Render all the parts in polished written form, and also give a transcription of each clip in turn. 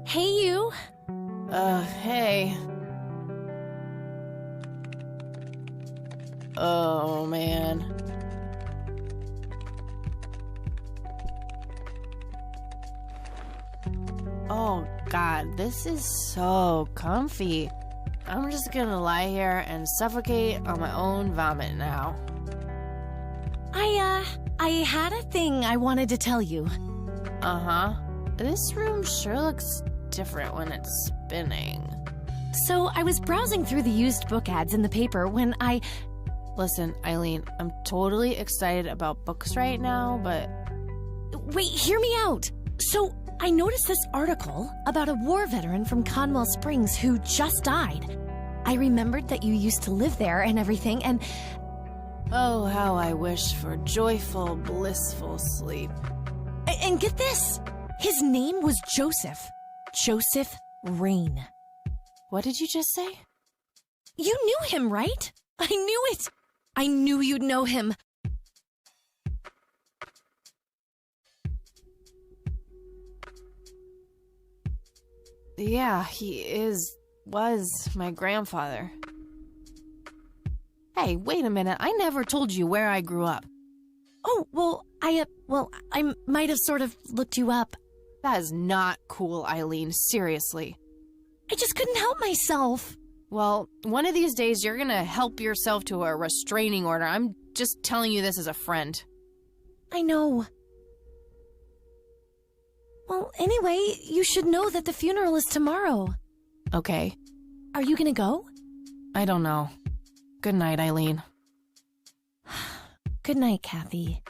Hey, you. Hey. Oh, man. Oh, God, this is so comfy. I'm just gonna lie here and suffocate on my own vomit now. I had a thing I wanted to tell you. Uh-huh. This room sure looks different when it's spinning. So, I was browsing through the used book ads in the paper when I... Listen, Eileen, I'm totally excited about books right now, but... Wait, hear me out! So, I noticed this article about a war veteran from Conwell Springs who just died. I remembered that you used to live there and everything, and... Oh, how I wish for joyful, blissful sleep. And get this! His name was Joseph. Joseph Rain. What did you just say? You knew him, right? I knew it! I knew you'd know him. Yeah, was my grandfather. Hey, wait a minute, I never told you where I grew up. Oh, well, I might have sort of looked you up. That is not cool, Eileen, seriously. I just couldn't help myself. Well, one of these days you're gonna help yourself to a restraining order. I'm just telling you this as a friend. I know. Well, anyway, you should know that the funeral is tomorrow. Okay. Are you gonna go? I don't know. Good night, Eileen. Good night, Kathy.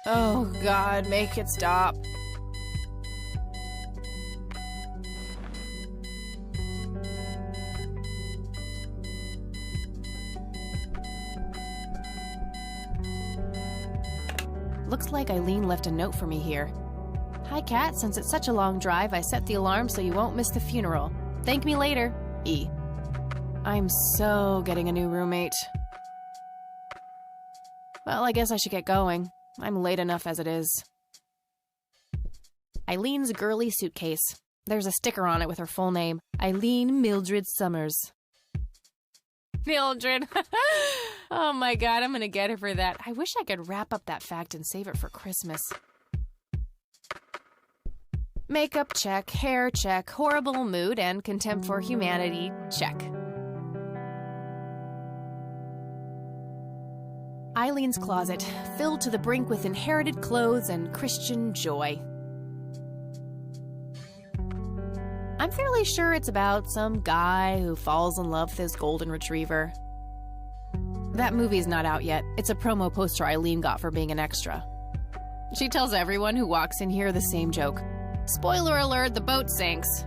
Oh, God, make it stop. Looks like Eileen left a note for me here. Hi, Kat. Since it's such a long drive, I set the alarm so you won't miss the funeral. Thank me later. E. I'm so getting a new roommate. Well, I guess I should get going. I'm late enough as it is. Eileen's girly suitcase. There's a sticker on it with her full name. Eileen Mildred Summers. Mildred. Oh my God, I'm gonna get her for that. I wish I could wrap up that fact and save it for Christmas. Makeup check, hair check, horrible mood and contempt for humanity check. Eileen's closet, filled to the brink with inherited clothes and Christian joy. I'm fairly sure it's about some guy who falls in love with his golden retriever. That movie's not out yet. It's a promo poster Eileen got for being an extra. She tells everyone who walks in here the same joke. Spoiler alert, the boat sinks.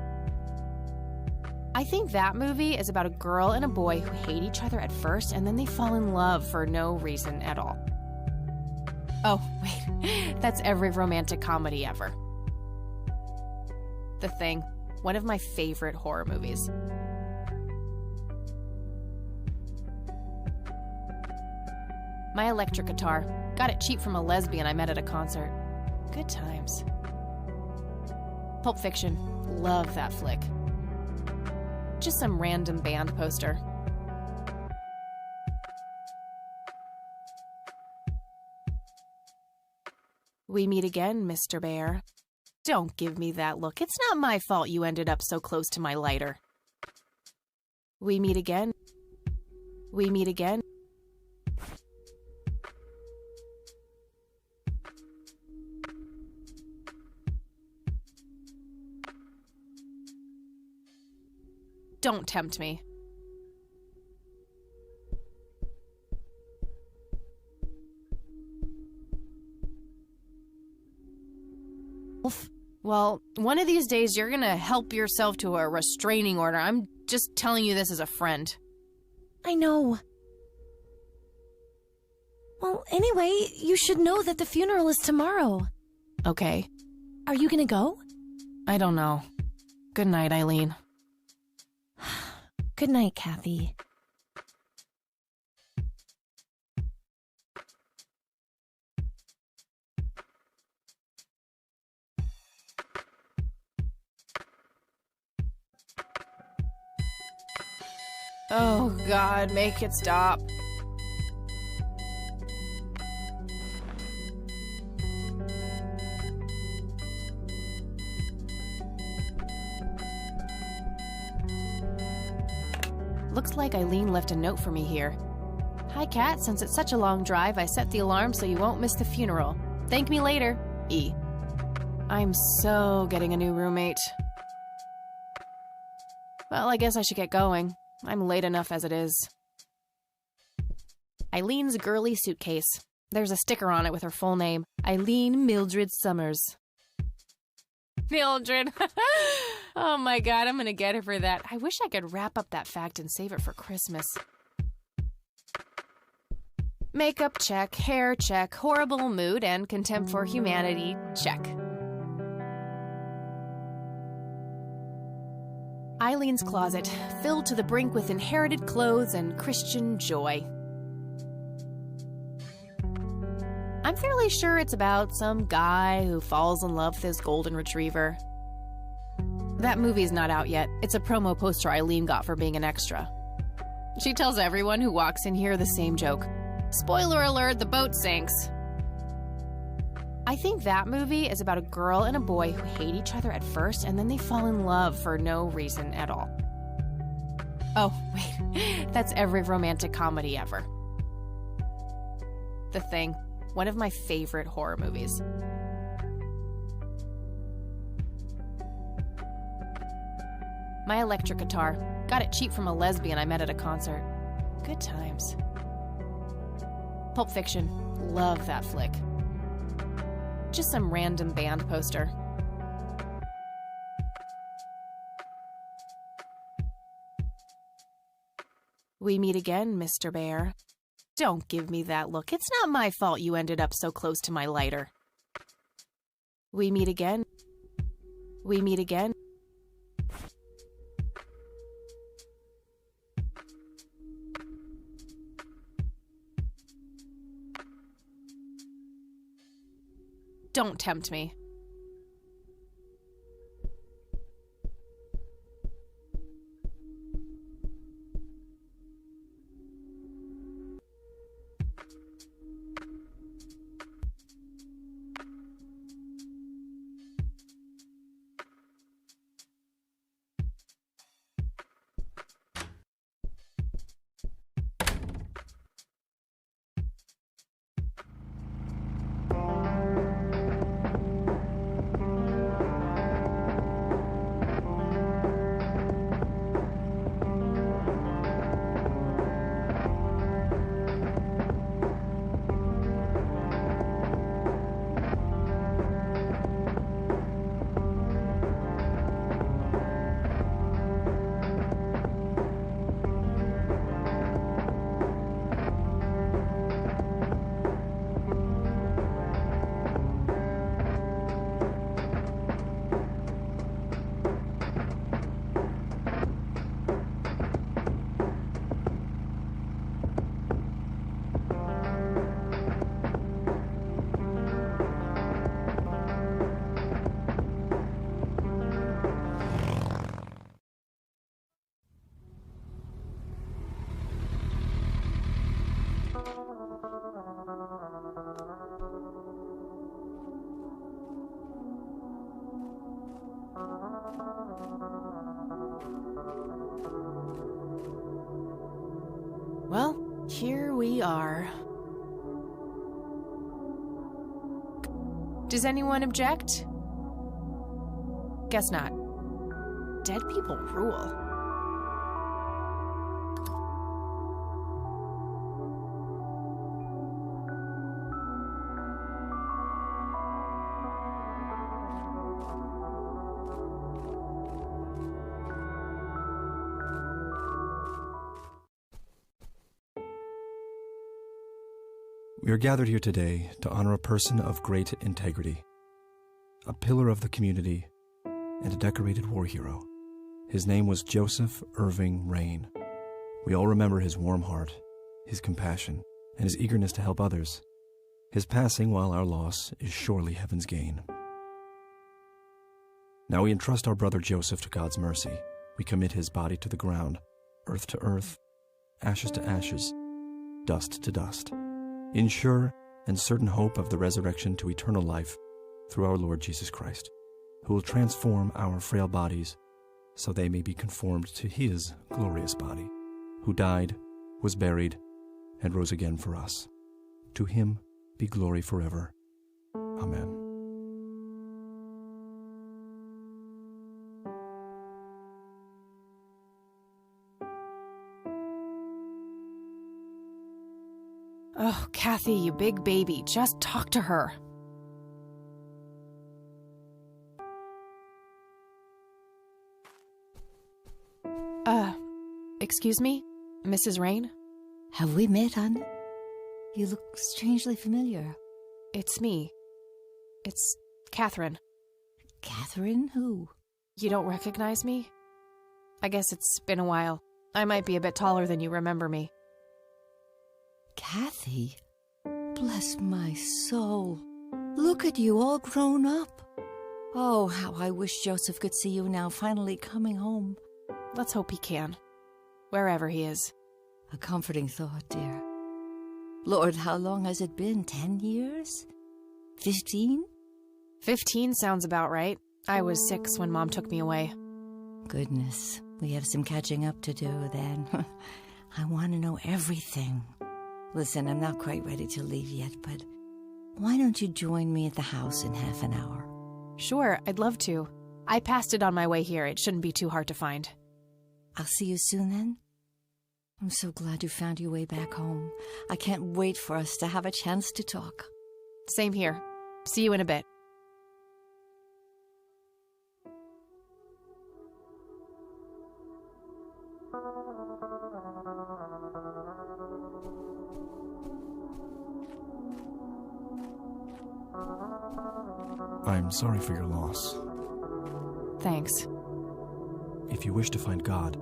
I think that movie is about a girl and a boy who hate each other at first and then they fall in love for no reason at all. Oh, wait. That's every romantic comedy ever. The Thing. One of my favorite horror movies. My electric guitar. Got it cheap from a lesbian I met at a concert. Good times. Pulp Fiction. Love that flick. Just some random band poster. We meet again, Mr. Bear. Don't give me that look. It's not my fault you ended up so close to my lighter. We meet again. We meet again. Don't tempt me. Well, one of these days you're gonna help yourself to a restraining order. I'm just telling you this as a friend. I know. Well, anyway, you should know that the funeral is tomorrow. Okay. Are you gonna go? I don't know. Good night, Eileen. Good night, Kathy. Oh, God, make it stop. Looks like Eileen left a note for me here. Hi, Kat. Since it's such a long drive, I set the alarm so you won't miss the funeral. Thank me later. E. I'm so getting a new roommate. Well, I guess I should get going. I'm late enough as it is. Eileen's girly suitcase. There's a sticker on it with her full name. Eileen Mildred Summers. Mildred. Oh my God, I'm gonna get her for that. I wish I could wrap up that fact and save it for Christmas. Makeup check, hair check, horrible mood and contempt for humanity check. Eileen's closet, filled to the brink with inherited clothes and Christian joy. I'm fairly sure it's about some guy who falls in love with his golden retriever. That movie's not out yet. It's a promo poster Eileen got for being an extra. She tells everyone who walks in here the same joke. Spoiler alert, the boat sinks. I think that movie is about a girl and a boy who hate each other at first and then they fall in love for no reason at all. Oh, wait. That's every romantic comedy ever. The Thing. One of my favorite horror movies. My electric guitar. Got it cheap from a lesbian I met at a concert. Good times. Pulp Fiction. Love that flick. Just some random band poster. We meet again, Mr. Bear. Don't give me that look. It's not my fault you ended up so close to my lighter. We meet again. We meet again. Don't tempt me. Well, here we are. Does anyone object? Guess not. Dead people rule. We are gathered here today to honor a person of great integrity, a pillar of the community, and a decorated war hero. His name was Joseph Irving Rain. We all remember his warm heart, his compassion, and his eagerness to help others. His passing, while our loss, is surely heaven's gain. Now we entrust our brother Joseph to God's mercy. We commit his body to the ground, earth to earth, ashes to ashes, dust to dust, in sure and certain hope of the resurrection to eternal life through our Lord Jesus Christ, who will transform our frail bodies so they may be conformed to his glorious body, who died, was buried, and rose again for us. To him be glory forever. Amen. Oh, Kathy, you big baby, just talk to her. Excuse me? Mrs. Rain? Have we met, hon? You look strangely familiar. It's me. It's Catherine. Catherine? Who? You don't recognize me? I guess it's been a while. I might be a bit taller than you remember me. Kathy? Bless my soul. Look at you, all grown up. Oh, how I wish Joseph could see you now, finally coming home. Let's hope he can. Wherever he is. A comforting thought, dear. Lord, how long has it been? 10 years? 15? 15 sounds about right. I was 6 when Mom took me away. Goodness, we have some catching up to do then. I want to know everything. Listen, I'm not quite ready to leave yet, but why don't you join me at the house in half an hour? Sure, I'd love to. I passed it on my way here. It shouldn't be too hard to find. I'll see you soon then. I'm so glad you found your way back home. I can't wait for us to have a chance to talk. Same here. See you in a bit. I'm sorry for your loss. Thanks. If you wish to find God,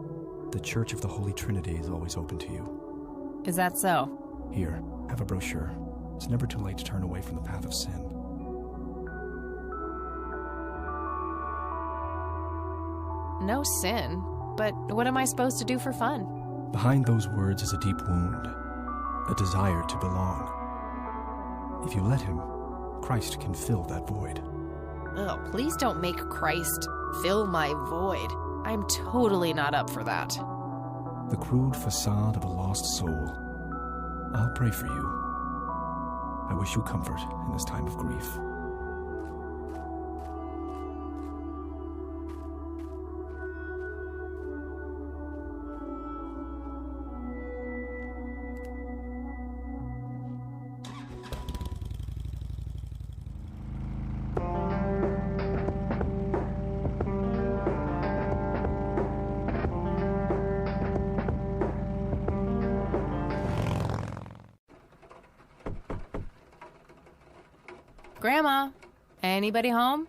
the Church of the Holy Trinity is always open to you. Is that so? Here, have a brochure. It's never too late to turn away from the path of sin. No sin. But what am I supposed to do for fun? Behind those words is a deep wound, a desire to belong. If you let him, Christ can fill that void. Ugh, please don't make Christ fill my void. I'm totally not up for that. The crude facade of a lost soul. I'll pray for you. I wish you comfort in this time of grief. Grandma, anybody home?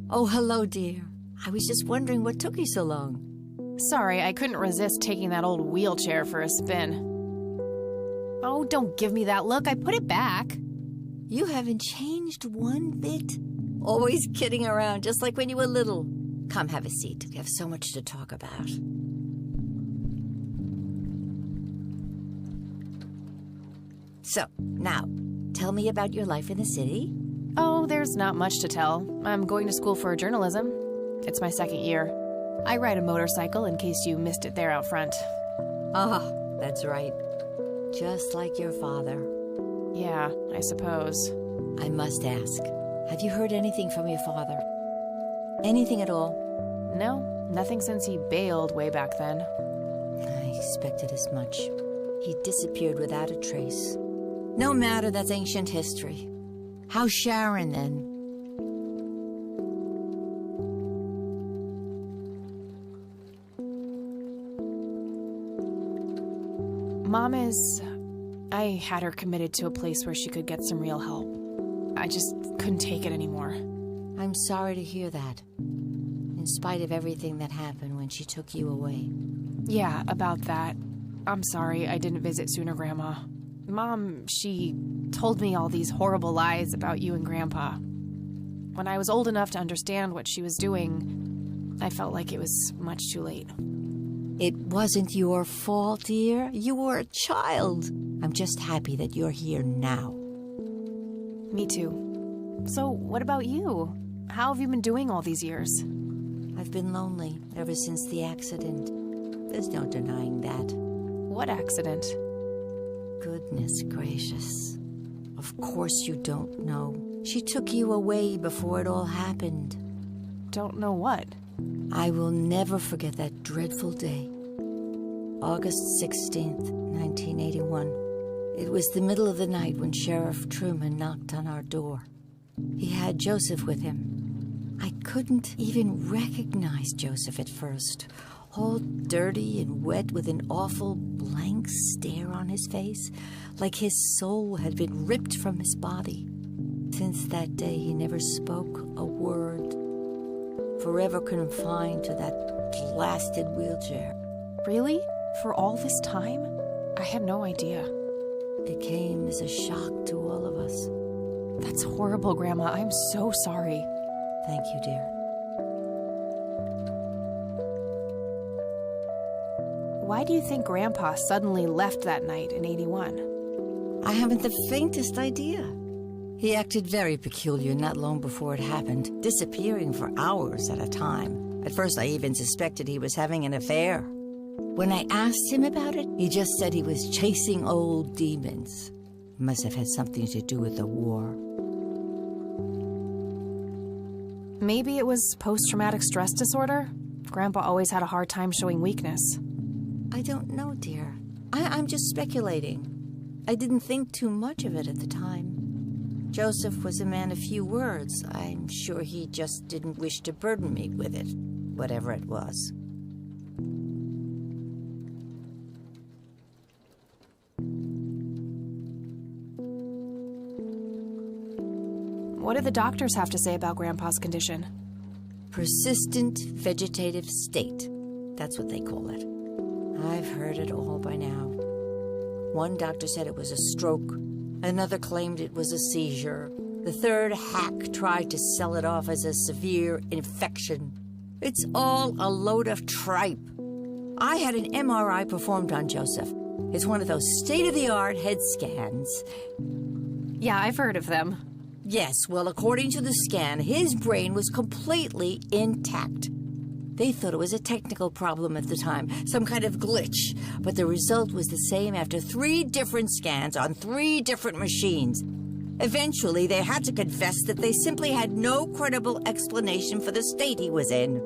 Oh, hello, dear. I was just wondering what took you so long. Sorry, I couldn't resist taking that old wheelchair for a spin. Oh, don't give me that look. I put it back. You haven't changed one bit. Always kidding around, just like when you were little. Come, have a seat. We have so much to talk about. So, now, tell me about your life in the city. Oh, there's not much to tell. I'm going to school for journalism. It's my 2nd year. I ride a motorcycle in case you missed it there out front. Ah, that's right. Just like your father. Yeah, I suppose. I must ask, have you heard anything from your father? Anything at all? No, nothing since he bailed way back then. expected as much. He disappeared without a trace. No matter, that's ancient history. How's Sharon, then? Mom is... I had her committed to a place where she could get some real help. I just couldn't take it anymore. I'm sorry to hear that. In spite of everything that happened when she took you away. Yeah, about that. I'm sorry I didn't visit sooner, Grandma. Mom, she told me all these horrible lies about you and Grandpa. When I was old enough to understand what she was doing, I felt like it was much too late. It wasn't your fault, dear. You were a child. I'm just happy that you're here now. Me too. So, what about you? How have you been doing all these years? I've been lonely ever since the accident. There's no denying that. What accident? Goodness gracious. Of course you don't know. She took you away before it all happened. Don't know what? I will never forget that dreadful day. August 16th, 1981. It was the middle of the night when Sheriff Truman knocked on our door. He had Joseph with him. I couldn't even recognize Joseph at first. All dirty and wet with an awful blank stare on his face, like his soul had been ripped from his body. Since that day, he never spoke a word. Forever confined to that blasted wheelchair. Really? For all this time? I had no idea. It came as a shock to all of us. That's horrible, Grandma. I'm so sorry. Thank you, dear. Why do you think Grandpa suddenly left that night in 81? I haven't the faintest idea. He acted very peculiar not long before it happened, disappearing for hours at a time. At first, I even suspected he was having an affair. When I asked him about it, he just said he was chasing old demons. Must have had something to do with the war. Maybe it was post-traumatic stress disorder? Grandpa always had a hard time showing weakness. I don't know, dear. I'm just speculating. I didn't think too much of it at the time. Joseph was a man of few words. I'm sure he just didn't wish to burden me with it, whatever it was. What do the doctors have to say about Grandpa's condition? Persistent vegetative state. That's what they call it. I've heard it all by now. One doctor said it was a stroke. Another claimed it was a seizure. The third hack tried to sell it off as a severe infection. It's all a load of tripe. I had an MRI performed on Joseph. It's one of those state-of-the-art head scans. Yeah, I've heard of them. Yes, well, according to the scan, his brain was completely intact. They thought it was a technical problem at the time, some kind of glitch, but the result was the same after 3 different scans on 3 different machines. Eventually, they had to confess that they simply had no credible explanation for the state he was in.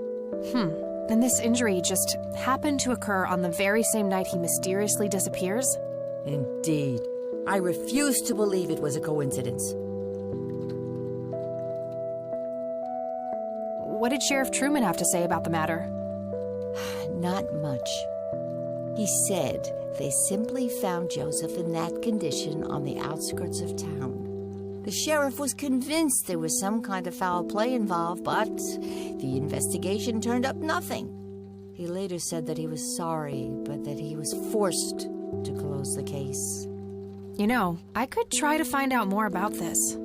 And this injury just happened to occur on the very same night he mysteriously disappears? Indeed. I refuse to believe it was a coincidence. What did Sheriff Truman have to say about the matter? Not much. He said they simply found Joseph in that condition on the outskirts of town. The sheriff was convinced there was some kind of foul play involved, but the investigation turned up nothing. He later said that he was sorry, but that he was forced to close the case. You know, I could try to find out more about this.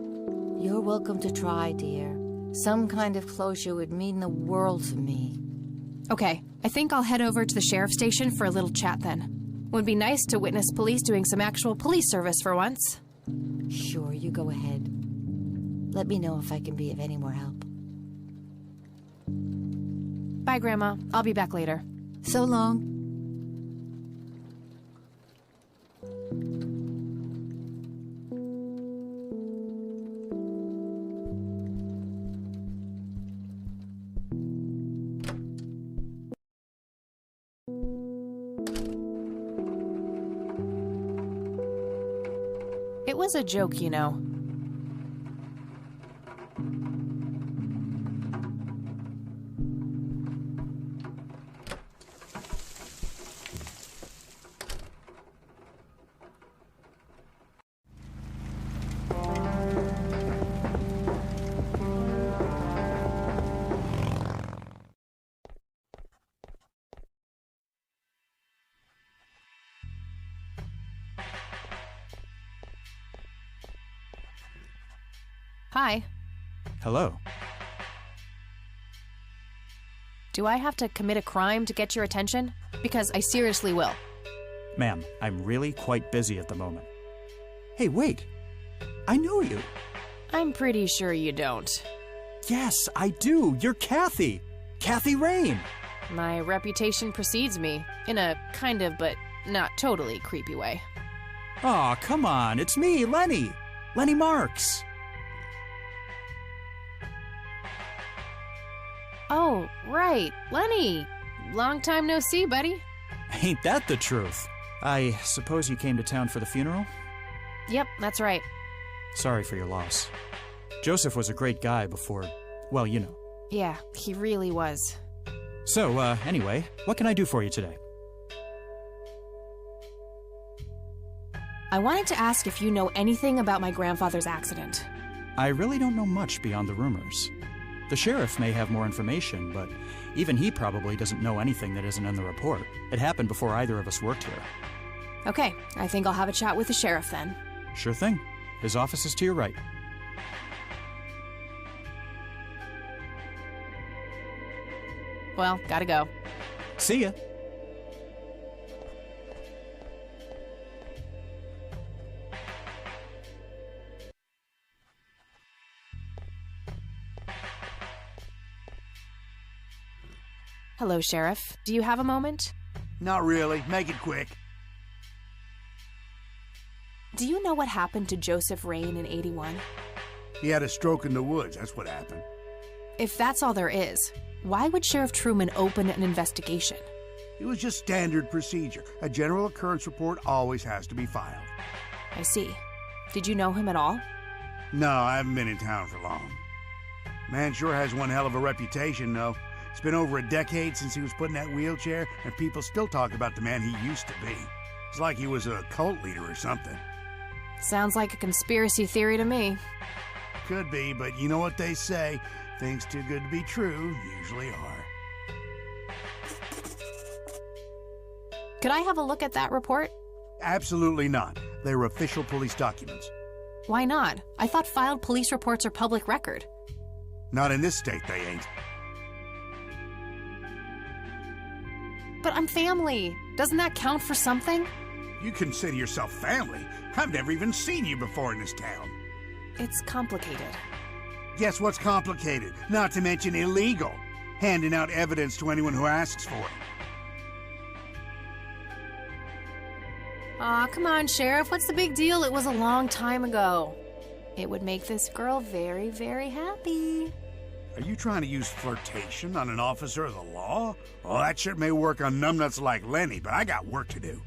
You're welcome to try, dear. Some kind of closure would mean the world to me. Okay, I think I'll head over to the sheriff's station for a little chat then. Would be nice to witness police doing some actual police service for once. Sure, you go ahead. Let me know if I can be of any more help. Bye, Grandma. I'll be back later. So long. was a joke, you know. Hi. Hello. Do I have to commit a crime to get your attention? Because I seriously will. Ma'am, I'm really quite busy at the moment. Hey, wait. I know you. I'm pretty sure you don't. Yes, I do. You're Kathy. Kathy Rain. My reputation precedes me, in a kind of but not totally creepy way. Aw, come on. It's me, Lenny. Lenny Marks. Oh, right. Lenny. Long time no see, buddy. Ain't that the truth? I suppose you came to town for the funeral? Yep, that's right. Sorry for your loss. Joseph was a great guy before, well, you know. Yeah, he really was. So, anyway, what can I do for you today? I wanted to ask if you know anything about my grandfather's accident. I really don't know much beyond the rumors. The sheriff may have more information, but even he probably doesn't know anything that isn't in the report. It happened before either of us worked here. Okay, I think I'll have a chat with the sheriff then. Sure thing. His office is to your right. Well, gotta go. See ya. Hello, Sheriff. Do you have a moment? Not really. Make it quick. Do you know what happened to Joseph Rain in '81? He had a stroke in the woods. That's what happened. If that's all there is, why would Sheriff Truman open an investigation? It was just standard procedure. A general occurrence report always has to be filed. I see. Did you know him at all? No, I haven't been in town for long. Man sure has one hell of a reputation, though. It's been over a decade since he was put in that wheelchair, and people still talk about the man he used to be. It's like he was a cult leader or something. Sounds like a conspiracy theory to me. Could be, but you know what they say. Things too good to be true usually are. Could I have a look at that report? Absolutely not. They're official police documents. Why not? I thought filed police reports are public record. Not in this state, they ain't. But I'm family. Doesn't that count for something? You consider yourself family? I've never even seen you before in this town. It's complicated. Guess what's complicated? Not to mention illegal. Handing out evidence to anyone who asks for it. Aw, come on, Sheriff. What's the big deal? It was a long time ago. It would make this girl very, very happy. Are you trying to use flirtation on an officer of the law? Well, that shit may work on numbnuts like Lenny, but I got work to do.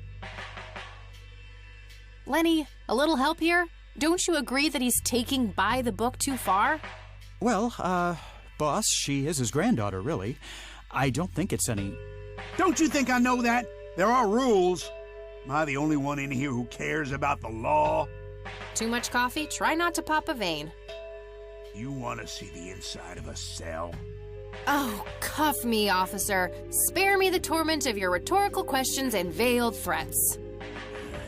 Lenny, a little help here? Don't you agree that he's taking by the book too far? Well, boss, she is his granddaughter, really. I don't think it's any... Don't you think I know that? There are rules. Am I the only one in here who cares about the law? Too much coffee? Try not to pop a vein. You want to see the inside of a cell? Oh, cuff me, officer. Spare me the torment of your rhetorical questions and veiled threats.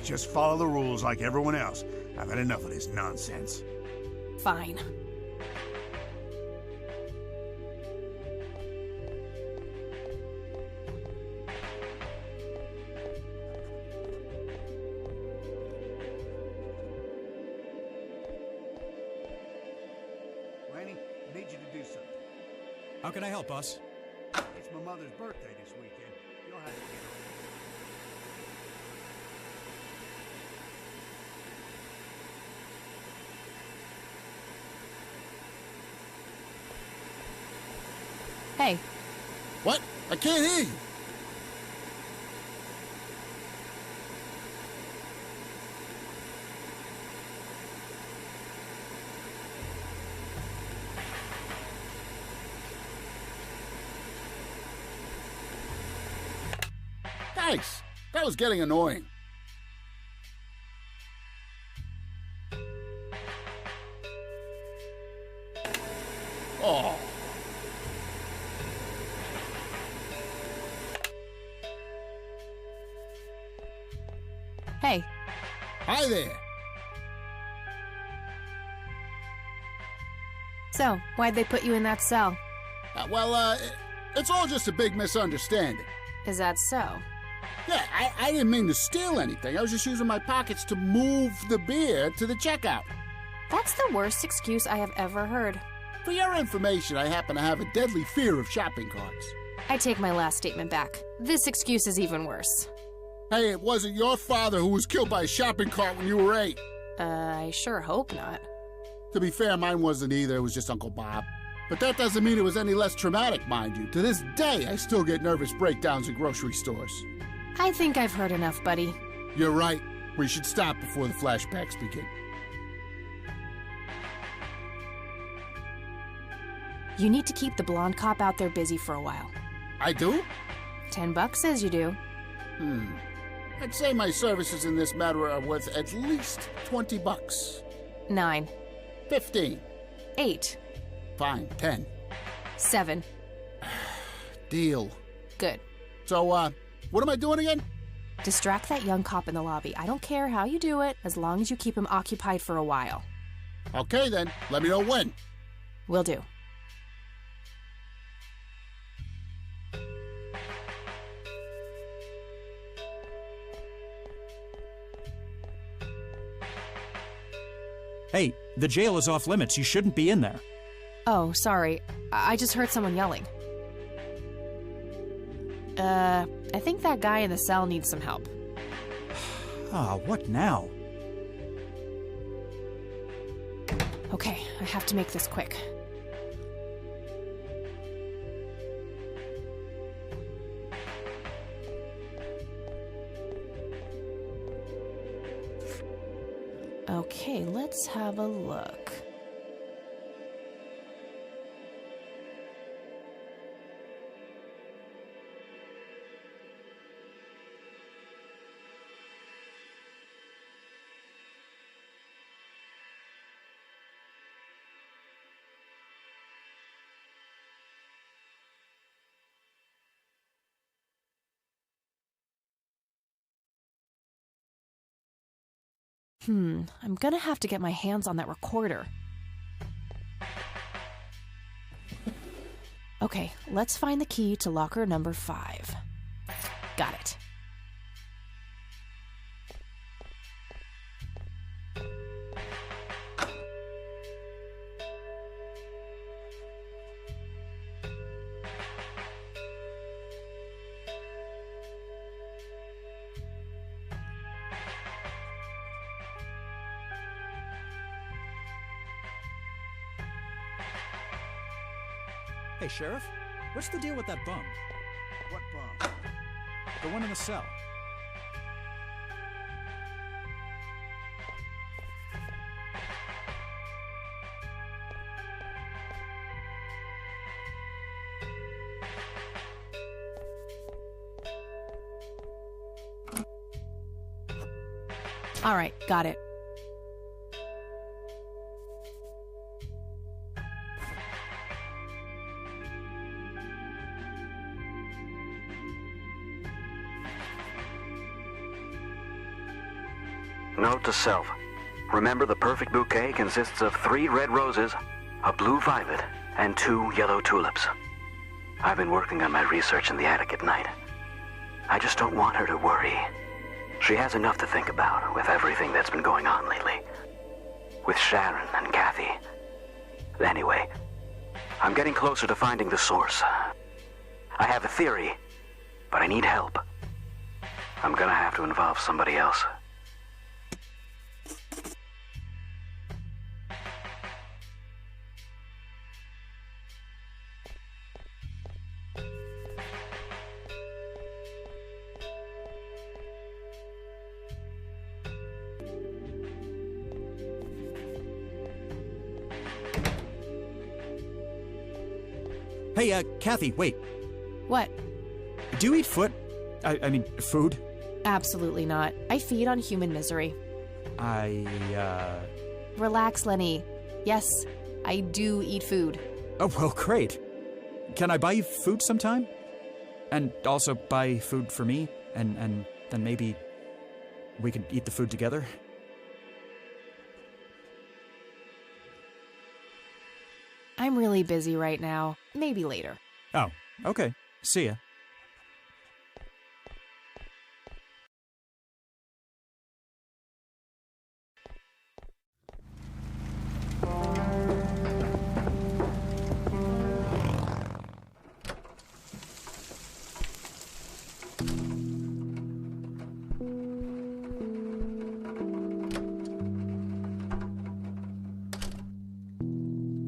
Just follow the rules like everyone else. I've had enough of this nonsense. Fine. Lanny, I need you to do something. How can I help, boss? It's my mother's birthday this weekend. You'll have to get her. Hey, What? I can't hear you. Thanks. That was getting annoying. Oh. Hey, Hi there. so why'd they put you in that cell? It's all just a big misunderstanding. Is that so? Yeah, I didn't mean to steal anything. I was just using my pockets to move the beer to the checkout. That's the worst excuse I have ever heard. For your information, I happen to have a deadly fear of shopping carts. I take my last statement back. This excuse is even worse. Hey, it wasn't your father who was killed by a shopping cart when you were 8. I sure hope not. To be fair, mine wasn't either. It was just Uncle Bob. But that doesn't mean it was any less traumatic, mind you. To this day, I still get nervous breakdowns in grocery stores. I think I've heard enough, buddy. You're right. We should stop before the flashbacks begin. You need to keep the blonde cop out there busy for a while. I do? $10 says you do. I'd say my services in this matter are worth at least $20. 9, 15. 8, Fine, 10. 7. Deal. Good. So, what am I doing again? Distract that young cop in the lobby. I don't care how you do it, as long as you keep him occupied for a while. Okay then, let me know when. Will do. Hey, the jail is off limits. You shouldn't be in there. Oh, sorry. I just heard someone yelling. I think that guy in the cell needs some help. What now? Okay, I have to make this quick. Okay, let's have a look. I'm gonna have to get my hands on that recorder. Okay, let's find the key to locker number 5. Got it. Hey, Sheriff, what's the deal with that bum? What bum? The one in the cell. All right, got it. Note to self. Remember, the perfect bouquet consists of 3 red roses, a blue violet, and 2 yellow tulips. I've been working on my research in the attic at night. I just don't want her to worry. She has enough to think about with everything that's been going on lately. With Sharon and Kathy. Anyway, I'm getting closer to finding the source. I have a theory, but I need help. I'm gonna have to involve somebody else. Hey, Kathy, wait. What? Do you eat foot? I mean, food? Absolutely not. I feed on human misery. Relax, Lenny. Yes, I do eat food. Oh, well, great. Can I buy you food sometime? And also buy food for me? And then maybe we could eat the food together? I'm really busy right now. Maybe later. Oh, okay. See ya.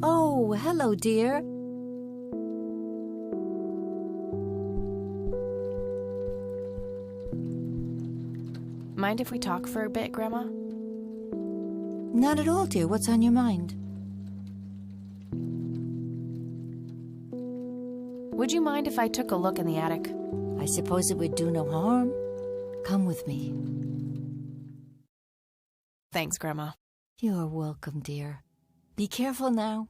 Oh, hello, dear. Mind if we talk for a bit, Grandma? Not at all, dear. What's on your mind? Would you mind if I took a look in the attic? I suppose it would do no harm. Come with me. Thanks, Grandma. You're welcome, dear. Be careful now.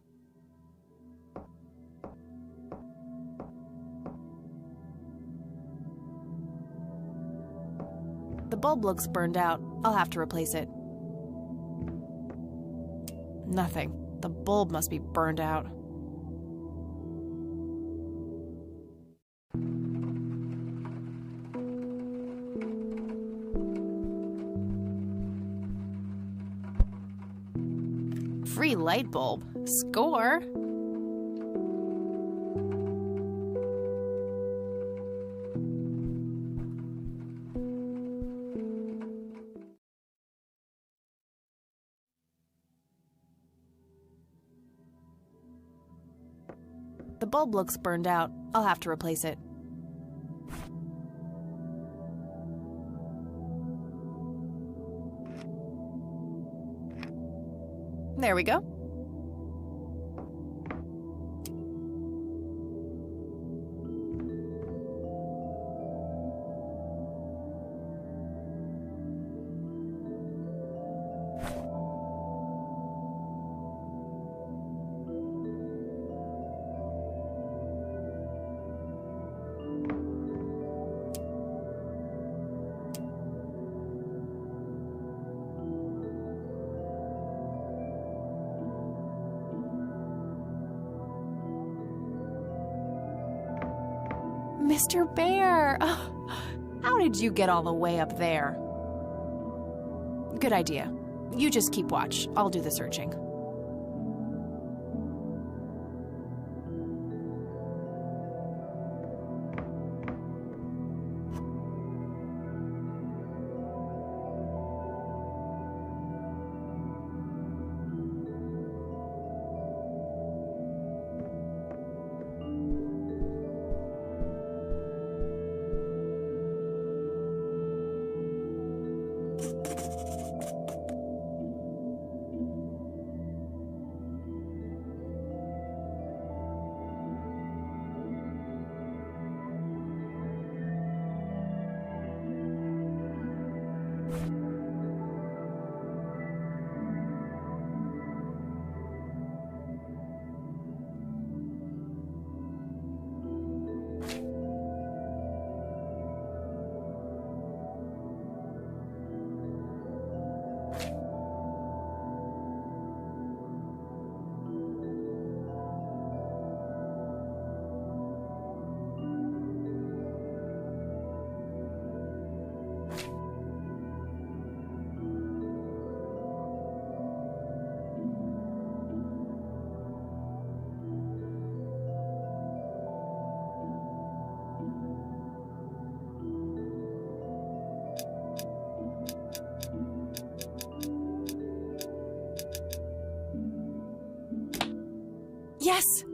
The bulb looks burned out. I'll have to replace it. Nothing. The bulb must be burned out. Free light bulb. Score! The bulb looks burned out. I'll have to replace it. There we go. Mr. Bear! Oh, how did you get all the way up there? Good idea. You just keep watch. I'll do the searching. Yes!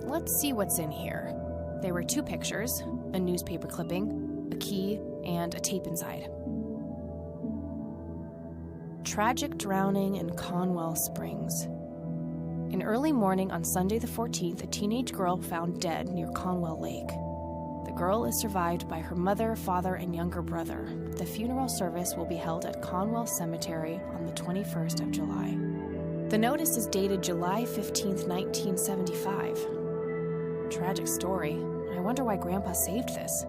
Let's see what's in here. There were 2 pictures, a newspaper clipping, a key, and a tape inside. Tragic drowning in Conwell Springs. In early morning on Sunday the 14th, a teenage girl found dead near Conwell Lake. The girl is survived by her mother, father, and younger brother. The funeral service will be held at Conwell Cemetery on the 21st of July. The notice is dated July 15th, 1975. Tragic story. I wonder why Grandpa saved this.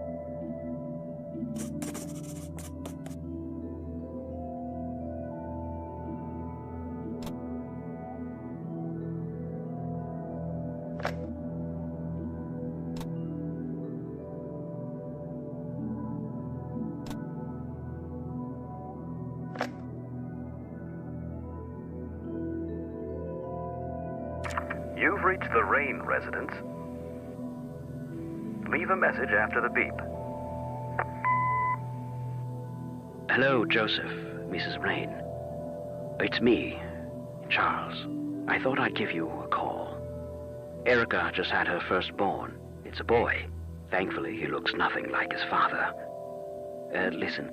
You've reached the Rain residence. Leave a message after the beep. Hello, Joseph, Mrs. Rain. It's me, Charles. I thought I'd give you a call. Erica just had her firstborn. It's a boy. Thankfully, he looks nothing like his father. Listen,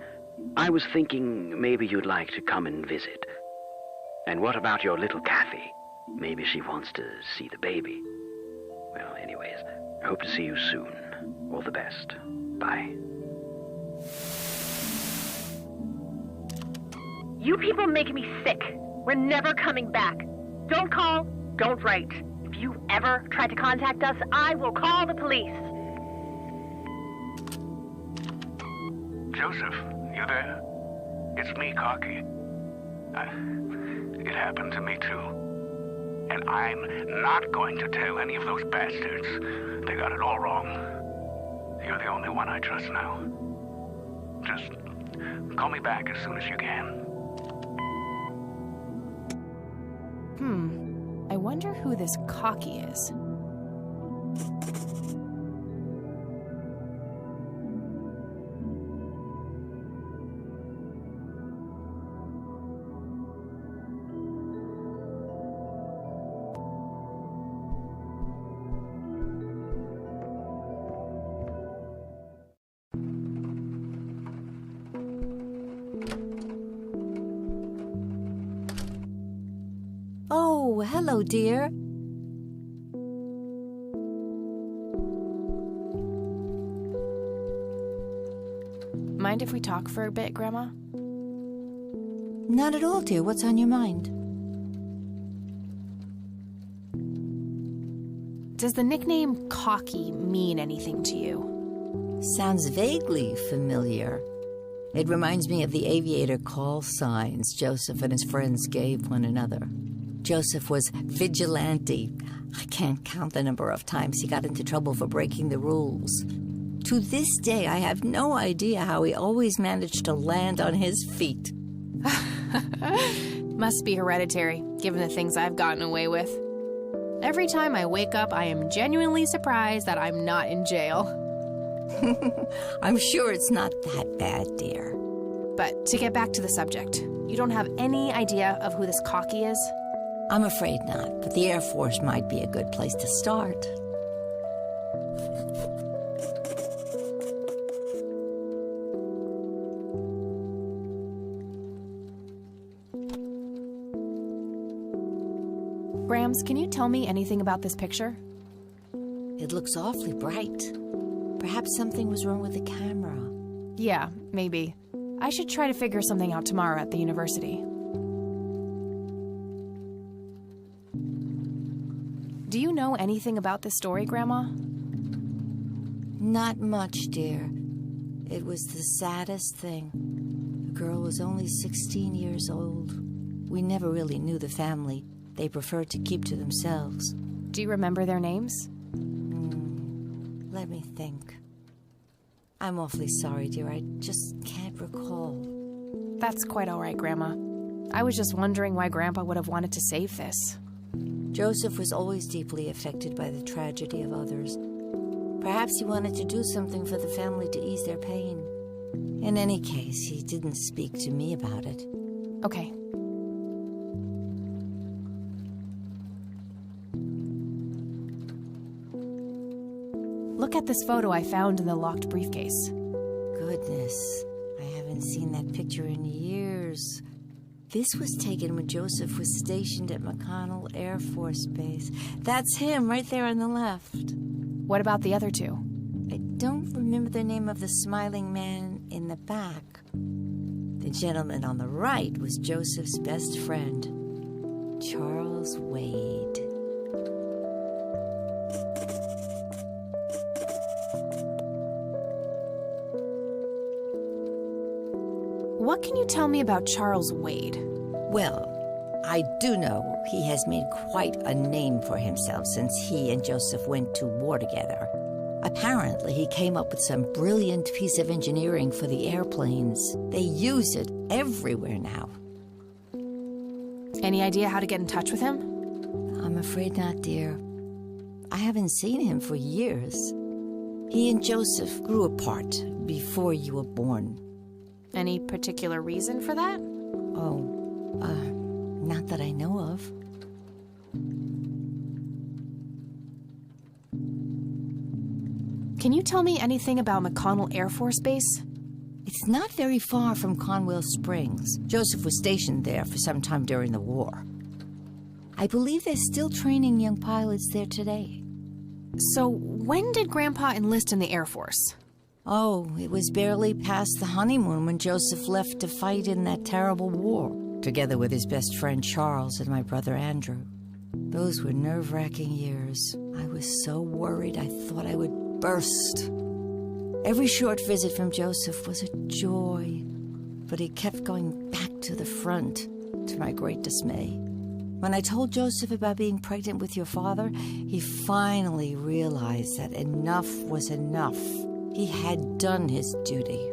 I was thinking maybe you'd like to come and visit. And what about your little Kathy? Maybe she wants to see the baby. Well, anyways, I hope to see you soon. All the best. Bye. You people make me sick. We're never coming back. Don't call, don't write. If you ever try to contact us, I will call the police. Joseph, you there? It's me, Cocky. It happened to me too. And I'm not going to tell any of those bastards. They got it all wrong. You're the only one I trust now. Just call me back as soon as you can. I wonder who this Cocky is. Oh, hello, dear. Mind if we talk for a bit, Grandma? Not at all, dear. What's on your mind? Does the nickname Cocky mean anything to you? Sounds vaguely familiar. It reminds me of the aviator call signs Joseph and his friends gave one another. Joseph was vigilante. I can't count the number of times he got into trouble for breaking the rules. To this day, I have no idea how he always managed to land on his feet. Must be hereditary, given the things I've gotten away with. Every time I wake up, I am genuinely surprised that I'm not in jail. I'm sure it's not that bad, dear. But to get back to the subject, you don't have any idea of who this Cocky is? I'm afraid not, but the Air Force might be a good place to start. Brams, can you tell me anything about this picture? It looks awfully bright. Perhaps something was wrong with the camera. Yeah, maybe. I should try to figure something out tomorrow at the university. Do you know anything about this story, Grandma? Not much, dear. It was the saddest thing. The girl was only 16 years old. We never really knew the family. They preferred to keep to themselves. Do you remember their names? Let me think. I'm awfully sorry, dear. I just can't recall. That's quite all right, Grandma. I was just wondering why Grandpa would have wanted to save this. Joseph was always deeply affected by the tragedy of others. Perhaps he wanted to do something for the family to ease their pain. In any case, he didn't speak to me about it. Okay. Look at this photo I found in the locked briefcase. Goodness, I haven't seen that picture in years. This was taken when Joseph was stationed at McConnell Air Force Base. That's him right there on the left. What about the other two? I don't remember the name of the smiling man in the back. The gentleman on the right was Joseph's best friend, Charles Wade. What can you tell me about Charles Wade? Well, I do know he has made quite a name for himself since he and Joseph went to war together. Apparently, he came up with some brilliant piece of engineering for the airplanes. They use it everywhere now. Any idea how to get in touch with him? I'm afraid not, dear. I haven't seen him for years. He and Joseph grew apart before you were born. Any particular reason for that? Not that I know of. Can you tell me anything about McConnell Air Force Base? It's not very far from Conwell Springs. Joseph was stationed there for some time during the war. I believe they're still training young pilots there today. So, when did Grandpa enlist in the Air Force? Oh, it was barely past the honeymoon when Joseph left to fight in that terrible war, together with his best friend Charles and my brother Andrew. Those were nerve-wracking years. I was so worried I thought I would burst. Every short visit from Joseph was a joy, but he kept going back to the front, to my great dismay. When I told Joseph about being pregnant with your father, he finally realized that enough was enough. He had done his duty.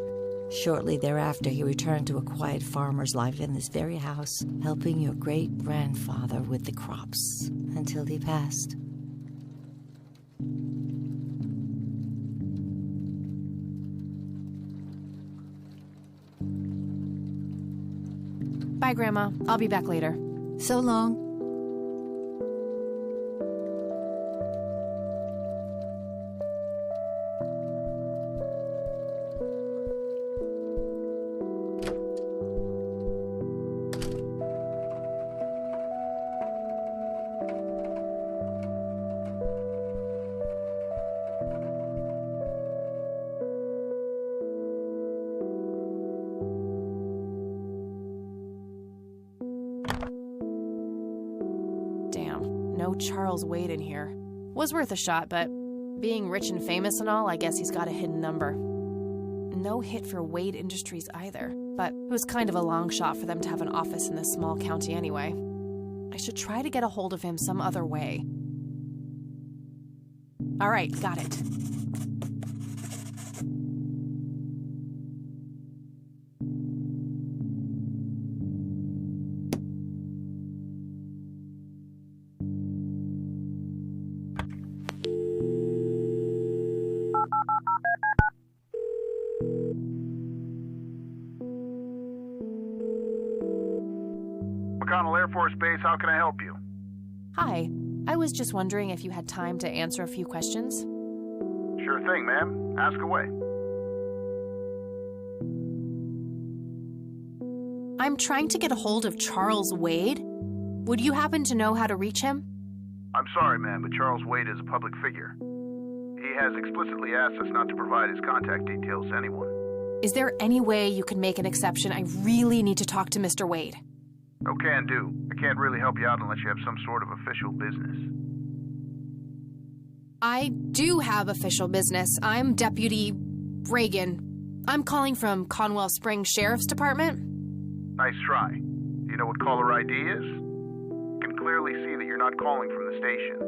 Shortly thereafter, he returned to a quiet farmer's life in this very house, helping your great-grandfather with the crops, until he passed. Bye, Grandma. I'll be back later. So long. No Charles Wade in here. Was worth a shot, but being rich and famous and all, I guess he's got a hidden number. No hit for Wade Industries either, but it was kind of a long shot for them to have an office in this small county anyway. I should try to get a hold of him some other way. All right, got it. McConnell Air Force Base, how can I help you? Hi. I was just wondering if you had time to answer a few questions. Sure thing, ma'am. Ask away. I'm trying to get a hold of Charles Wade. Would you happen to know how to reach him? I'm sorry, ma'am, but Charles Wade is a public figure. He has explicitly asked us not to provide his contact details to anyone. Is there any way you could make an exception? I really need to talk to Mr. Wade. No can do. I can't really help you out unless you have some sort of official business. I do have official business. I'm Deputy Reagan. I'm calling from Conwell Springs Sheriff's Department. Nice try. Do you know what caller ID is? You can clearly see that you're not calling from the station.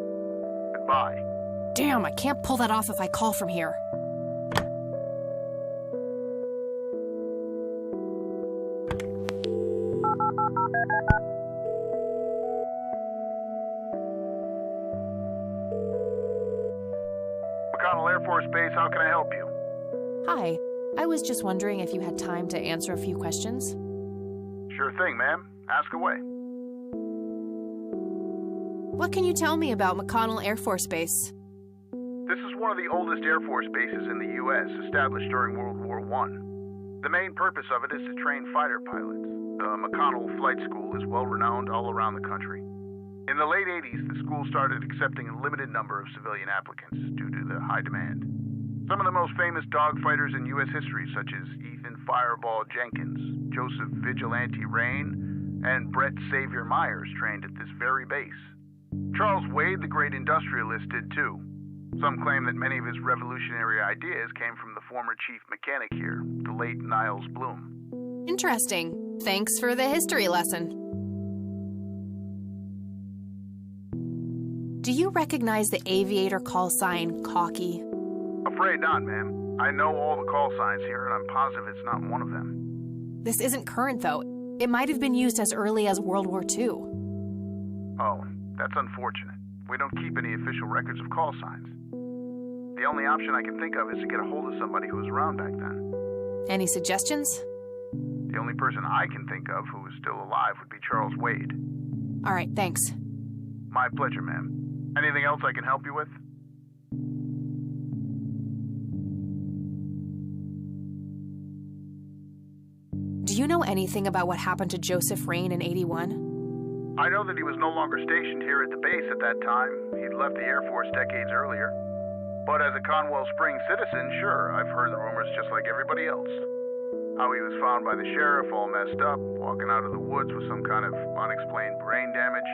Goodbye. Damn, I can't pull that off if I call from here. McConnell Air Force Base, how can I help you? Hi. I was just wondering if you had time to answer a few questions. Sure thing, ma'am. Ask away. What can you tell me about McConnell Air Force Base? This is one of the oldest Air Force bases in the U.S., established during World War I. The main purpose of it is to train fighter pilots. The McConnell Flight School is well-renowned all around the country. In the late 80s, the school started accepting a limited number of civilian applicants due to the high demand. Some of the most famous dogfighters in U.S. history, such as Ethan Fireball Jenkins, Joseph Vigilante Rain, and Brett Savior Myers, trained at this very base. Charles Wade, the great industrialist, did too. Some claim that many of his revolutionary ideas came from the former chief mechanic here, the late Niles Bloom. Interesting. Thanks for the history lesson. Do you recognize the aviator call sign, Cocky? Afraid not, ma'am. I know all the call signs here, and I'm positive it's not one of them. This isn't current, though. It might have been used as early as World War II. Oh, that's unfortunate. We don't keep any official records of call signs. The only option I can think of is to get a hold of somebody who was around back then. Any suggestions? The only person I can think of who is still alive would be Charles Wade. All right, thanks. My pleasure, ma'am. Anything else I can help you with? Do you know anything about what happened to Joseph Rain in '81? I know that he was no longer stationed here at the base at that time. He'd left the Air Force decades earlier. But as a Conwell Springs citizen, sure, I've heard the rumors just like everybody else. How he was found by the sheriff all messed up, walking out of the woods with some kind of unexplained brain damage.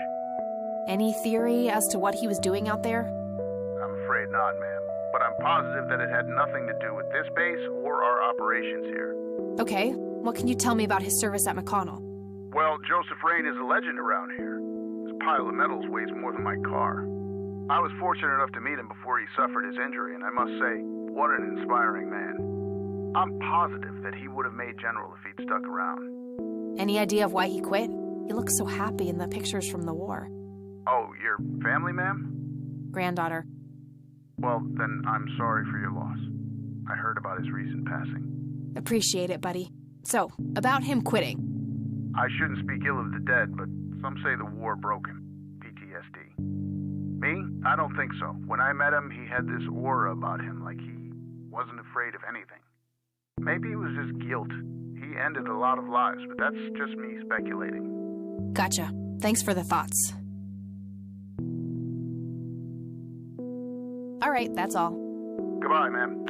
Any theory as to what he was doing out there? I'm afraid not, ma'am. But I'm positive that it had nothing to do with this base or our operations here. Okay, what can you tell me about his service at McConnell? Well, Joseph Rain is a legend around here. This pile of medals weighs more than my car. I was fortunate enough to meet him before he suffered his injury, and I must say, what an inspiring man. I'm positive that he would have made general if he'd stuck around. Any idea of why he quit? He looks so happy in the pictures from the war. Oh, your family, ma'am? Granddaughter. Well, then I'm sorry for your loss. I heard about his recent passing. Appreciate it, buddy. So, about him quitting. I shouldn't speak ill of the dead, but some say the war broke him. PTSD. Me? I don't think so. When I met him, he had this aura about him, like he wasn't afraid of anything. Maybe it was just guilt. He ended a lot of lives, but that's just me speculating. Gotcha. Thanks for the thoughts. All right, that's all. Goodbye, ma'am.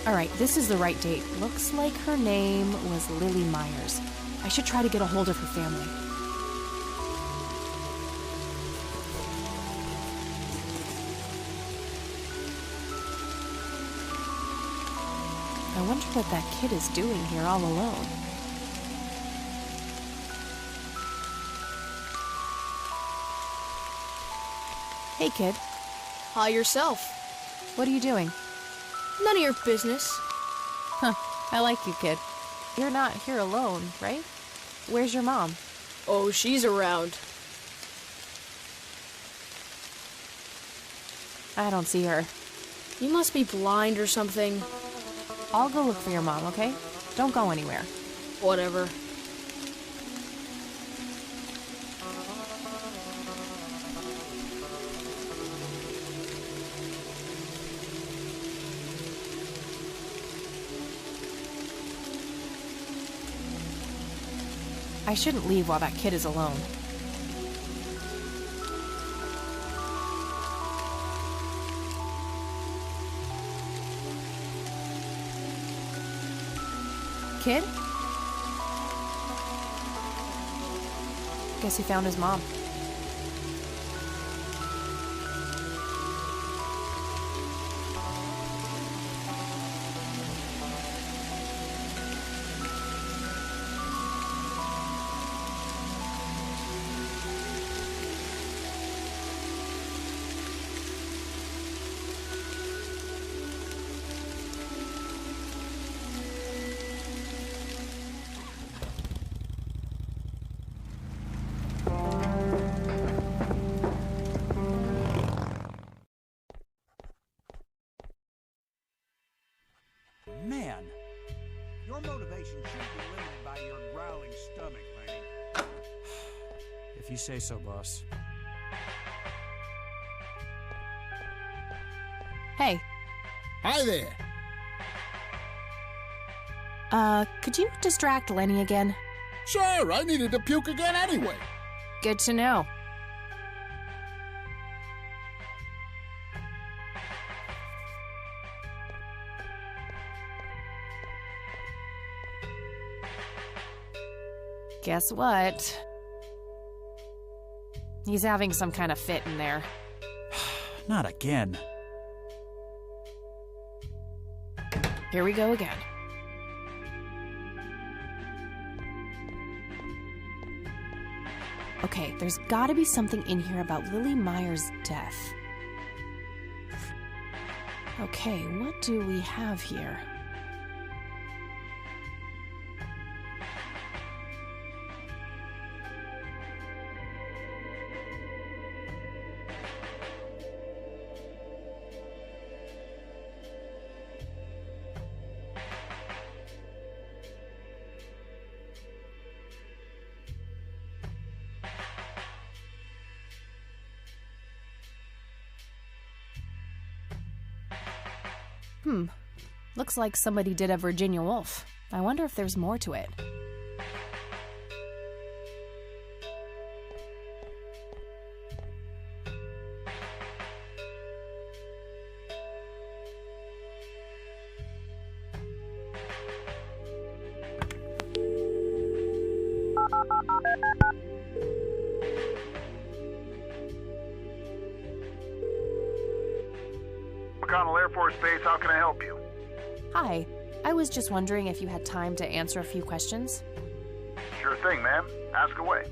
All right, this is the right date. Looks like her name was Lily Myers. I should try to get a hold of her family. I wonder what that kid is doing here all alone. Hey, kid. Hi yourself. What are you doing? None of your business. Huh. I like you, kid. You're not here alone, right? Where's your mom? Oh, she's around. I don't see her. You must be blind or something. I'll go look for your mom, okay? Don't go anywhere. Whatever. I shouldn't leave while that kid is alone. Kid? Guess he found his mom. Man. Your motivation shouldn't be limited by your growling stomach, lady. If you say so, boss. Hey. Hi there. Could you distract Lenny again? Sure, I needed to puke again anyway. Good to know. Guess what? He's having some kind of fit in there. Not again. Here we go again. Okay, there's gotta be something in here about Lily Meyer's death. Okay, what do we have here? Looks like somebody did a Virginia Woolf. I wonder if there's more to it. McConnell Air Force Base, how can I help you? Hi, I was just wondering if you had time to answer a few questions. Sure thing, ma'am. Ask away.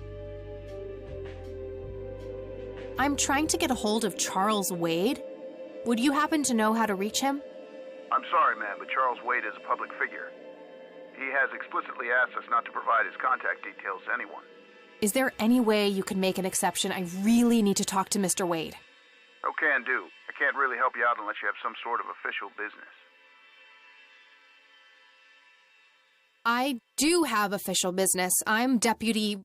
I'm trying to get a hold of Charles Wade. Would you happen to know how to reach him? I'm sorry, ma'am, but Charles Wade is a public figure. He has explicitly asked us not to provide his contact details to anyone. Is there any way you can make an exception? I really need to talk to Mr. Wade. Oh, can do. I can't really help you out unless you have some sort of official business. I do have official business. I'm Deputy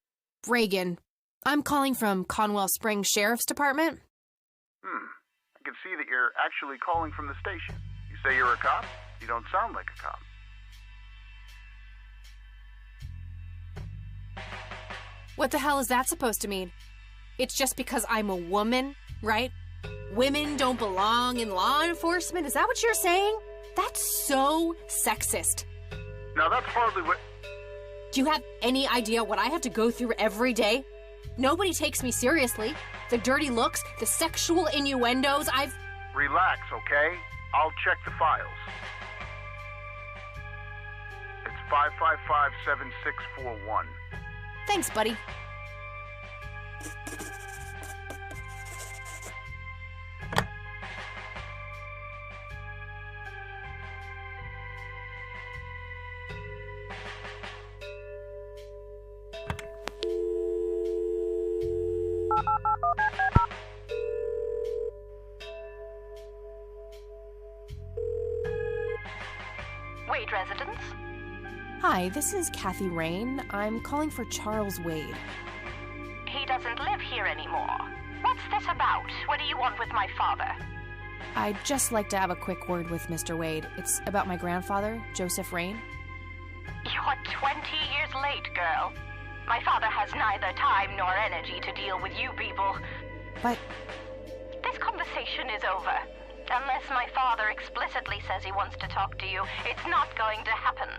Reagan. I'm calling from Conwell Springs Sheriff's Department. I can see that you're actually calling from the station. You say you're a cop? You don't sound like a cop. What the hell is that supposed to mean? It's just because I'm a woman, right? Women don't belong in law enforcement? Is that what you're saying? That's so sexist. Now, that's hardly what... Do you have any idea what I have to go through every day? Nobody takes me seriously. The dirty looks, the sexual innuendos, Relax, okay? I'll check the files. It's 555-7641. Thanks, buddy. Street residence. Hi, this is Kathy Rain. I'm calling for Charles Wade. He doesn't live here anymore. What's this about? What do you want with my father? I'd just like to have a quick word with Mr. Wade. It's about my grandfather, Joseph Rain. You're 20 years late, girl. My father has neither time nor energy to deal with you people. But this conversation is over. Unless my father explicitly says he wants to talk to you, it's not going to happen.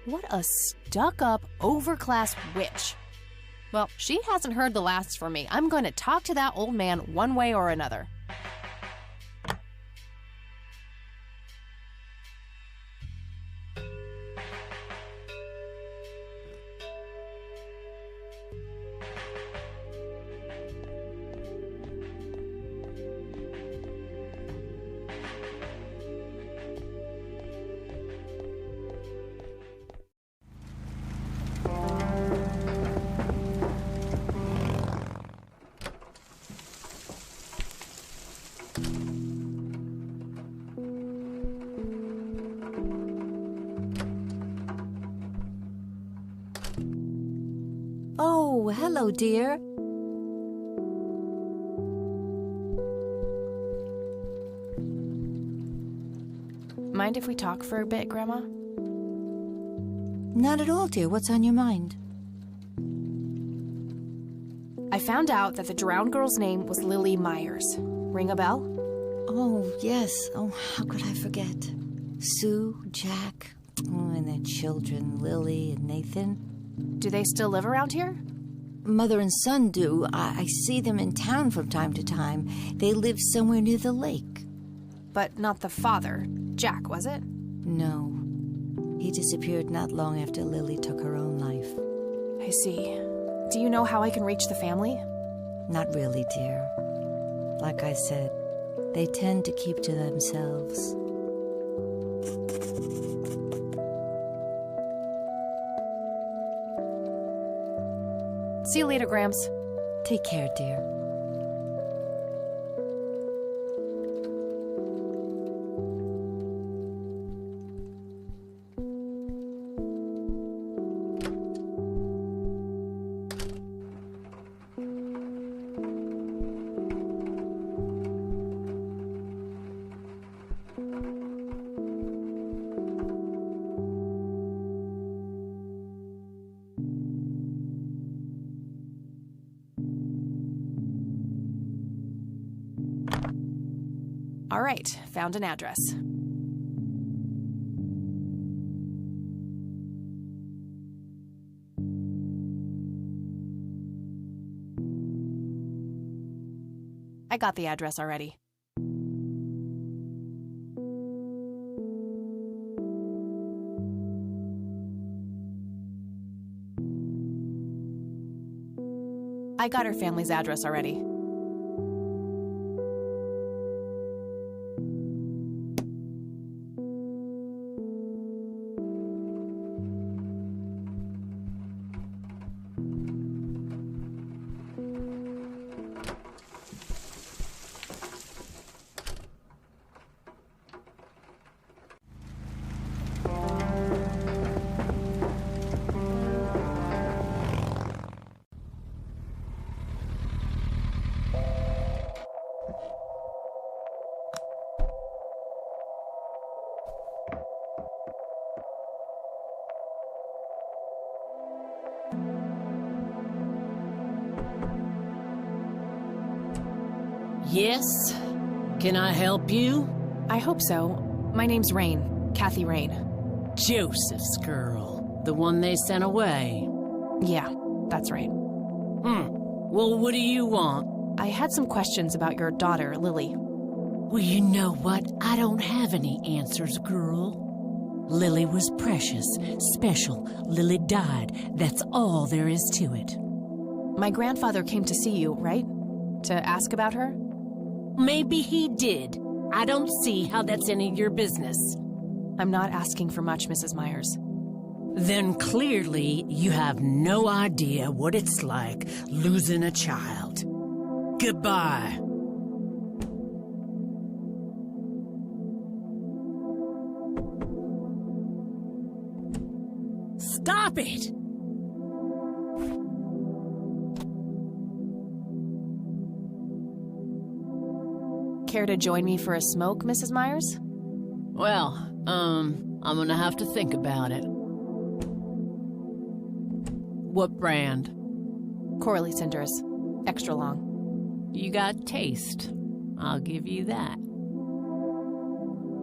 what a stuck-up, overclass witch. Well, she hasn't heard the last from me. I'm going to talk to that old man one way or another. Oh, hello, dear. Mind if we talk for a bit, Grandma? Not at all, dear. What's on your mind? I found out that the drowned girl's name was Lily Myers. Ring a bell? Oh, yes. Oh, how could I forget? Sue, Jack, and their children, Lily and Nathan. Do they still live around here? Mother and son do. I see them in town from time to time. They live somewhere near the lake. But not the father. Jack, was it? No. He disappeared not long after Lily took her own life. I see. Do you know how I can reach the family? Not really, dear. Like I said, they tend to keep to themselves. See you later, Gramps. Take care, dear. All right, found an address. I got the address already. I got her family's address already. Yes? Can I help you? I hope so. My name's Rain. Kathy Rain. Joseph's girl. The one they sent away. Yeah, that's right. Well, what do you want? I had some questions about your daughter, Lily. Well, you know what? I don't have any answers, girl. Lily was precious, special. Lily died. That's all there is to it. My grandfather came to see you, right? To ask about her? Maybe he did. I don't see how that's any of your business. I'm not asking for much, Mrs. Myers. Then clearly you have no idea what it's like losing a child. Goodbye. Stop it! Care to join me for a smoke, Mrs. Myers? Well, I'm gonna have to think about it. What brand? Corley Cinders. Extra long. You got taste. I'll give you that.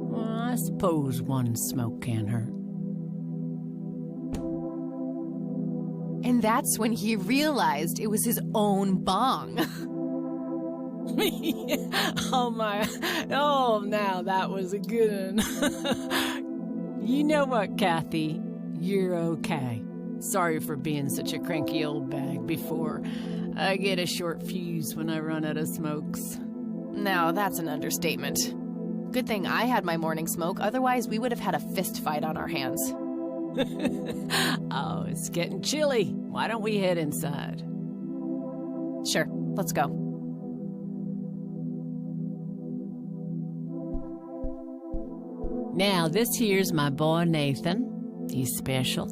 Well, I suppose one smoke can't hurt. And that's when he realized it was his own bong. Oh my, oh now that was a good one. You know what, Kathy? You're okay. Sorry for being such a cranky old bag before. I get a short fuse when I run out of smokes. Now that's an understatement. Good thing I had my morning smoke, otherwise we would have had a fist fight on our hands. Oh, it's getting chilly. Why don't we head inside? Sure, let's go. Now, this here's my boy Nathan. He's special.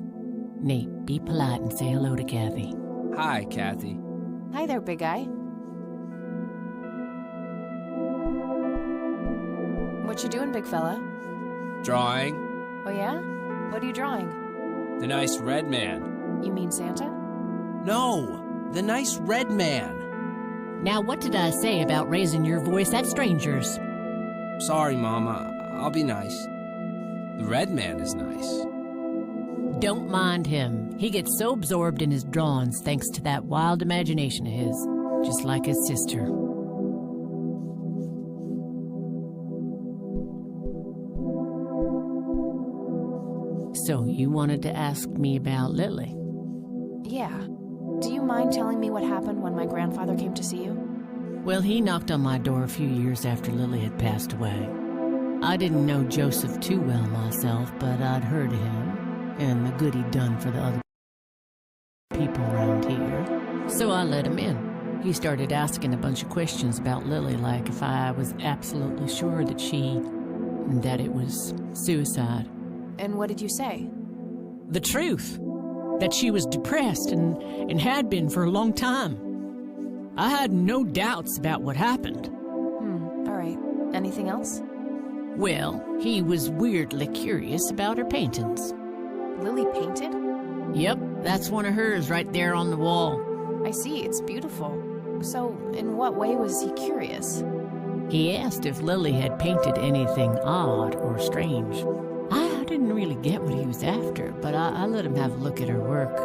Nate, be polite and say hello to Kathy. Hi, Kathy. Hi there, big guy. What you doing, big fella? Drawing. Oh yeah? What are you drawing? The nice red man. You mean Santa? No, the nice red man. Now, what did I say about raising your voice at strangers? Sorry, Mama. I'll be nice. The red man is nice. Don't mind him. He gets so absorbed in his drawings thanks to that wild imagination of his, just like his sister. So you wanted to ask me about Lily? Yeah. Do you mind telling me what happened when my grandfather came to see you? Well, he knocked on my door a few years after Lily had passed away. I didn't know Joseph too well myself, but I'd heard of him and the good he'd done for the other people around here. So I let him in. He started asking a bunch of questions about Lily, like if I was absolutely sure that it was suicide. And what did you say? The truth. That she was depressed and had been for a long time. I had no doubts about what happened. All right. Anything else? Well, he was weirdly curious about her paintings. Lily painted? Yep, that's one of hers right there on the wall. I see, it's beautiful. So, in what way was he curious? He asked if Lily had painted anything odd or strange. I didn't really get what he was after, but I let him have a look at her work.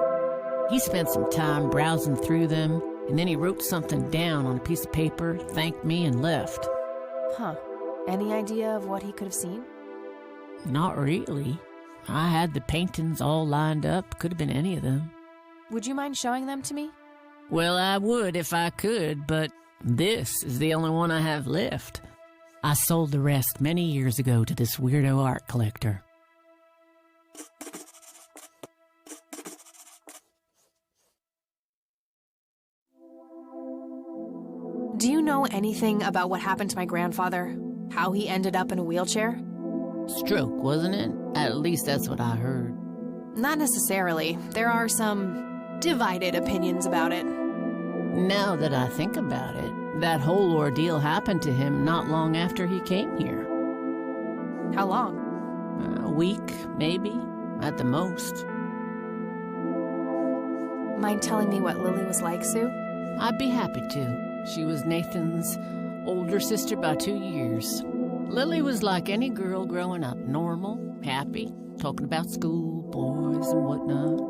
He spent some time browsing through them, and then he wrote something down on a piece of paper, thanked me, and left. Huh. Any idea of what he could have seen? Not really. I had the paintings all lined up. Could have been any of them. Would you mind showing them to me? Well, I would if I could, but this is the only one I have left. I sold the rest many years ago to this weirdo art collector. Do you know anything about what happened to my grandfather? How he ended up in a wheelchair? Stroke, wasn't it? At least that's what I heard. Not necessarily. There are some divided opinions about it. Now that I think about it, that whole ordeal happened to him not long after he came here. How long? A week, maybe, at the most. Mind telling me what Lily was like, Sue? I'd be happy to. She was Nathan's older sister by 2 years. Lily was like any girl growing up, normal, happy, talking about school, boys, and whatnot.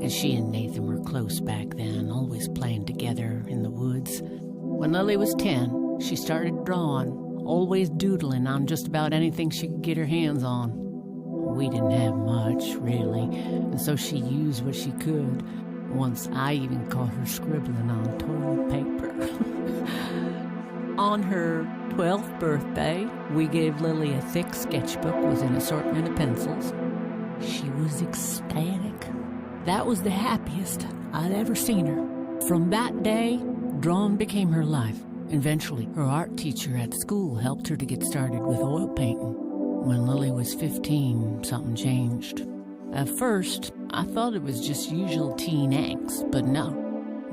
And she and Nathan were close back then, always playing together in the woods. When Lily was 10, she started drawing, always doodling on just about anything she could get her hands on. We didn't have much, really, and so she used what she could. Once I even caught her scribbling on toilet paper. On her 12th birthday, we gave Lily a thick sketchbook with an assortment of pencils. She was ecstatic. That was the happiest I'd ever seen her. From that day, drawing became her life. Eventually, her art teacher at school helped her to get started with oil painting. When Lily was 15, something changed. At first, I thought it was just usual teen angst, but no,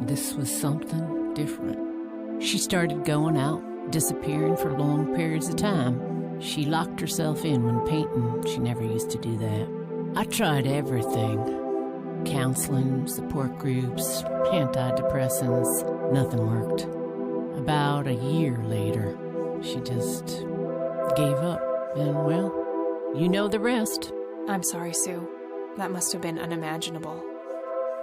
this was something different. She started going out, disappearing for long periods of time. She locked herself in when painting. She never used to do that. I tried everything. Counseling, support groups, antidepressants. Nothing worked. About a year later, she just gave up. And, well, you know the rest. I'm sorry, Sue. That must have been unimaginable.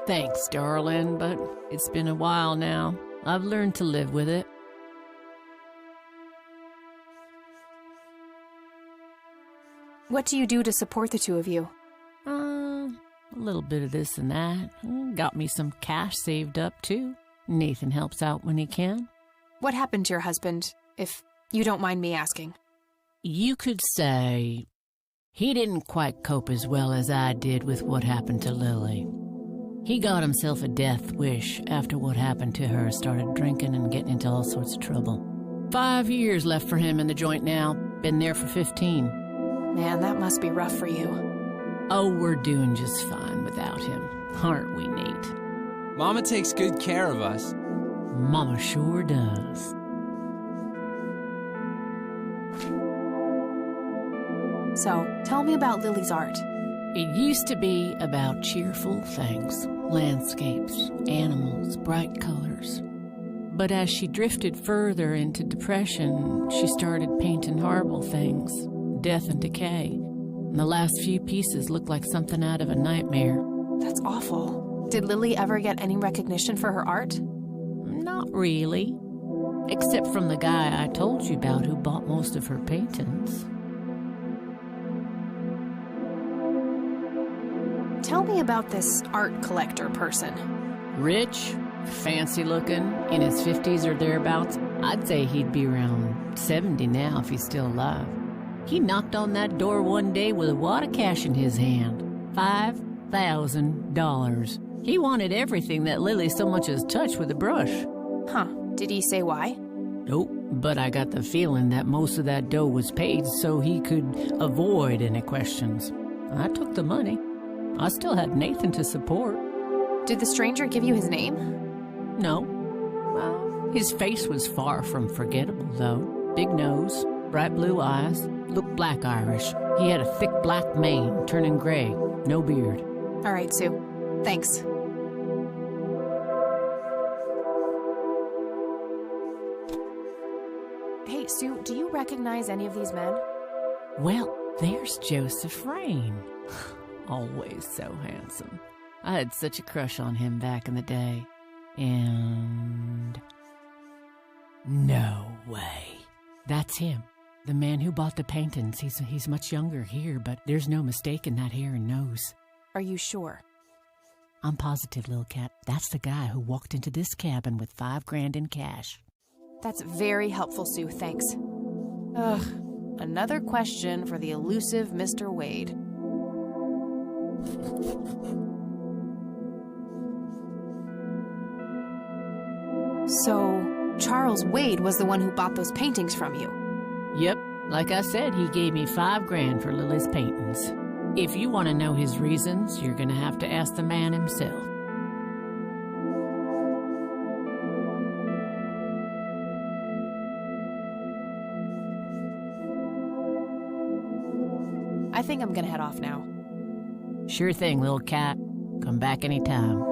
Thanks, darling, but it's been a while now. I've learned to live with it. What do you do to support the two of you? A little bit of this and that. Got me some cash saved up, too. Nathan helps out when he can. What happened to your husband, if you don't mind me asking? You could say he didn't quite cope as well as I did with what happened to Lily. He got himself a death wish after what happened to her, started drinking and getting into all sorts of trouble. 5 years left for him in the joint now. Been there for 15. Man, that must be rough for you. Oh, we're doing just fine without him, aren't we, Nate? Mama takes good care of us. Mama sure does. So, tell me about Lily's art. It used to be about cheerful things, landscapes, animals, bright colors. But as she drifted further into depression, she started painting horrible things, death and decay. And the last few pieces look like something out of a nightmare. That's awful. Did Lily ever get any recognition for her art? Not really. Except from the guy I told you about who bought most of her paintings. Tell me about this art collector person. Rich, fancy looking, in his 50s or thereabouts. I'd say he'd be around 70 now if he's still alive. He knocked on that door one day with a wad of cash in his hand. $5,000. He wanted everything that Lily so much as touched with a brush. Huh. Did he say why? Nope, but I got the feeling that most of that dough was paid so he could avoid any questions. I took the money. I still had Nathan to support. Did the stranger give you his name? No. His face was far from forgettable, though. Big nose, bright blue eyes, looked black Irish. He had a thick black mane, turning gray, no beard. All right, Sue. Thanks. Hey, Sue, do you recognize any of these men? Well, there's Joseph Rain. Always so handsome. I had such a crush on him back in the day. And... no way. That's him. The man who bought the paintings. He's much younger here, but there's no mistaking that hair and nose. Are you sure? I'm positive, little cat. That's the guy who walked into this cabin with $5,000 in cash. That's very helpful, Sue. Thanks. Ugh. Another question for the elusive Mr. Wade. So, Charles Wade was the one who bought those paintings from you? Yep. Like I said, he gave me $5,000 for Lily's paintings. If you want to know his reasons, you're going to have to ask the man himself. I think I'm going to head off now. Sure thing, little cat. Come back anytime.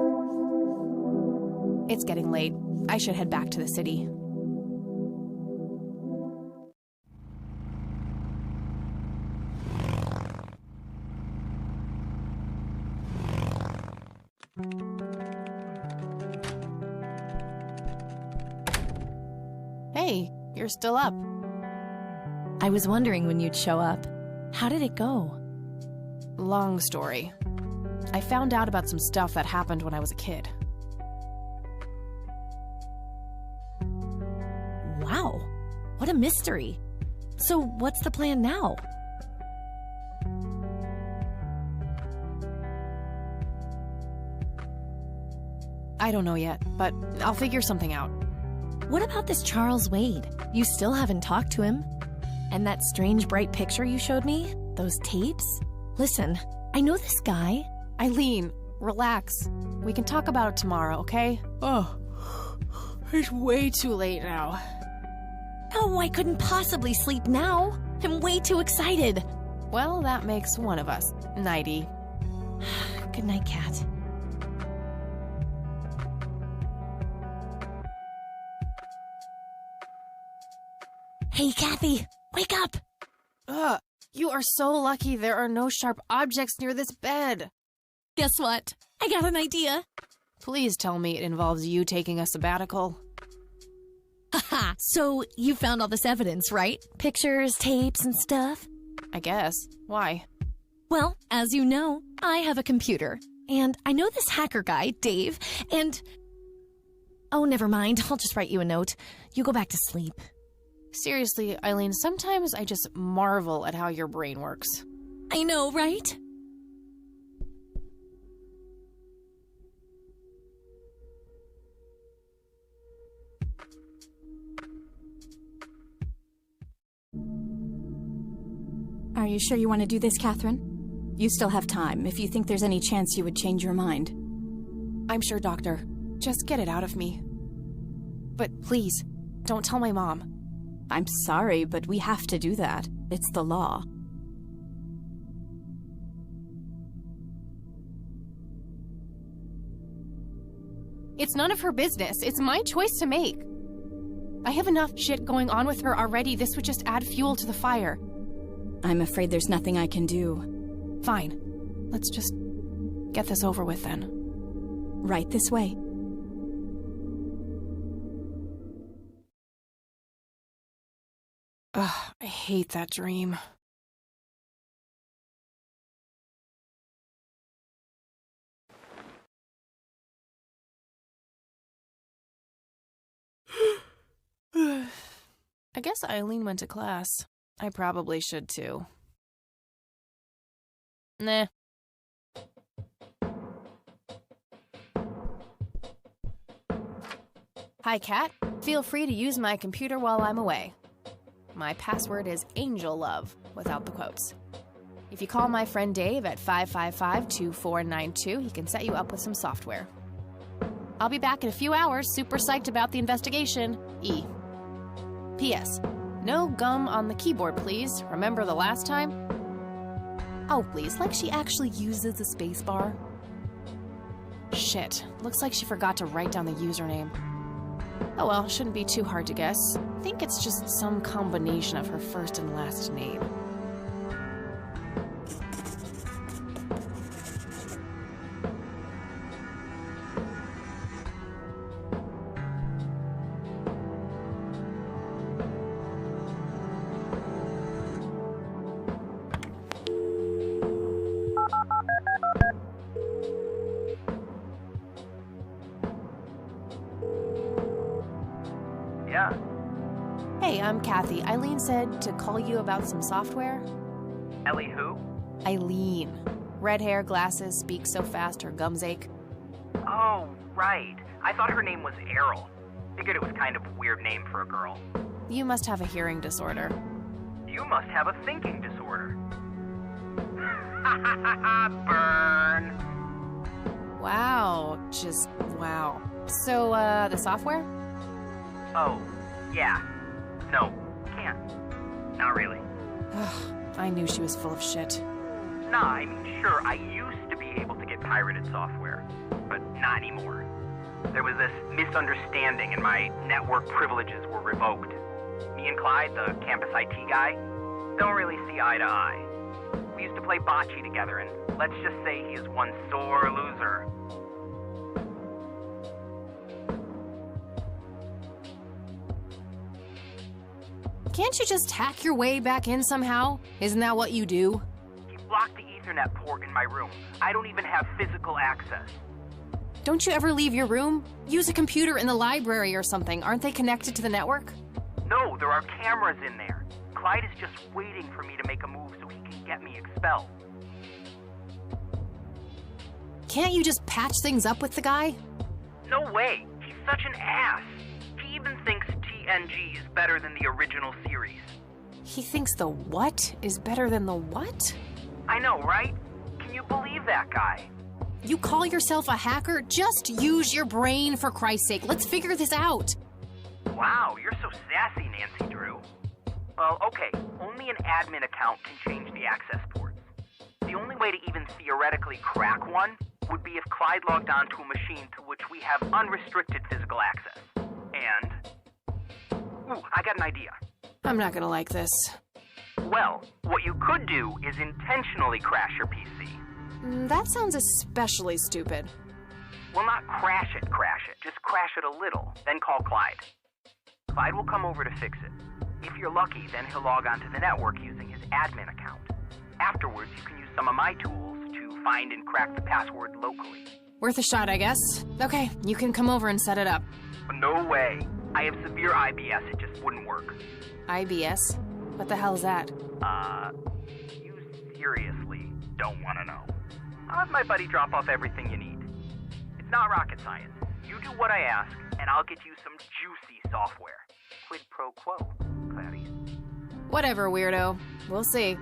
It's getting late. I should head back to the city. Hey, you're still up. I was wondering when you'd show up. How did it go? Long story. I found out about some stuff that happened when I was a kid. Wow, what a mystery. So what's the plan now? I don't know yet, but I'll figure something out. What about this Charles Wade? You still haven't talked to him? And that strange bright picture you showed me? Those tapes? Listen, I know this guy. Eileen, relax. We can talk about it tomorrow, okay? Oh, it's way too late now. Oh, I couldn't possibly sleep now. I'm way too excited. Well, that makes one of us. Nighty. Good night, Kat. Hey, Kathy, wake up! Ugh, you are so lucky there are no sharp objects near this bed. Guess what? I got an idea. Please tell me it involves you taking a sabbatical. Haha, so you found all this evidence, right? Pictures, tapes, and stuff? I guess. Why? Well, as you know, I have a computer. And I know this hacker guy, Dave, and... Oh, never mind. I'll just write you a note. You go back to sleep. Seriously, Eileen, sometimes I just marvel at how your brain works. I know, right? Are you sure you want to do this, Catherine? You still have time, if you think there's any chance you would change your mind. I'm sure, Doctor. Just get it out of me. But please, don't tell my mom. I'm sorry, but we have to do that. It's the law. It's none of her business. It's my choice to make. I have enough shit going on with her already. This would just add fuel to the fire. I'm afraid there's nothing I can do. Fine. Let's just get this over with then. Right this way. Ugh, I hate that dream. I guess Eileen went to class. I probably should too. Nah. Hi, Kat. Feel free to use my computer while I'm away. My password is AngelLove, without the quotes. If you call my friend Dave at 555-2492, he can set you up with some software. I'll be back in a few hours, super psyched about the investigation. E. P.S. No gum on the keyboard, please. Remember the last time? Oh, please, like she actually uses the space bar. Shit, looks like she forgot to write down the username. Oh well, shouldn't be too hard to guess. I think it's just some combination of her first and last name. Yeah. Hey, I'm Kathy. Eileen said to call you about some software. Ellie who? Eileen. Red hair, glasses, speaks so fast her gums ache. Oh, right. I thought her name was Errol. Figured it was kind of a weird name for a girl. You must have a hearing disorder. You must have a thinking disorder. Burn. Wow, just wow. So, the software? Oh, yeah. No, can't. Not really. I knew she was full of shit. Nah, I mean, sure, I used to be able to get pirated software, but not anymore. There was this misunderstanding and my network privileges were revoked. Me and Clyde, the campus IT guy, don't really see eye to eye. We used to play bocce together, and let's just say he is one sore loser. Can't you just hack your way back in somehow? Isn't that what you do? He blocked the Ethernet port in my room. I don't even have physical access. Don't you ever leave your room? Use a computer in the library or something. Aren't they connected to the network? No, there are cameras in there. Clyde is just waiting for me to make a move so he can get me expelled. Can't you just patch things up with the guy? No way. He's such an ass. He even thinks TNG is better than the original series. He thinks the what is better than the what? I know, right? Can you believe that guy. You call yourself a hacker? Just use your brain, for Christ's sake. Let's figure this out. Wow, you're so sassy, Nancy Drew. Well, okay, only an admin account can change the access ports. The only way to even theoretically crack one would be if Clyde logged onto a machine to which we have unrestricted physical access. And... ooh, I got an idea. I'm not gonna like this. Well, what you could do is intentionally crash your PC. That sounds especially stupid. Well, not crash it, just crash it a little, then call Clyde. Clyde will come over to fix it. If you're lucky, then he'll log onto the network using his admin account. Afterwards, you can use some of my tools to find and crack the password locally. Worth a shot, I guess. Okay, you can come over and set it up. No way. I have severe IBS, it just wouldn't work. IBS? What the hell is that? You seriously don't want to know. I'll have my buddy drop off everything you need. It's not rocket science. You do what I ask, and I'll get you some juicy software. Quid pro quo, Clarice. Whatever, weirdo. We'll see.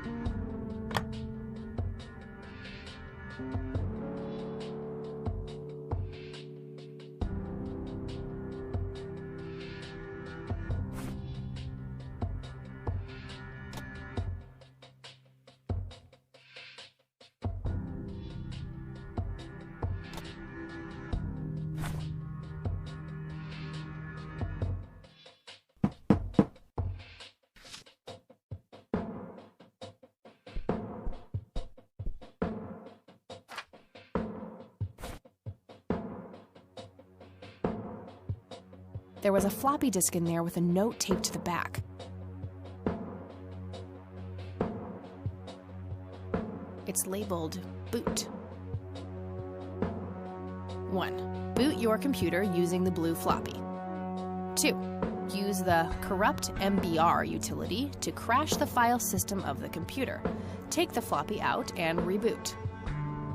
There was a floppy disk in there with a note taped to the back. It's labeled boot. 1. Boot your computer using the blue floppy. 2. Use the corrupt MBR utility to crash the file system of the computer. Take the floppy out and reboot.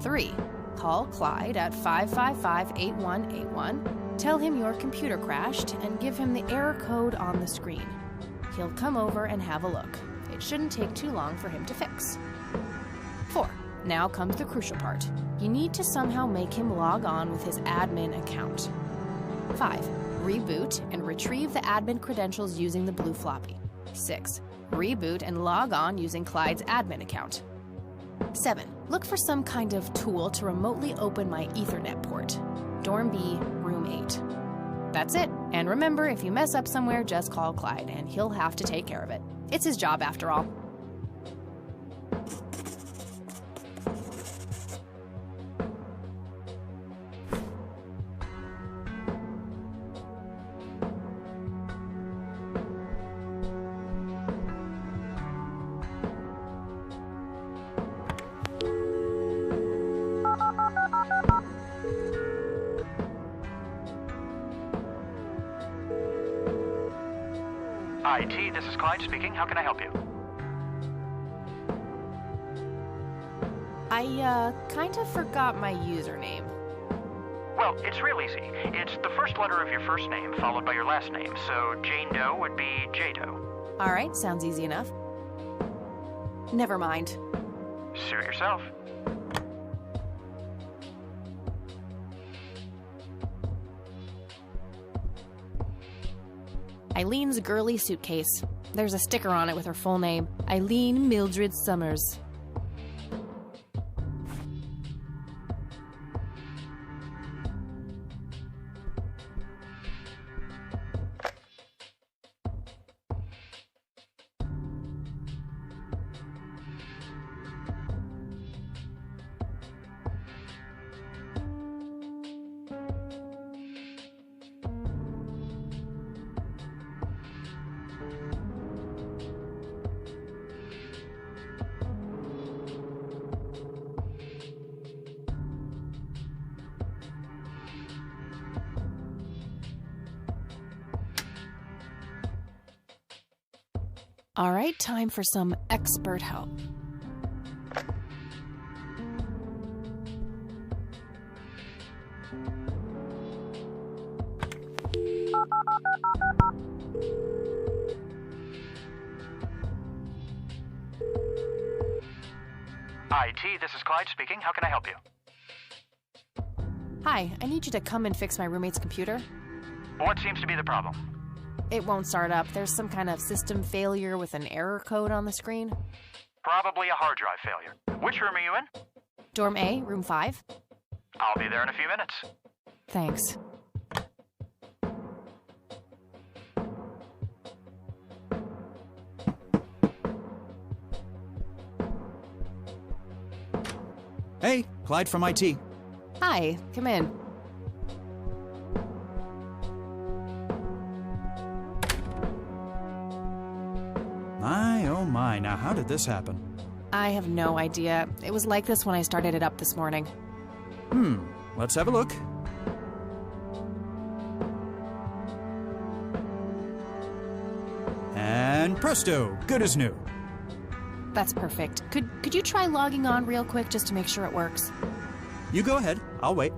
3. Call Clyde at 555-8181. Tell him your computer crashed and give him the error code on the screen. He'll come over and have a look. It shouldn't take too long for him to fix. 4. Now comes the crucial part. You need to somehow make him log on with his admin account. 5. Reboot and retrieve the admin credentials using the blue floppy. 6. Reboot and log on using Clyde's admin account. 7. Look for some kind of tool to remotely open my Ethernet port. Dorm B, room 8. That's it. And remember, if you mess up somewhere, just call Clyde, and he'll have to take care of it. It's his job, after all. IT, this is Clyde speaking. How can I help you? I, kind of forgot my username. Well, it's real easy. It's the first letter of your first name, followed by your last name. So Jane Doe would be J-Doe. All right, sounds easy enough. Never mind. Suit yourself. Eileen's girly suitcase. There's a sticker on it with her full name, Eileen Mildred Summers. All right, time for some expert help. IT, this is Clyde speaking. How can I help you? Hi, I need you to come and fix my roommate's computer. What seems to be the problem? It won't start up. There's some kind of system failure with an error code on the screen. Probably a hard drive failure. Which room are you in? Dorm A, room 5. I'll be there in a few minutes. Thanks. Hey, Clyde from IT. Hi, come in. My, oh my, now how did this happen? I have no idea. It was like this when I started it up this morning. Let's have a look. And presto, good as new. That's perfect. Could you try logging on real quick just to make sure it works? You go ahead, I'll wait.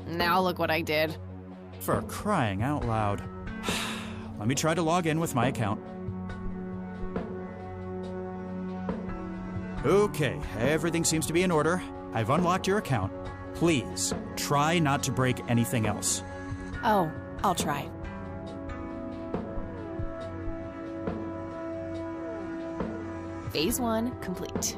Now look what I did. For crying out loud. Let me try to log in with my account. Okay, everything seems to be in order. I've unlocked your account. Please, try not to break anything else. Oh, I'll try. Phase 1 complete.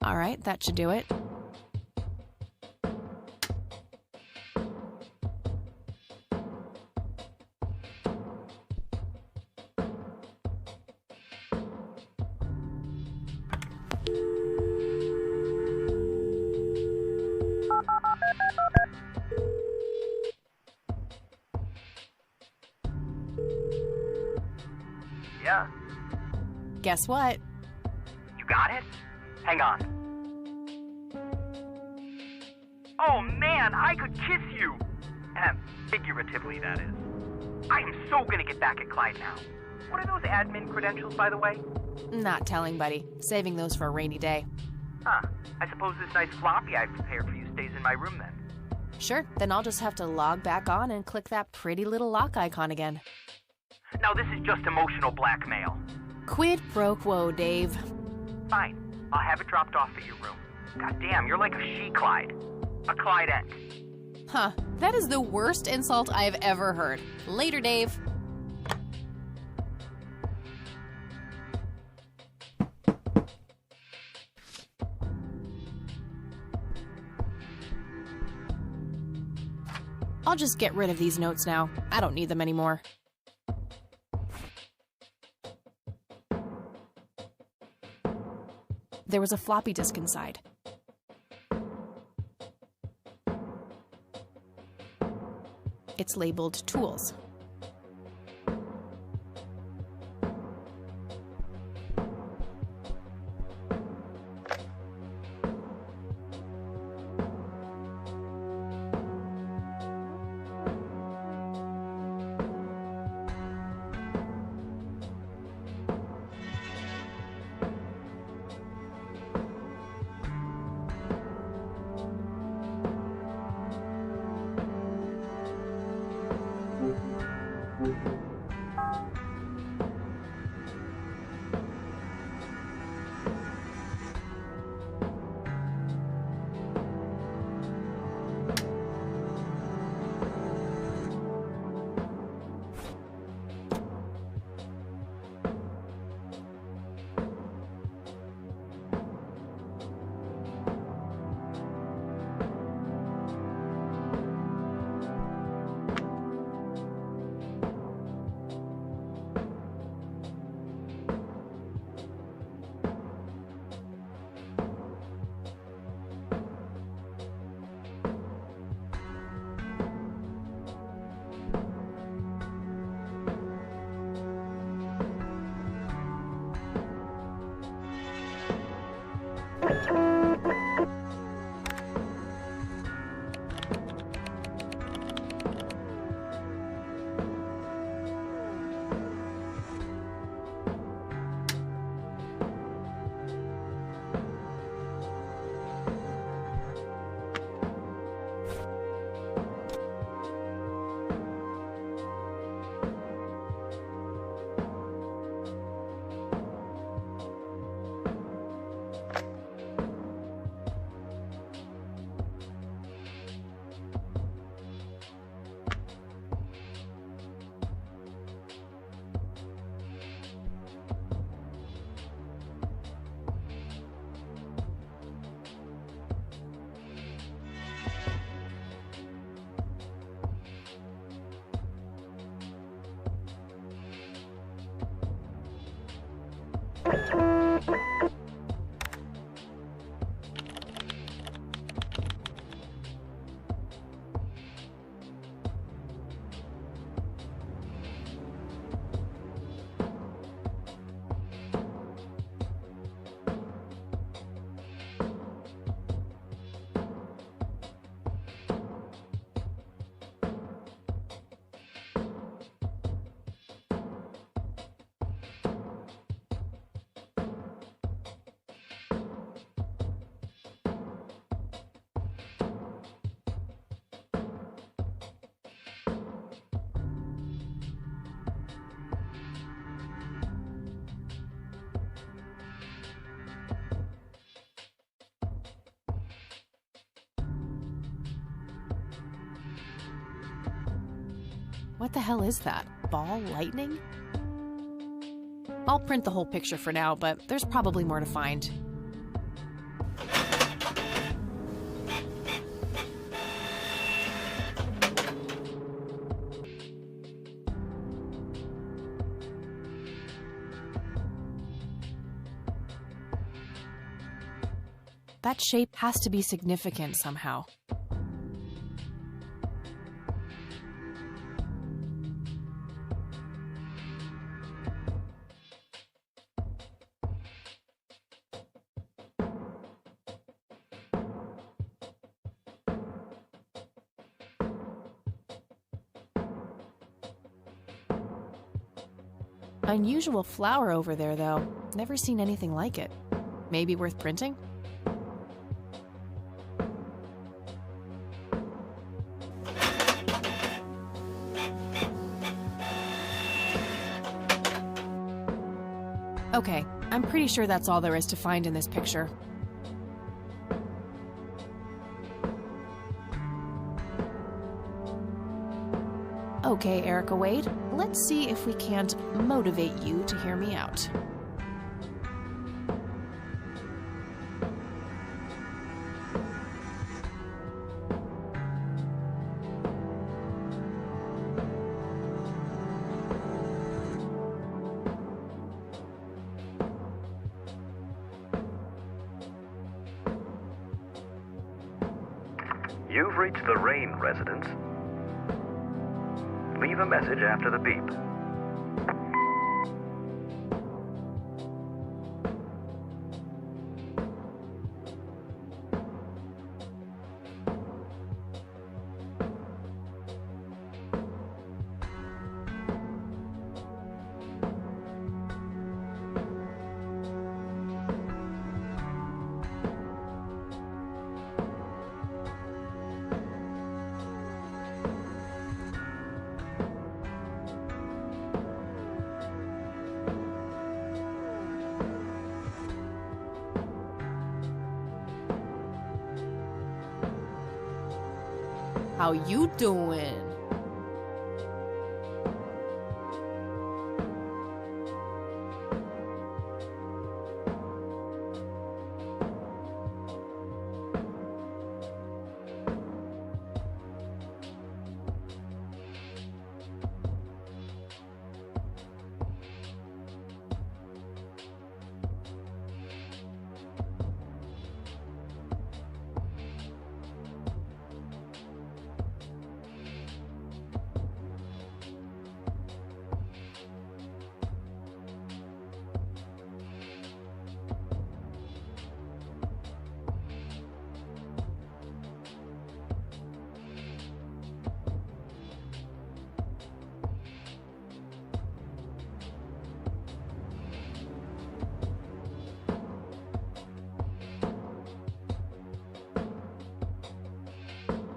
All right, that should do it. Yeah. Guess what? You got it? Hang on. Oh man, I could kiss you! Figuratively, that is. I am so gonna get back at Clyde now. What are those admin credentials, by the way? Not telling, buddy. Saving those for a rainy day. Huh. I suppose this nice floppy I've prepared for you stays in my room then. Sure, then I'll just have to log back on and click that pretty little lock icon again. Now this is just emotional blackmail. Quid pro quo, Dave. Fine. I'll have it dropped off at your room. God damn, you're like a she-Clyde. A Clydette. Huh. That is the worst insult I've ever heard. Later, Dave. I'll just get rid of these notes now. I don't need them anymore. There was a floppy disk inside. It's labeled Tools. What the hell is that? Ball lightning? I'll print the whole picture for now, but there's probably more to find. That shape has to be significant somehow. Unusual flower over there, though. Never seen anything like it. Maybe worth printing? Okay, I'm pretty sure that's all there is to find in this picture. Okay, Erica Wade, let's see if we can't motivate you to hear me out. You've reached the Rain residence. Leave a message after the beep. How you doing?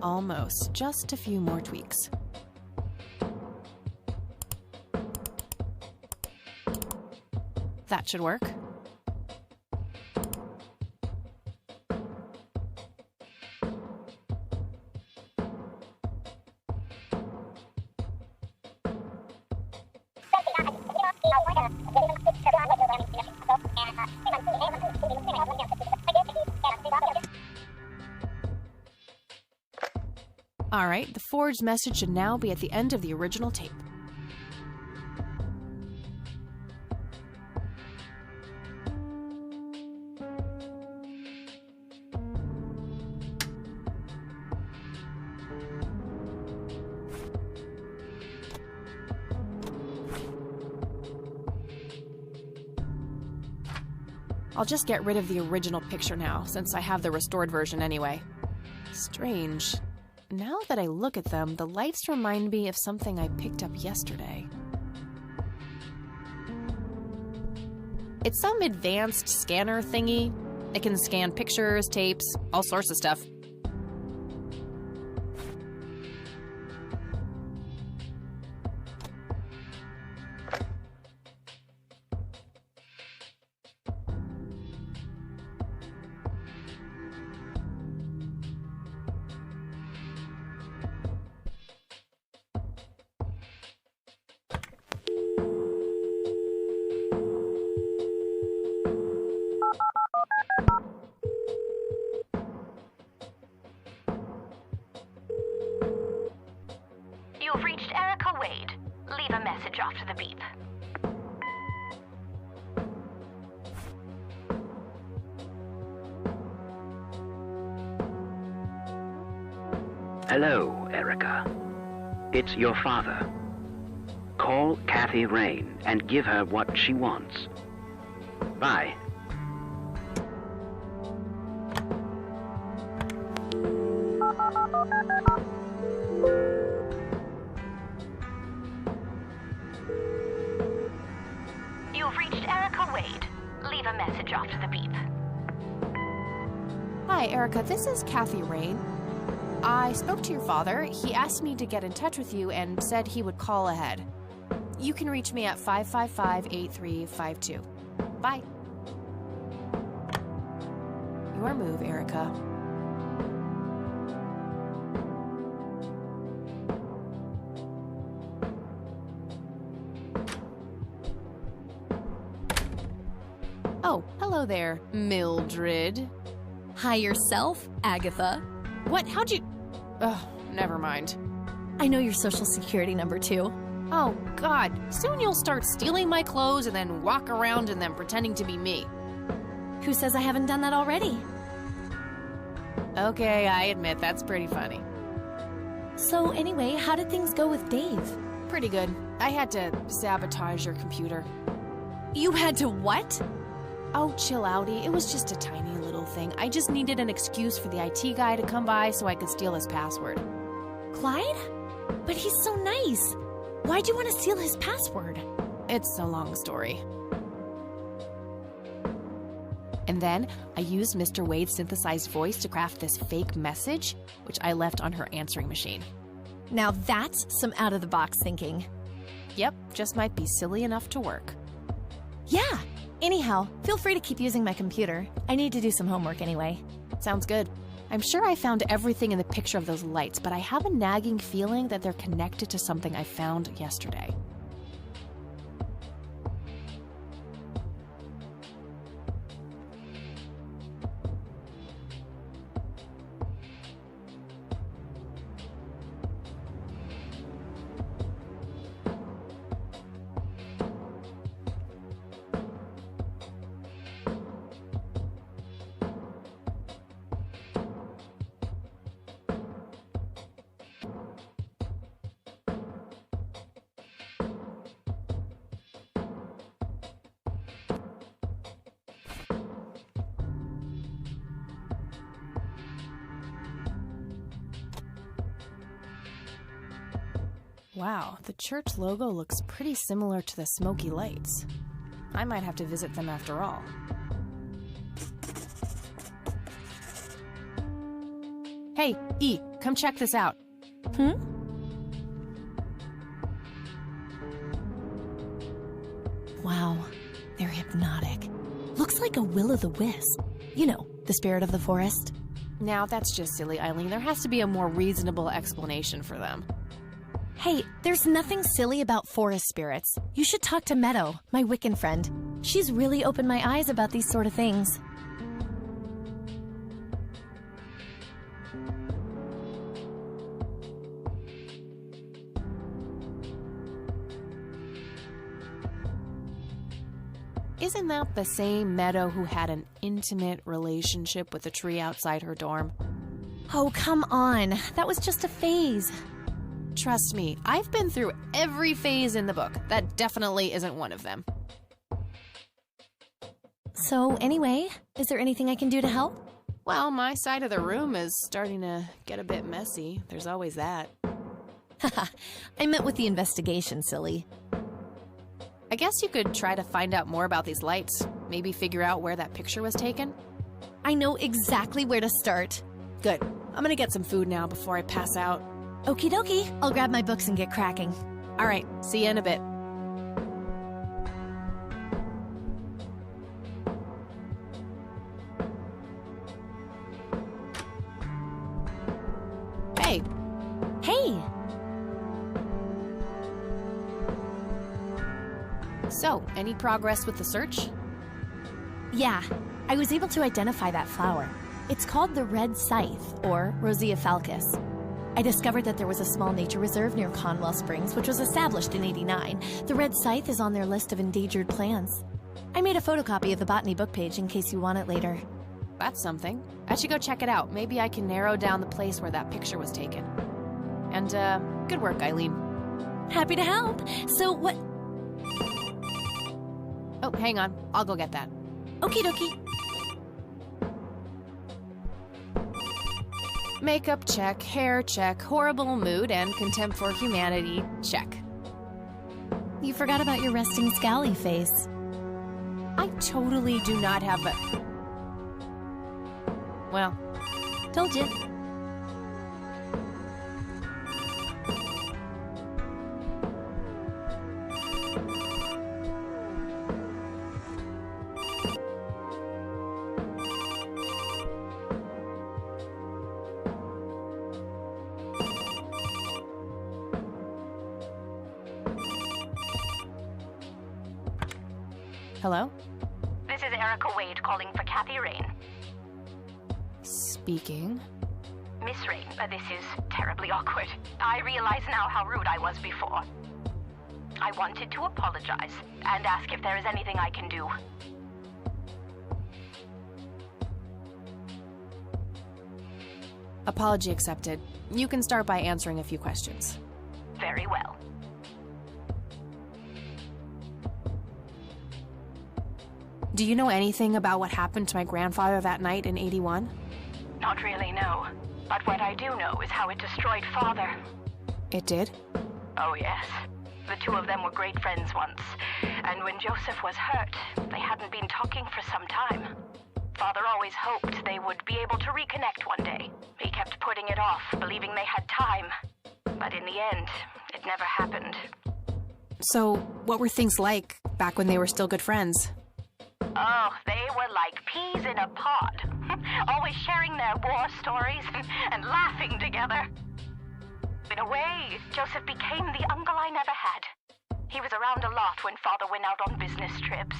Almost. Just a few more tweaks. That should work. Alright, the forged message should now be at the end of the original tape. I'll just get rid of the original picture now, since I have the restored version anyway. Strange. Now that I look at them, the lights remind me of something I picked up yesterday. It's some advanced scanner thingy. It can scan pictures, tapes, all sorts of stuff. You've reached Erica Wade. Leave a message after the beep. Hello, Erica. It's your father. Call Kathy Rain and give her what she wants. Bye. You've reached Erica Wade. Leave a message after the beep. Hi, Erica. This is Kathy Rain. I spoke to your father. He asked me to get in touch with you and said he would call ahead. You can reach me at 555-8352. Bye. Your move, Erica. Oh, hello there, Mildred. Hi yourself, Agatha. What? How'd you... Ugh, never mind. I know your social security number, too. Oh, God. Soon you'll start stealing my clothes and then walk around in them pretending to be me. Who says I haven't done that already? Okay, I admit that's pretty funny. So anyway, how did things go with Dave? Pretty good. I had to sabotage your computer. You had to what? Oh, chill outy. It was just a tiny little thing. I just needed an excuse for the IT guy to come by so I could steal his password. Clyde? But he's so nice. Why'd you want to steal his password? It's a long story. And then I used Mr. Wade's synthesized voice to craft this fake message, which I left on her answering machine. Now that's some out-of-the-box thinking. Yep, just might be silly enough to work. Yeah. Anyhow, feel free to keep using my computer. I need to do some homework anyway. Sounds good. I'm sure I found everything in the picture of those lights, but I have a nagging feeling that they're connected to something I found yesterday. Wow, the church logo looks pretty similar to the smoky lights. I might have to visit them after all. Hey, E, come check this out. Wow, they're hypnotic. Looks like a will-o'-the-wisp. You know, the spirit of the forest. Now, that's just silly, Eileen. There has to be a more reasonable explanation for them. Hey, there's nothing silly about forest spirits. You should talk to Meadow, my Wiccan friend. She's really opened my eyes about these sort of things. Isn't that the same Meadow who had an intimate relationship with the tree outside her dorm? Oh, come on. That was just a phase. Trust me, I've been through every phase in the book. That definitely isn't one of them. So, anyway, is there anything I can do to help? Well, my side of the room is starting to get a bit messy. There's always that. Haha, I meant with the investigation, silly. I guess you could try to find out more about these lights. Maybe figure out where that picture was taken. I know exactly where to start. Good. I'm gonna get some food now before I pass out. Okie dokie. I'll grab my books and get cracking. All right, see you in a bit. Hey. Hey! So, any progress with the search? Yeah, I was able to identify that flower. It's called the red scythe, or Rosea falcus. I discovered that there was a small nature reserve near Conwell Springs, which was established in '89. The red scythe is on their list of endangered plants. I made a photocopy of the botany book page in case you want it later. That's something. I should go check it out. Maybe I can narrow down the place where that picture was taken. And, good work, Eileen. Happy to help. So what... Oh, hang on. I'll go get that. Okie dokie. Makeup check, hair check, horrible mood, and contempt for humanity check. You forgot about your resting scally face. I totally do not have a... Well, told you. Hello? This is Erica Wade calling for Kathy Rain. Speaking. Miss Rain, this is terribly awkward. I realize now how rude I was before. I wanted to apologize and ask if there is anything I can do. Apology accepted. You can start by answering a few questions. Very well. Do you know anything about what happened to my grandfather that night in '81? Not really, no. But what I do know is how it destroyed Father. It did? Oh, yes. The two of them were great friends once. And when Joseph was hurt, they hadn't been talking for some time. Father always hoped they would be able to reconnect one day. He kept putting it off, believing they had time. But in the end, it never happened. So, what were things like back when they were still good friends? Oh, they were like peas in a pod. Always sharing their war stories and laughing together. In a way, Joseph became the uncle I never had. He was around a lot when Father went out on business trips.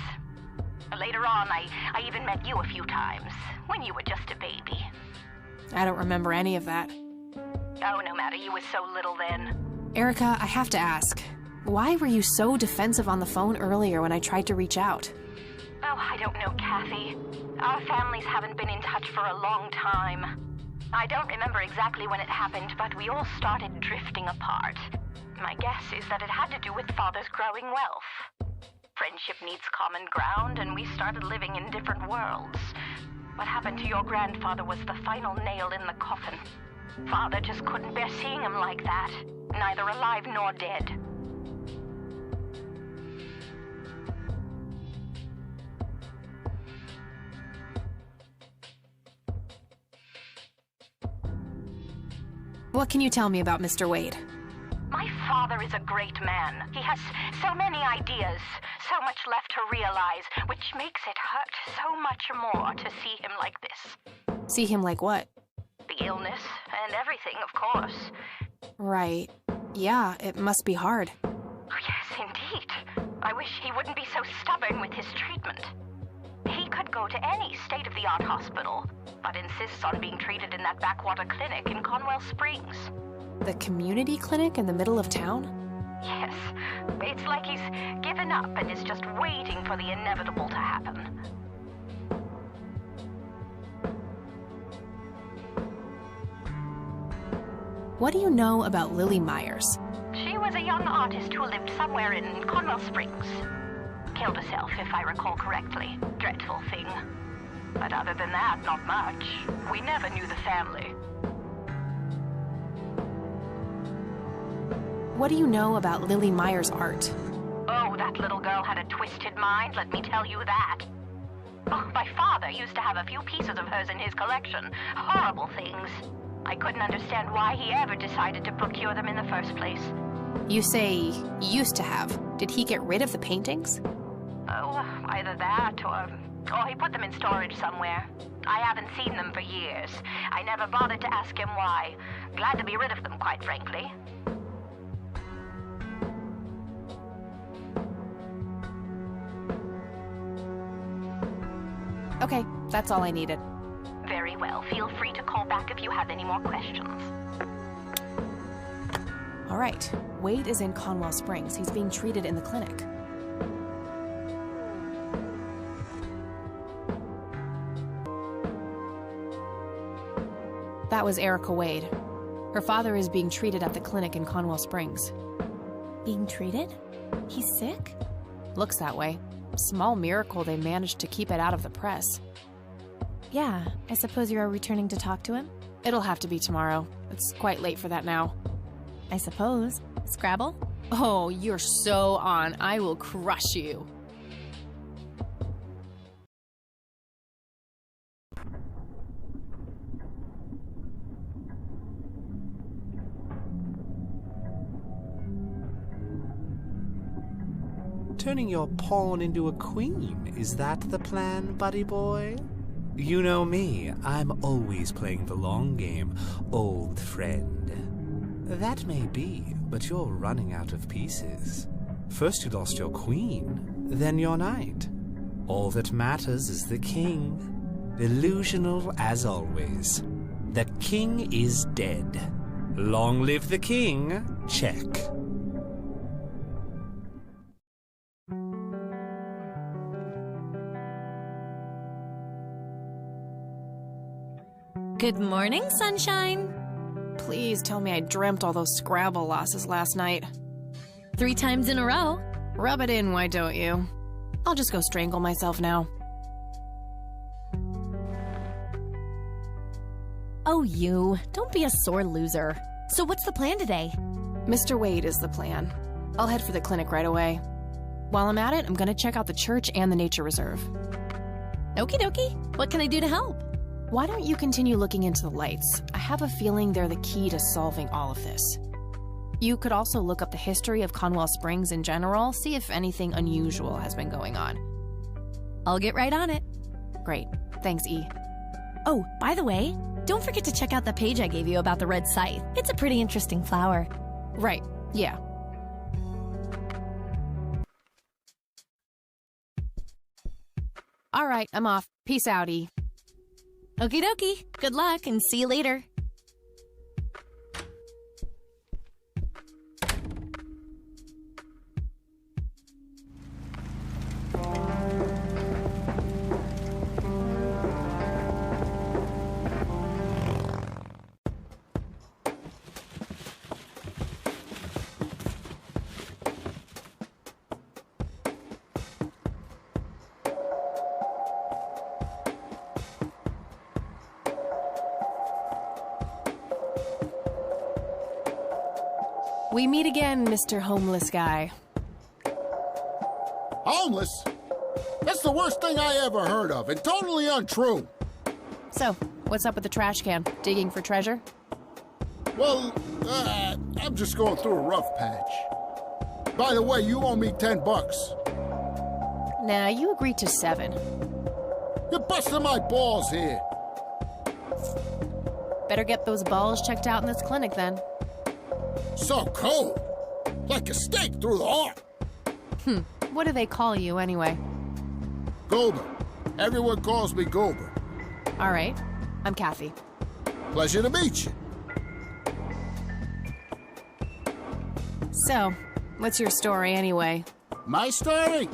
Later on, I even met you a few times, when you were just a baby. I don't remember any of that. Oh, no matter, you were so little then. Erica, I have to ask, why were you so defensive on the phone earlier when I tried to reach out? Oh, I don't know, Kathy. Our families haven't been in touch for a long time. I don't remember exactly when it happened, but we all started drifting apart. My guess is that it had to do with Father's growing wealth. Friendship needs common ground, and we started living in different worlds. What happened to your grandfather was the final nail in the coffin. Father just couldn't bear seeing him like that, neither alive nor dead. What can you tell me about Mr. Wade? My father is a great man. He has so many ideas, so much left to realize, which makes it hurt so much more to see him like this. See him like what? The illness and everything, of course. Right. Yeah, it must be hard. Oh, yes, indeed. I wish he wouldn't be so stubborn with his treatment. He could go to any state-of-the-art hospital, but insists on being treated in that backwater clinic in Conwell Springs. The community clinic in the middle of town? Yes. It's like he's given up and is just waiting for the inevitable to happen. What do you know about Lily Myers? She was a young artist who lived somewhere in Conwell Springs. Killed herself, if I recall correctly. Dreadful thing. But other than that, not much. We never knew the family. What do you know about Lily Myers' art? Oh, that little girl had a twisted mind, let me tell you that. Oh, my father used to have a few pieces of hers in his collection. Horrible things. I couldn't understand why he ever decided to procure them in the first place. You say used to have. Did he get rid of the paintings? Oh, either that or he put them in storage somewhere. I haven't seen them for years. I never bothered to ask him why. Glad to be rid of them, quite frankly. Okay, that's all I needed. Very well. Feel free to call back if you have any more questions. All right. Wade is in Conwell Springs. He's being treated in the clinic. That was Erica Wade. Her father is being treated at the clinic in Conwell Springs. Being treated? He's sick? Looks that way. Small miracle they managed to keep it out of the press. Yeah, I suppose you're returning to talk to him? It'll have to be tomorrow. It's quite late for that now. I suppose. Scrabble? Oh, you're so on. I will crush you. Turning your pawn into a queen, is that the plan, buddy boy? You know me, I'm always playing the long game, old friend. That may be, but you're running out of pieces. First you lost your queen, then your knight. All that matters is the king. Delusional as always. The king is dead. Long live the king, check. Good morning, sunshine. Please tell me I dreamt all those Scrabble losses last night. 3 times in a row. Rub it in, why don't you? I'll just go strangle myself now. Oh, you. Don't be a sore loser. So what's the plan today? Mr. Wade is the plan. I'll head for the clinic right away. While I'm at it, I'm gonna check out the church and the nature reserve. Okie dokie. What can I do to help? Why don't you continue looking into the lights? I have a feeling they're the key to solving all of this. You could also look up the history of Conwell Springs in general, see if anything unusual has been going on. I'll get right on it. Great. Thanks, E. Oh, by the way, don't forget to check out the page I gave you about the red scythe. It's a pretty interesting flower. Right. Yeah. All right, I'm off. Peace out, E. Okie dokie. Good luck and see you later. We meet again, Mr. Homeless Guy. Homeless? That's the worst thing I ever heard of, and totally untrue. So, what's up with the trash can? Digging for treasure? Well, I'm just going through a rough patch. By the way, you owe me $10. Nah, you agreed to 7. You're busting my balls here. Better get those balls checked out in this clinic then. So cold. Like a stake through the heart. What do they call you anyway? Gober. Everyone calls me Gober. All right. I'm Kathy. Pleasure to meet you. So, what's your story anyway? My story?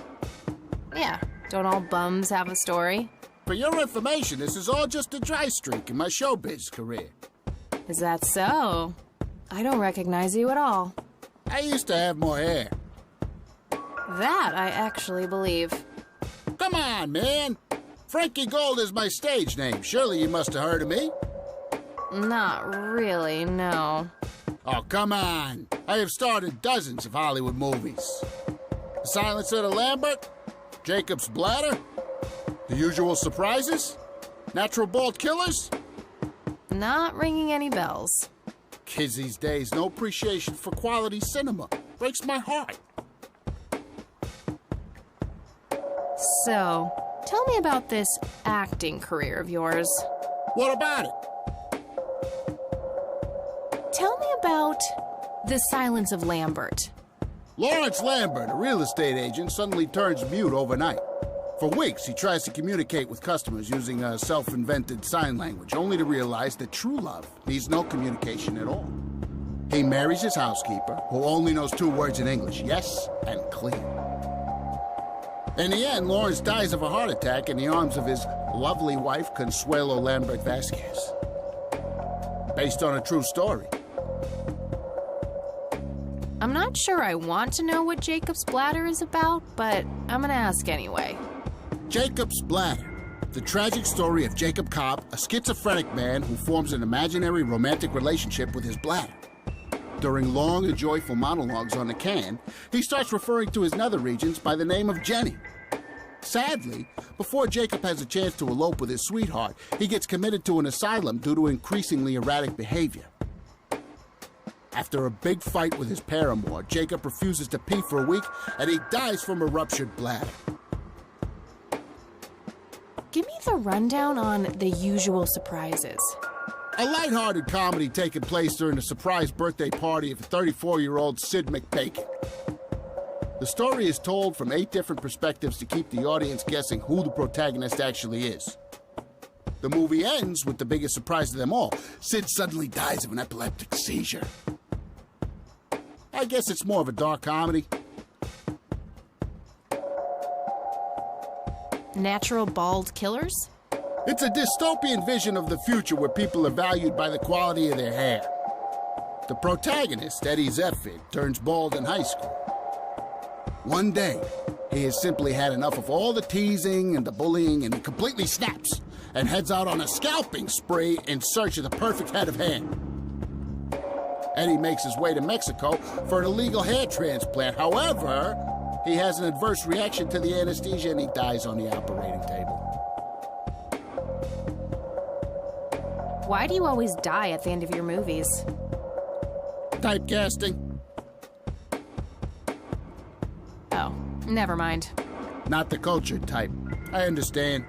Yeah. Don't all bums have a story? For your information, this is all just a dry streak in my showbiz career. Is that so? I don't recognize you at all. I used to have more hair. That I actually believe. Come on, man. Frankie Gold is my stage name. Surely you must have heard of me. Not really, no. Oh, come on. I have starred in dozens of Hollywood movies. The Silence of the Lambert, Jacob's Bladder, The Usual Surprises, Natural Bald Killers. Not ringing any bells. Kids these days, no appreciation for quality cinema. Breaks my heart. So, tell me about this acting career of yours. What about it? Tell me about The Silence of Lambert. Lawrence Lambert, a real estate agent, suddenly turns mute overnight. For weeks, he tries to communicate with customers using a self-invented sign language, only to realize that true love needs no communication at all. He marries his housekeeper, who only knows 2 words in English, yes and clear. In the end, Lawrence dies of a heart attack in the arms of his lovely wife, Consuelo Lambert Vasquez. Based on a true story. I'm not sure I want to know what Jacob's Bladder is about, but I'm gonna ask anyway. Jacob's Bladder. The tragic story of Jacob Cobb, a schizophrenic man who forms an imaginary romantic relationship with his bladder. During long and joyful monologues on the can, he starts referring to his nether regions by the name of Jenny. Sadly, before Jacob has a chance to elope with his sweetheart, he gets committed to an asylum due to increasingly erratic behavior. After a big fight with his paramour, Jacob refuses to pee for a week, and he dies from a ruptured bladder. Give me the rundown on The Usual Surprises. A lighthearted comedy taking place during the surprise birthday party of 34-year-old Sid McBacon. The story is told from 8 different perspectives to keep the audience guessing who the protagonist actually is. The movie ends with the biggest surprise of them all. Sid suddenly dies of an epileptic seizure. I guess it's more of a dark comedy. Natural Bald Killers? It's a dystopian vision of the future where people are valued by the quality of their hair. The protagonist, Eddie Zephyr, turns bald in high school. One day, he has simply had enough of all the teasing and the bullying, and he completely snaps and heads out on a scalping spree in search of the perfect head of hair. Eddie makes his way to Mexico for an illegal hair transplant. However, he has an adverse reaction to the anesthesia and he dies on the operating table. Why do you always die at the end of your movies? Typecasting. Oh, never mind. Not the cultured type. I understand.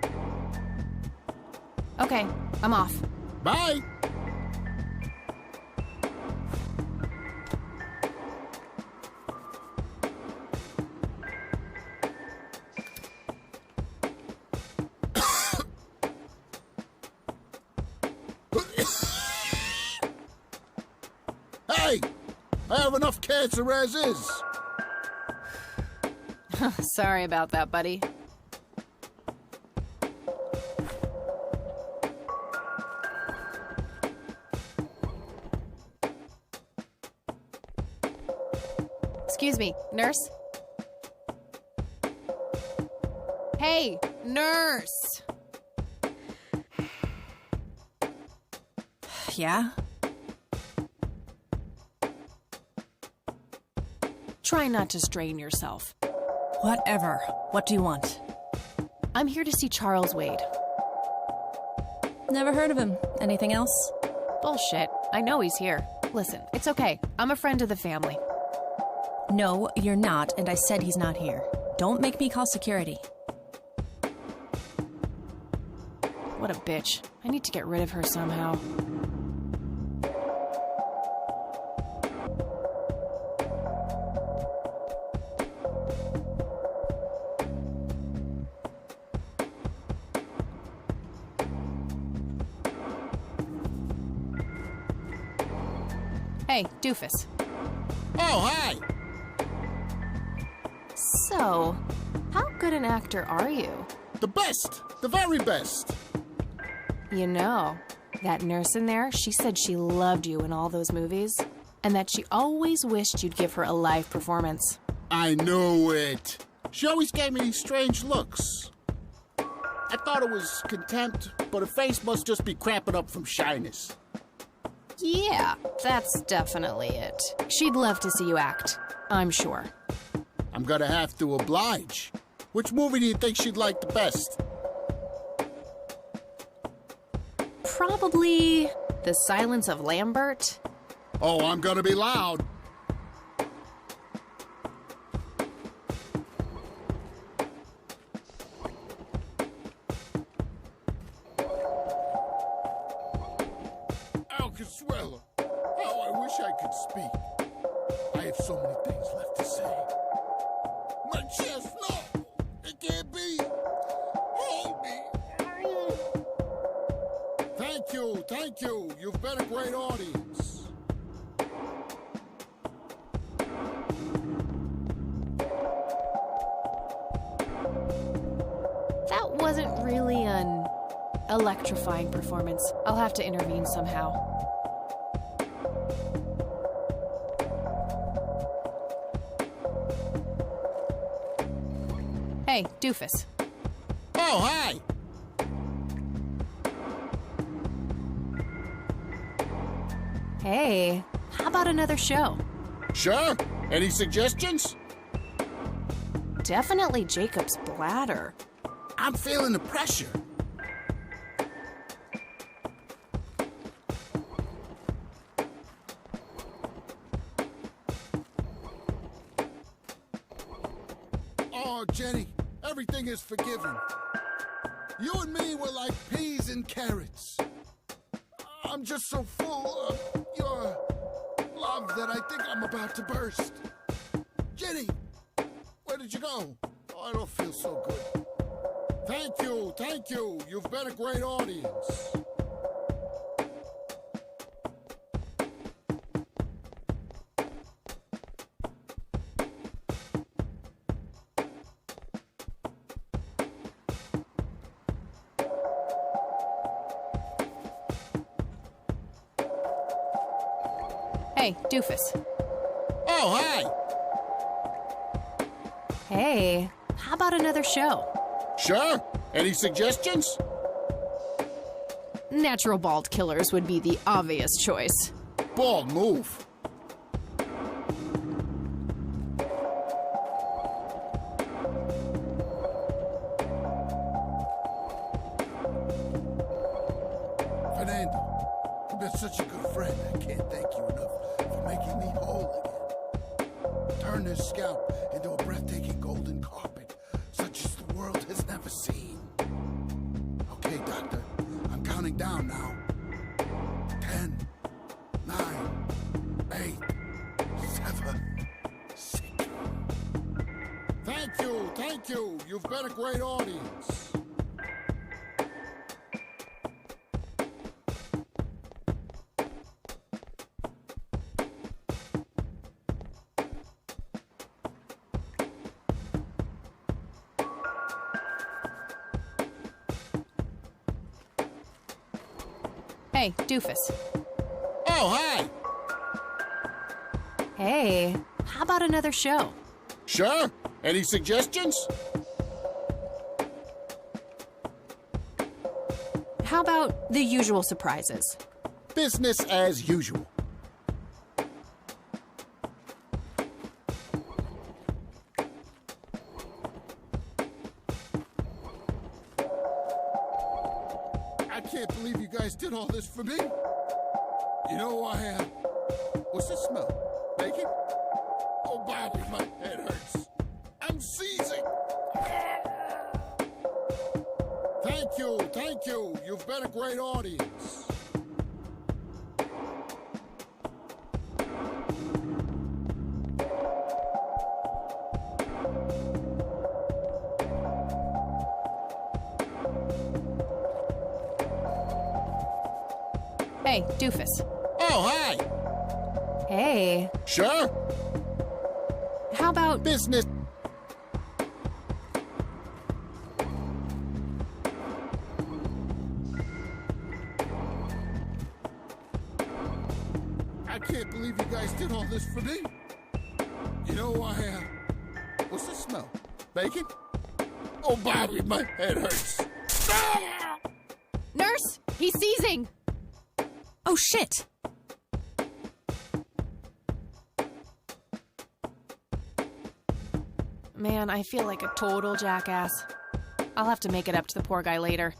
Okay, I'm off. Bye! Hey! I have enough cancer as is! Sorry about that, buddy. Excuse me, nurse? Hey, nurse! Yeah? Try not to strain yourself. Whatever. What do you want? I'm here to see Charles Wade. Never heard of him. Anything else? Bullshit. I know he's here. Listen, it's okay. I'm a friend of the family. No, you're not, and I said he's not here. Don't make me call security. What a bitch. I need to get rid of her somehow. Hey, Doofus. Oh, hi! So, how good an actor are you? The best! The very best! You know, that nurse in there, she said she loved you in all those movies, and that she always wished you'd give her a live performance. I knew it. She always gave me these strange looks. I thought it was contempt, but her face must just be cramping up from shyness. Yeah, that's definitely it. She'd love to see you act, I'm sure. I'm gonna have to oblige. Which movie do you think she'd like the best? Probably The Silence of Lambert. Oh, I'm gonna be loud. Al Consuelo, how I wish I could speak. I have so many things left to say. My chest, no! It can't be! Hold me! Thank you. You've been a great audience. That wasn't really an electrifying performance. I'll have to intervene somehow. Hey, Doofus. Oh, hi! Hey, how about another show? Sure. Any suggestions? Definitely Jacob's bladder. I'm feeling the pressure. Oh, Jenny, everything is forgiven. You and me were like peas and carrots. I'm just so full of your love that I think I'm about to burst. Jenny, where did you go? Oh, I don't feel so good. Thank you. You've been a great audience. Hey, Doofus. Oh, hi! Hey, how about another show? Sure. Any suggestions? Natural Bald Killers would be the obvious choice. Bald move. Fernando, you've been such a good friend. I can't thank you enough for making me whole again. Turn this scalp into a breathtaking golden carpet, such as the world has never seen. Okay, Doctor, I'm counting down now. 10, 9, 8, 7, 6. Thank you. You've been a great audience. Hey, Doofus. Oh, hi! Hey, how about another show? Sure. Any suggestions? How about The Usual Surprises? Business as usual. I can't believe you guys did all this for me. You know, What's the smell? Bacon? Oh, Bobby, my head hurts. I'm seizing. Thank you. You've been a great audience. Hey, Doofus. Oh, hi. Hey. Sure. How about business? I can't believe you guys did all this for me. You know, what's the smell? Bacon? Oh, Bobby, my head hurts. Ah! Nurse, he's seizing. Oh, shit. Man, I feel like a total jackass. I'll have to make it up to the poor guy later.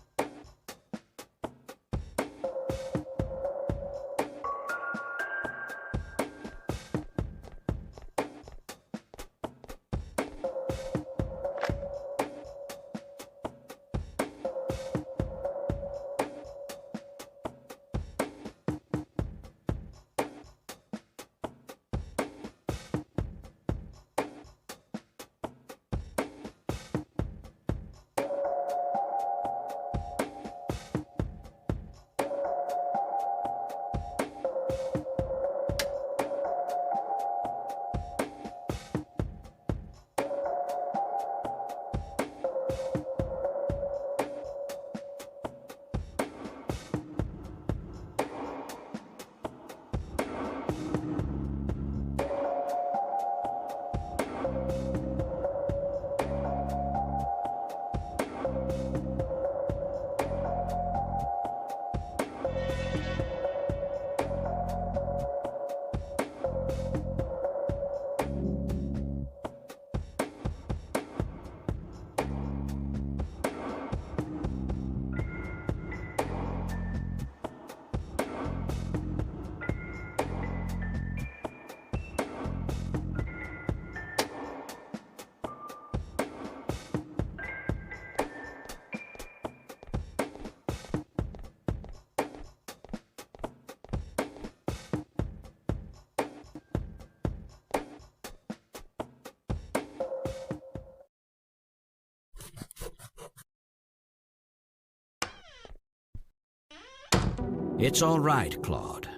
It's all right, Claude.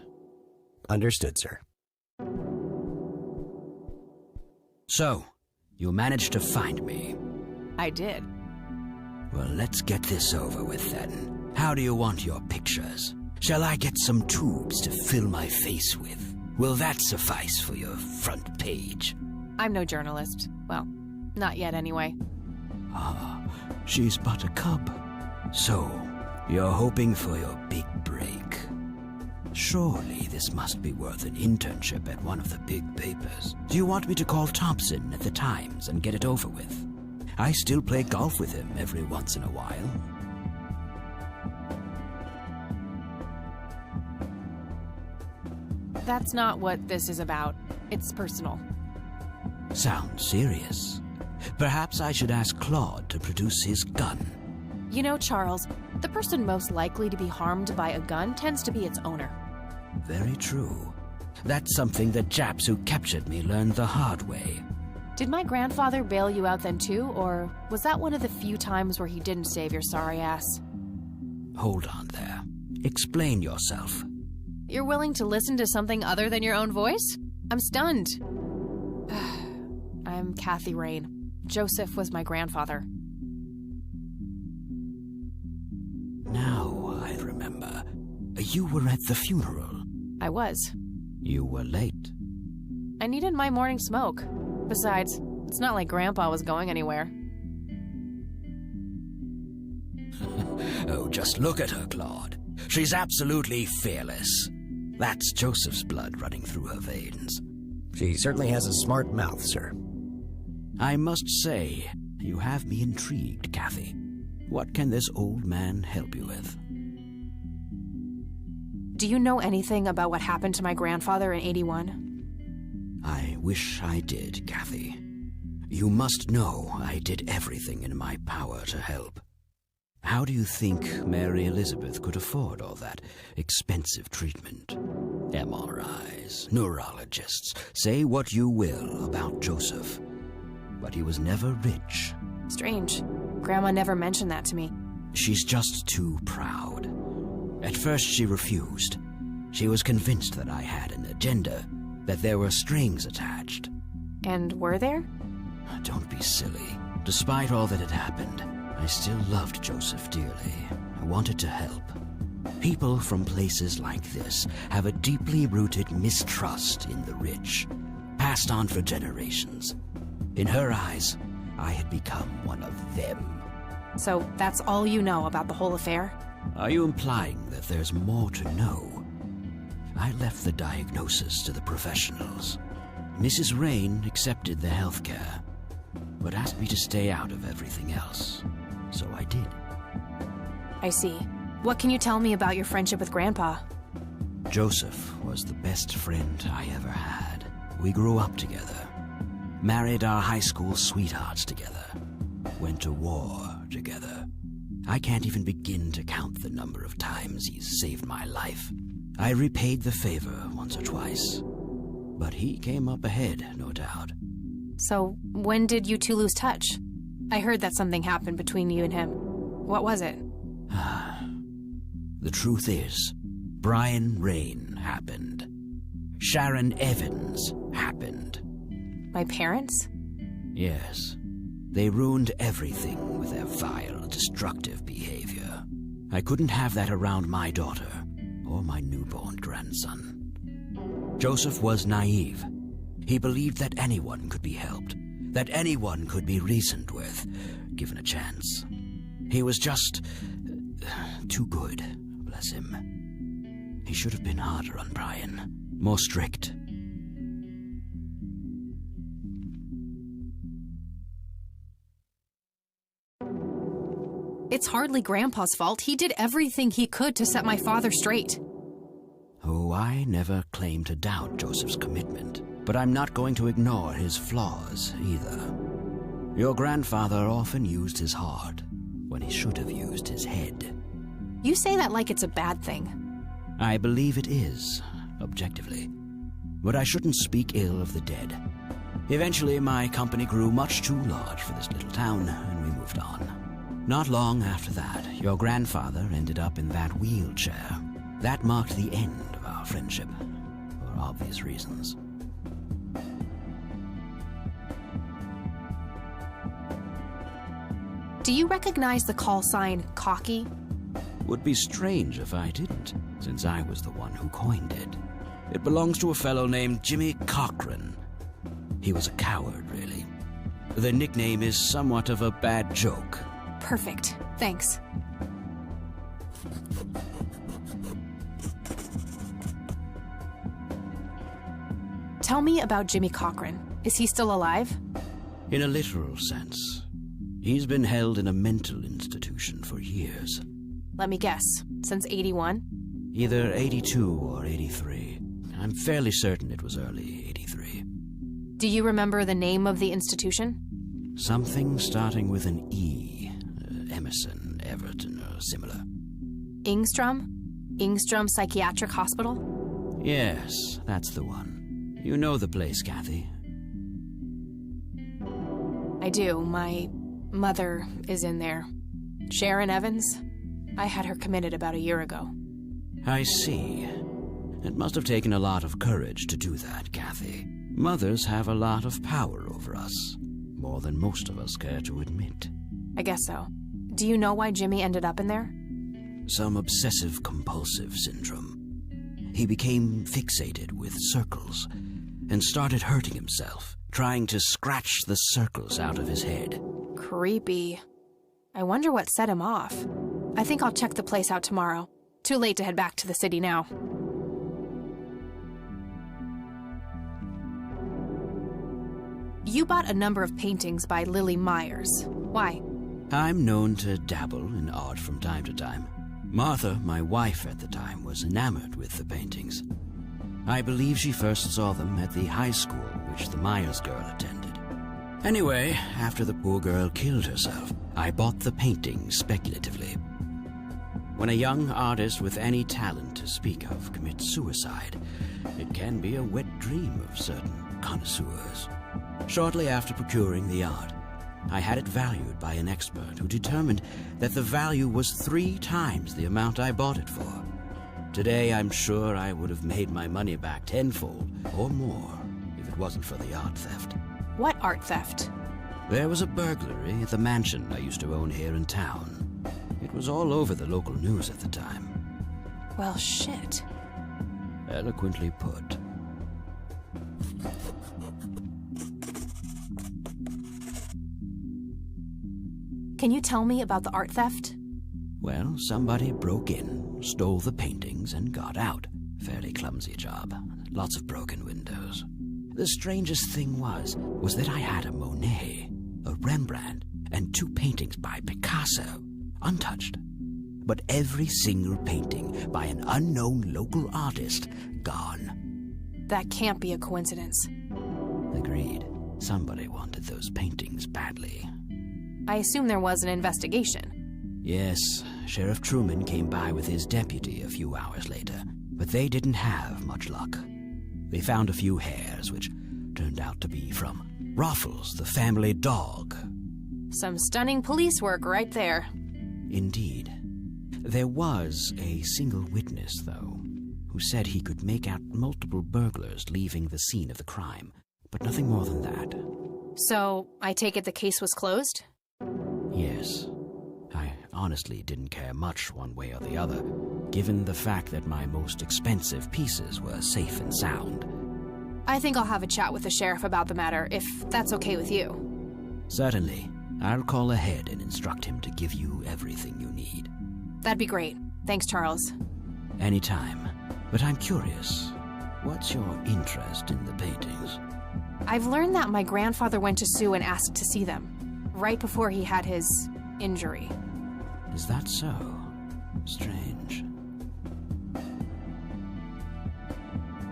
Understood, sir. So, you managed to find me. I did. Well, let's get this over with then. How do you want your pictures? Shall I get some tubes to fill my face with? Will that suffice for your front page? I'm no journalist. Well, not yet anyway. Ah, she's but a cub. So, you're hoping for your big break. Surely this must be worth an internship at one of the big papers. Do you want me to call Thompson at the Times and get it over with? I still play golf with him every once in a while. That's not what this is about. It's personal. Sounds serious. Perhaps I should ask Claude to produce his gun. You know, Charles, the person most likely to be harmed by a gun tends to be its owner. Very true. That's something the Japs who captured me learned the hard way. Did my grandfather bail you out then too, or was that one of the few times where he didn't save your sorry ass? Hold on there. Explain yourself. You're willing to listen to something other than your own voice? I'm stunned. I'm Kathy Rain. Joseph was my grandfather. Now I remember. You were at the funeral. I was. You were late. I needed my morning smoke. Besides, it's not like Grandpa was going anywhere. Oh, just look at her, Claude. She's absolutely fearless. That's Joseph's blood running through her veins. She certainly has a smart mouth, sir. I must say, you have me intrigued, Kathy. What can this old man help you with? do you know anything about what happened to my grandfather in 81? I wish I did, Kathy. You must know I did everything in my power to help. How do you think Mary Elizabeth could afford all that expensive treatment? MRIs, neurologists, say what you will about Joseph, but he was never rich. Strange. Grandma never mentioned that to me. She's just too proud. At first she refused. She was convinced that I had an agenda, that there were strings attached. And were there? Don't be silly. Despite all that had happened, I still loved Joseph dearly. I wanted to help. People from places like this have a deeply rooted mistrust in the rich, passed on for generations. In her eyes, I had become one of them. So that's all you know about the whole affair? Are you implying that there's more to know? I left the diagnosis to the professionals. Mrs. Rain accepted the health care, but asked me to stay out of everything else. So I did. I see. What can you tell me about your friendship with Grandpa? Joseph was the best friend I ever had. We grew up together, married our high school sweethearts together, went to war together. I can't even begin to count the number of times he's saved my life. I repaid the favor once or twice, but he came up ahead, no doubt. So when did you two lose touch? I heard that something happened between you and him. What was it? The truth is, Brian Rain happened. Sharon Evans happened. My parents? Yes. They ruined everything with their vile, destructive behavior. I couldn't have that around my daughter or my newborn grandson. Joseph was naive. He believed that anyone could be helped, that anyone could be reasoned with, given a chance. He was just too good, bless him. He should have been harder on Brian, more strict. It's hardly Grandpa's fault. He did everything he could to set my father straight. Oh, I never claimed to doubt Joseph's commitment, but I'm not going to ignore his flaws either. Your grandfather often used his heart when he should have used his head. You say that like it's a bad thing. I believe it is, objectively. But I shouldn't speak ill of the dead. Eventually, my company grew much too large for this little town, and we moved on. Not long after that, your grandfather ended up in that wheelchair. That marked the end of our friendship, for obvious reasons. Do you recognize the call sign Cocky? Would be strange if I didn't, since I was the one who coined it. It belongs to a fellow named Jimmy Cochran. He was a coward, really. The nickname is somewhat of a bad joke. Perfect. Thanks. Tell me about Jimmy Cochran. Is he still alive? In a literal sense. He's been held in a mental institution for years. Let me guess. Since 81? Either 82 or 83. I'm fairly certain it was early 83. Do you remember the name of the institution? Something starting with an E. Emerson, Everton, or similar. Ingstrom? Ingstrom Psychiatric Hospital? Yes, that's the one. You know the place, Kathy. I do. My mother is in there. Sharon Evans? I had her committed about a year ago. I see. It must have taken a lot of courage to do that, Kathy. Mothers have a lot of power over us. More than most of us care to admit. I guess so. Do you know why Jimmy ended up in there? Some obsessive-compulsive syndrome. He became fixated with circles and started hurting himself, trying to scratch the circles out of his head. Creepy. I wonder what set him off. I think I'll check the place out tomorrow. Too late to head back to the city now. You bought a number of paintings by Lily Myers. Why? I'm known to dabble in art from time to time. Martha, my wife at the time, was enamored with the paintings. I believe she first saw them at the high school which the Myers girl attended. Anyway, after the poor girl killed herself, I bought the paintings speculatively. When a young artist with any talent to speak of commits suicide, it can be a wet dream of certain connoisseurs. Shortly after procuring the art, I had it valued by an expert who determined that the value was 3 times the amount I bought it for. Today, I'm sure I would have made my money back tenfold or more if it wasn't for the art theft. What art theft? There was a burglary at the mansion I used to own here in town. It was all over the local news at the time. Well, shit. Eloquently put. Can you tell me about the art theft? Well, somebody broke in, stole the paintings, and got out. Fairly clumsy job. Lots of broken windows. The strangest thing was that I had a Monet, a Rembrandt, and 2 paintings by Picasso, untouched. But every single painting by an unknown local artist, gone. That can't be a coincidence. Agreed. Somebody wanted those paintings badly. I assume there was an investigation. Yes, Sheriff Truman came by with his deputy a few hours later, but they didn't have much luck. They found a few hairs, which turned out to be from Ruffles, the family dog. Some stunning police work right there. Indeed. There was a single witness, though, who said he could make out multiple burglars leaving the scene of the crime, but nothing more than that. So, I take it the case was closed? Yes. I honestly didn't care much one way or the other, given the fact that my most expensive pieces were safe and sound. I think I'll have a chat with the sheriff about the matter, if that's okay with you. Certainly. I'll call ahead and instruct him to give you everything you need. That'd be great. Thanks, Charles. Anytime. But I'm curious, what's your interest in the paintings? I've learned that my grandfather went to Sioux and asked to see them, right before he had his injury. Is that so? Strange.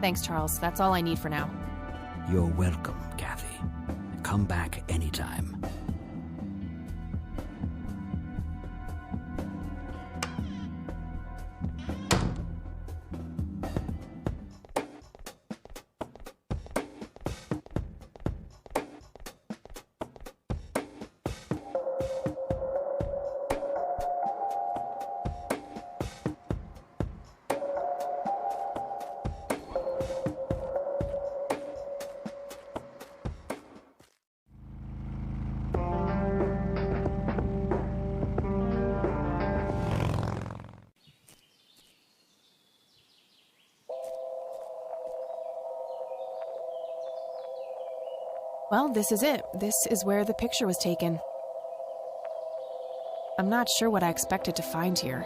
Thanks, Charles. That's all I need for now. You're welcome, Kathy. Come back anytime. Well, this is it. This is where the picture was taken. I'm not sure what I expected to find here.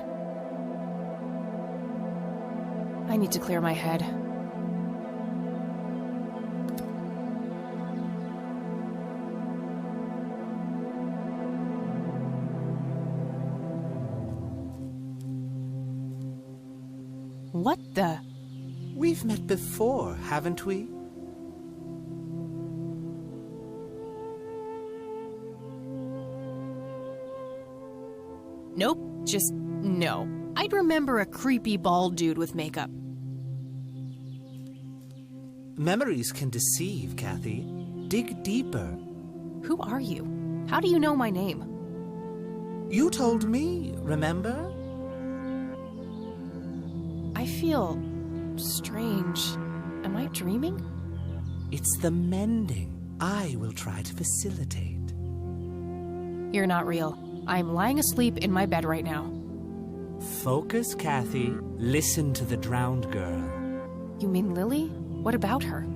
I need to clear my head. What the? We've met before, haven't we? Nope, just no. I'd remember a creepy bald dude with makeup. Memories can deceive, Kathy. Dig deeper. Who are you? How do you know my name? You told me, remember? I feel strange. Am I dreaming? It's the mending I will try to facilitate. You're not real. I'm lying asleep in my bed right now. Focus, Kathy. Listen to the drowned girl. You mean Lily? What about her?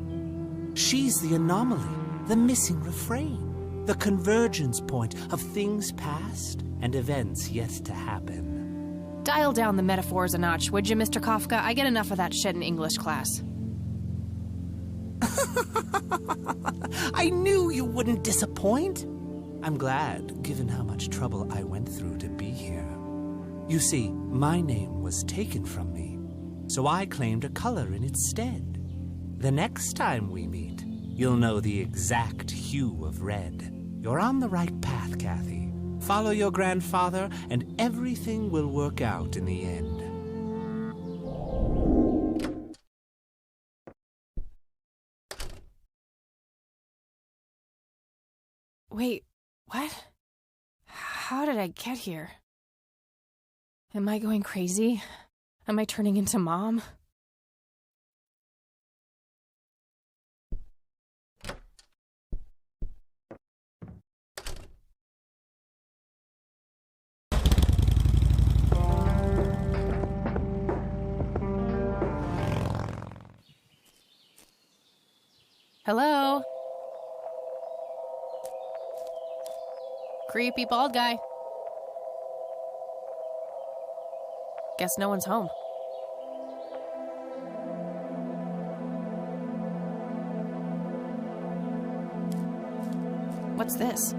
She's the anomaly, the missing refrain, the convergence point of things past and events yet to happen. Dial down the metaphors a notch, would you, Mr. Kafka? I get enough of that shit in English class. I knew you wouldn't disappoint. I'm glad, given how much trouble I went through to be here. You see, my name was taken from me, so I claimed a color in its stead. The next time we meet, you'll know the exact hue of red. You're on the right path, Kathy. Follow your grandfather, and everything will work out in the end. Wait, what? How did I get here? Am I going crazy? Am I turning into Mom? Hello? Creepy bald guy. Guess no one's home. What's this?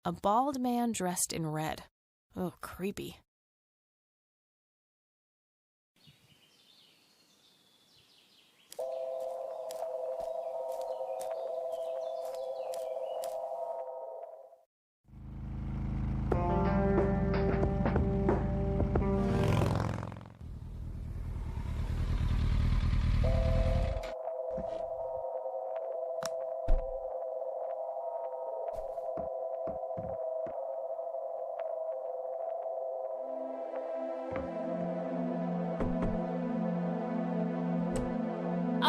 A bald man dressed in red. Oh, creepy.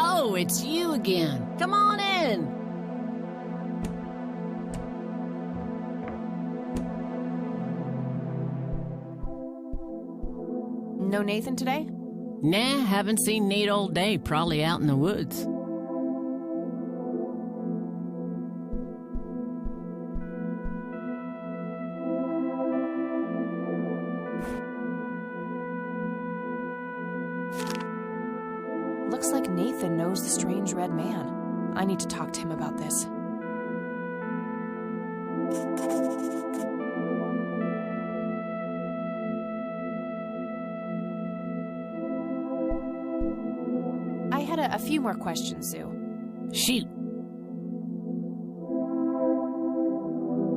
Oh, it's you again. Come on in. No Nathan today? Nah, haven't seen Nate all day. Probably out in the woods. Looks like Nathan knows the strange red man. I need to talk to him about this. I had a few more questions, Sue. Shoot.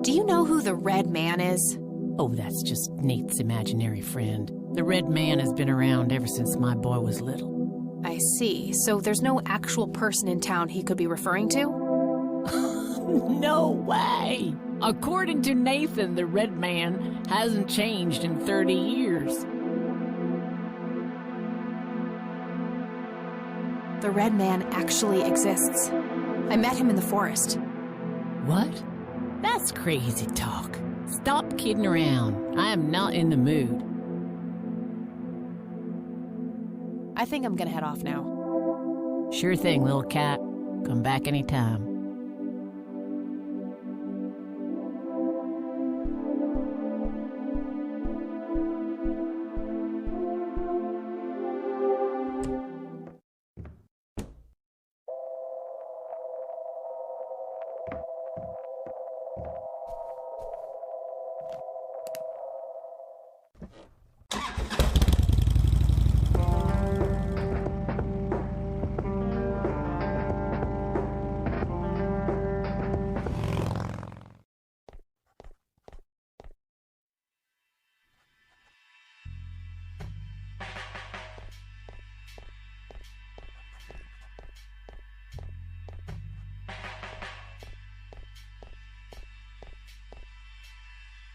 Do you know who the red man is? Oh, that's just Nate's imaginary friend. The red man has been around ever since my boy was little. I see. So there's no actual person in town he could be referring to? No way! According to Nathan, the red man hasn't changed in 30 years. The red man actually exists. I met him in the forest. What? That's crazy talk. Stop kidding around. I am not in the mood. I think I'm gonna head off now. Sure thing, little cat. Come back anytime.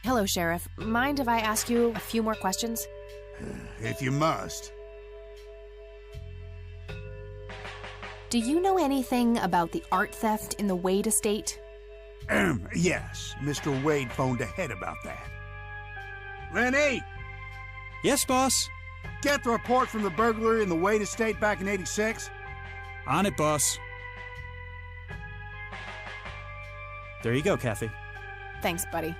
Hello, Sheriff. Mind if I ask you a few more questions? If you must. Do you know anything about the art theft in the Wade estate? Yes, Mr. Wade phoned ahead about that. Lenny! Yes, boss? Get the report from the burglary in the Wade estate back in '86. On it, boss. There you go, Kathy. Thanks, buddy.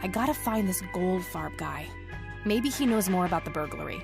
I gotta find this Goldfarb guy. Maybe he knows more about the burglary.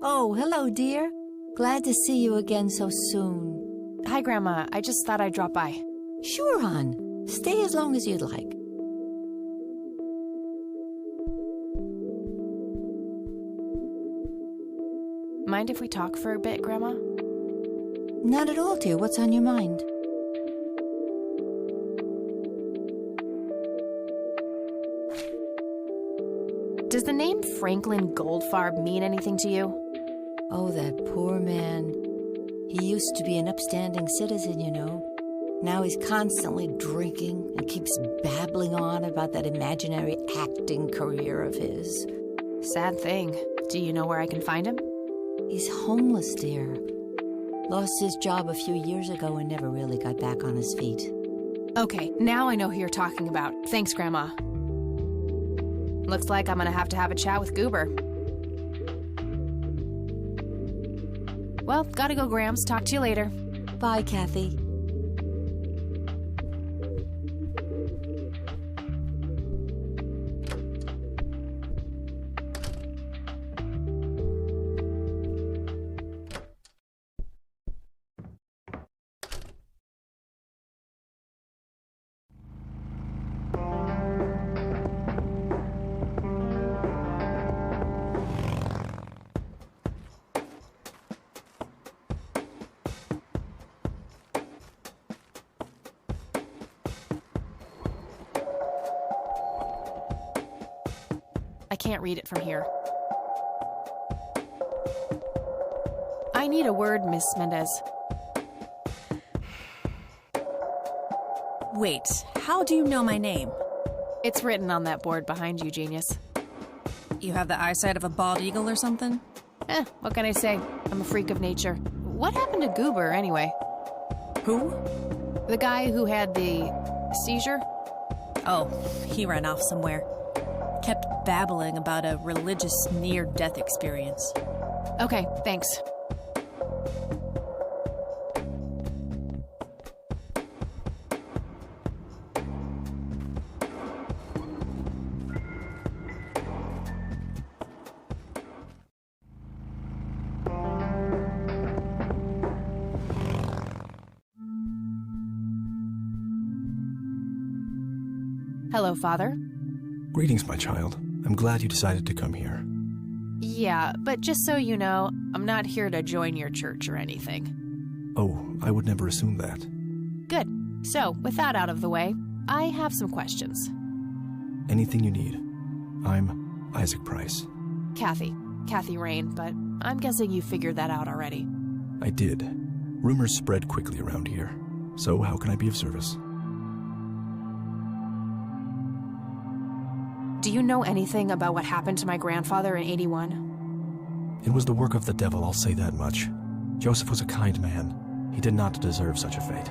Oh, hello, dear. Glad to see you again so soon. Hi, Grandma. I just thought I'd drop by. Sure, hon. Stay as long as you'd like. Mind if we talk for a bit, Grandma? Not at all, dear. What's on your mind? Does the name Franklin Goldfarb mean anything to you? Oh, that poor man. He used to be an upstanding citizen, you know. Now he's constantly drinking and keeps babbling on about that imaginary acting career of his. Sad thing. Do you know where I can find him? He's homeless, dear. Lost his job a few years ago and never really got back on his feet. Okay, now I know who you're talking about. Thanks, Grandma. Looks like I'm gonna have to have a chat with Goober. Well, gotta go, Grams. Talk to you later. Bye, Kathy. I can't read it from here. I need a word, Miss Mendez. Wait, how do you know my name? It's written on that board behind you, genius. You have the eyesight of a bald eagle or something? What can I say? I'm a freak of nature. What happened to Goober, anyway? Who? The guy who had the seizure? Oh, he ran off somewhere. Kept babbling about a religious near-death experience. Okay, thanks. Hello, Father. Greetings, my child. I'm glad you decided to come here. Yeah, but just so you know, I'm not here to join your church or anything. Oh, I would never assume that. Good. So, with that out of the way, I have some questions. Anything you need. I'm Isaac Price. Kathy Rain, but I'm guessing you figured that out already. I did. Rumors spread quickly around here. So how can I be of service? Do you know anything about what happened to my grandfather in '81? It was the work of the devil, I'll say that much. Joseph was a kind man. He did not deserve such a fate.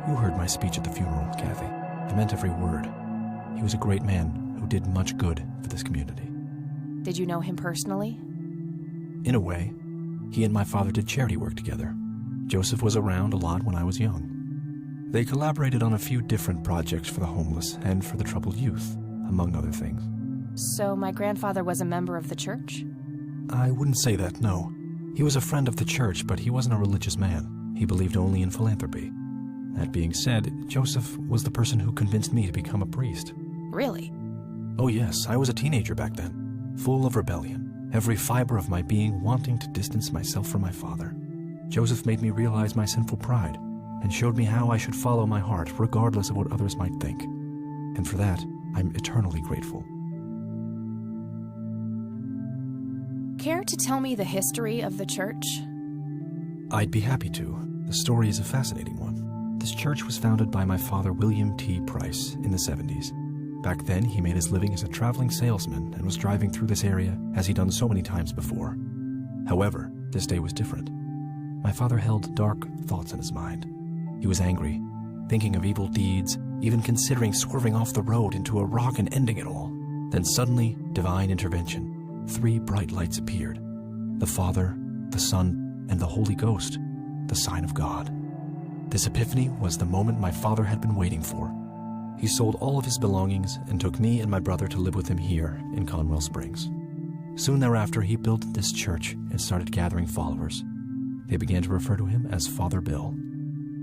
You heard my speech at the funeral, Kathy. I meant every word. He was a great man who did much good for this community. Did you know him personally? In a way. He and my father did charity work together. Joseph was around a lot when I was young. They collaborated on a few different projects for the homeless and for the troubled youth, among other things. So my grandfather was a member of the church? I wouldn't say that, no. He was a friend of the church, but he wasn't a religious man. He believed only in philanthropy. That being said, Joseph was the person who convinced me to become a priest. Really? Oh yes, I was a teenager back then, full of rebellion. every fiber of my being wanting to distance myself from my father. Joseph made me realize my sinful pride and showed me how I should follow my heart regardless of what others might think. And for that, I'm eternally grateful. Care to tell me the history of the church? I'd be happy to. The story is a fascinating one. This church was founded by my father, William T. Price, in the 70s. Back then, he made his living as a traveling salesman and was driving through this area as he'd done so many times before. However, this day was different. My father held dark thoughts in his mind. He was angry, thinking of evil deeds, even considering swerving off the road into a rock and ending it all. Then suddenly, divine intervention. 3 bright lights appeared. The Father, the Son, and the Holy Ghost, the sign of God. This epiphany was the moment my father had been waiting for. He sold all of his belongings and took me and my brother to live with him here in Conwell Springs. Soon thereafter, he built this church and started gathering followers. They began to refer to him as Father Bill.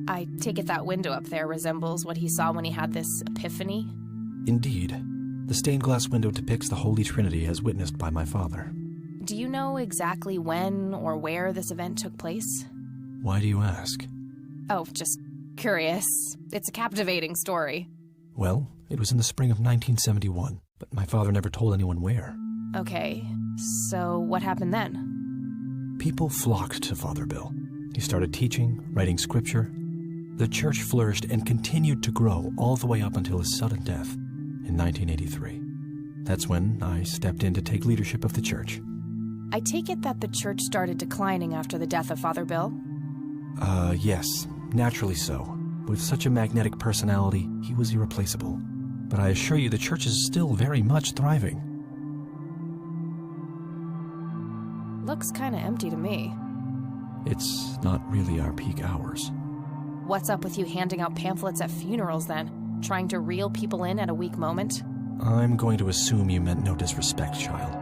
I take it that window up there resembles what he saw when he had this epiphany? Indeed. The stained glass window depicts the Holy Trinity as witnessed by my father. Do you know exactly when or where this event took place? Why do you ask? Oh, just curious. It's a captivating story. Well, it was in the spring of 1971, but my father never told anyone where. Okay, so what happened then? People flocked to Father Bill. He started teaching, writing scripture. The church flourished and continued to grow all the way up until his sudden death in 1983. That's when I stepped in to take leadership of the church. I take it that the church started declining after the death of Father Bill? Yes, naturally so. With such a magnetic personality, he was irreplaceable. But I assure you the church is still very much thriving. Looks kinda empty to me. It's not really our peak hours. What's up with you handing out pamphlets at funerals then? Trying to reel people in at a weak moment? I'm going to assume you meant no disrespect, child.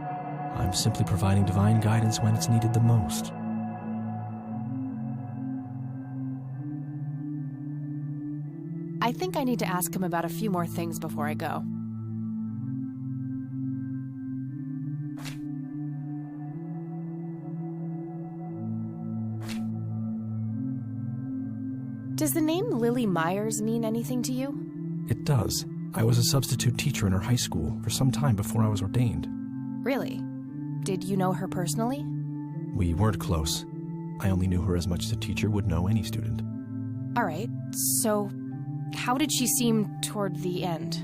I'm simply providing divine guidance when it's needed the most. I think I need to ask him about a few more things before I go. Does the name Lily Myers mean anything to you? It does. I was a substitute teacher in her high school for some time before I was ordained. Really? Did you know her personally? We weren't close. I only knew her as much as a teacher would know any student. All right, so how did she seem toward the end?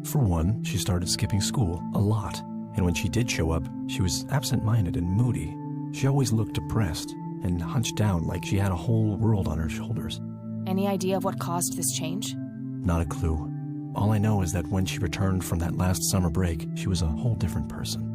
For one, she started skipping school a lot, and when she did show up, she was absent-minded and moody. She always looked depressed and hunched down like she had a whole world on her shoulders. Any idea of what caused this change? Not a clue. All I know is that when she returned from that last summer break, she was a whole different person.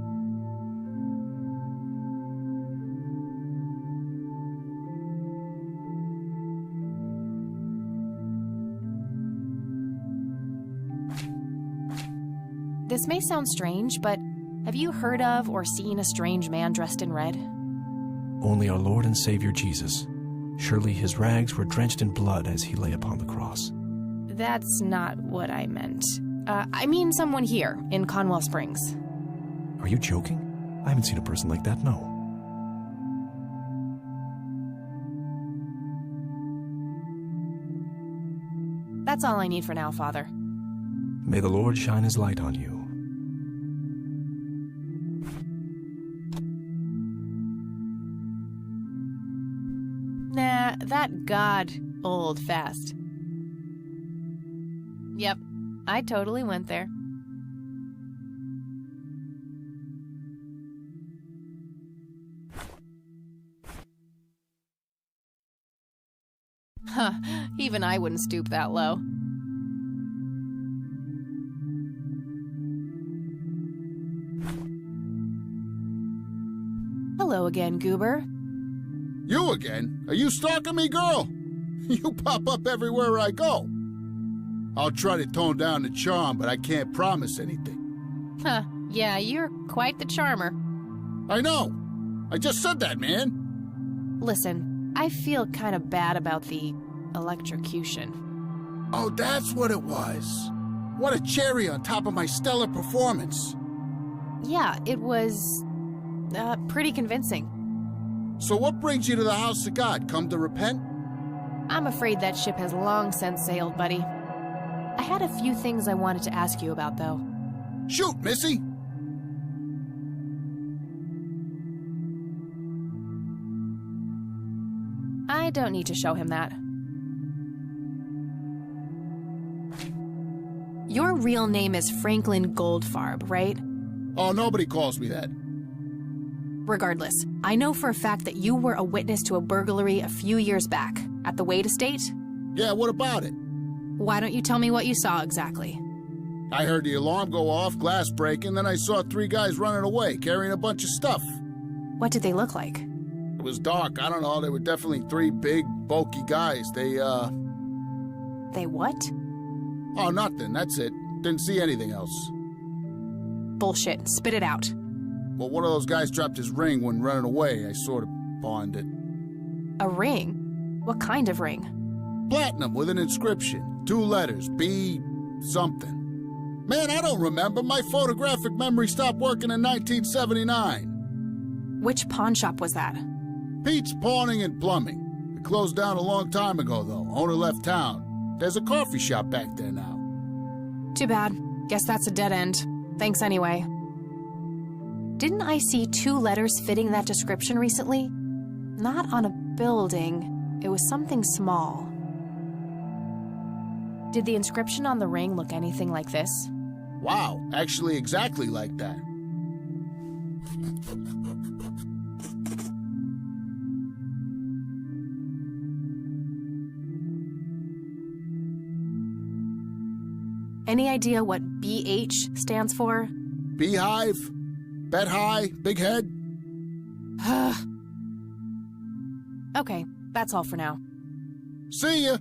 This may sound strange, but have you heard of or seen a strange man dressed in red? Only our Lord and Savior Jesus. Surely his rags were drenched in blood as he lay upon the cross. That's not what I meant. I mean someone here, in Conwell Springs. Are you joking? I haven't seen a person like that, no. That's all I need for now, Father. May the Lord shine his light on you. Nah, that God old fast. Yep, I totally went there. Huh, even I wouldn't stoop that low. Hello again, Goober. You again? Are you stalking me, girl? You pop up everywhere I go. I'll try to tone down the charm, but I can't promise anything. Huh, yeah, you're quite the charmer. I know. I just said that, man. Listen, I feel kind of bad about the electrocution. Oh, that's what it was. What a cherry on top of my stellar performance. Yeah, it was Pretty convincing. So what brings you to the house of God? Come to repent? I'm afraid that ship has long since sailed, buddy. I had a few things I wanted to ask you about, though. Shoot, Missy! I don't need to show him that. Your real name is Franklin Goldfarb, right? Oh, nobody calls me that. Regardless, I know for a fact that you were a witness to a burglary a few years back at the Wade Estate. Yeah, what about it? Why don't you tell me what you saw exactly? I heard the alarm go off, glass breaking, then I saw 3 guys running away, carrying a bunch of stuff. What did they look like? It was dark, I don't know, they were definitely 3 big, bulky guys. They what? Oh, nothing, that's it. Didn't see anything else. Bullshit, spit it out. Well, one of those guys dropped his ring when running away. I sort of pawned it. A ring? What kind of ring? Platinum with an inscription. 2 letters, B something. Man, I don't remember. My photographic memory stopped working in 1979. Which pawn shop was that? Pete's Pawning and Plumbing. It closed down a long time ago, though. Owner left town. There's a coffee shop back there now. Too bad. Guess that's a dead end. Thanks anyway. Didn't I see 2 letters fitting that description recently? Not on a building. It was something small. Did the inscription on the ring look anything like this? Wow, actually exactly like that. Any idea what BH stands for? Beehive? Bet high? Big head? Okay, that's all for now. See ya!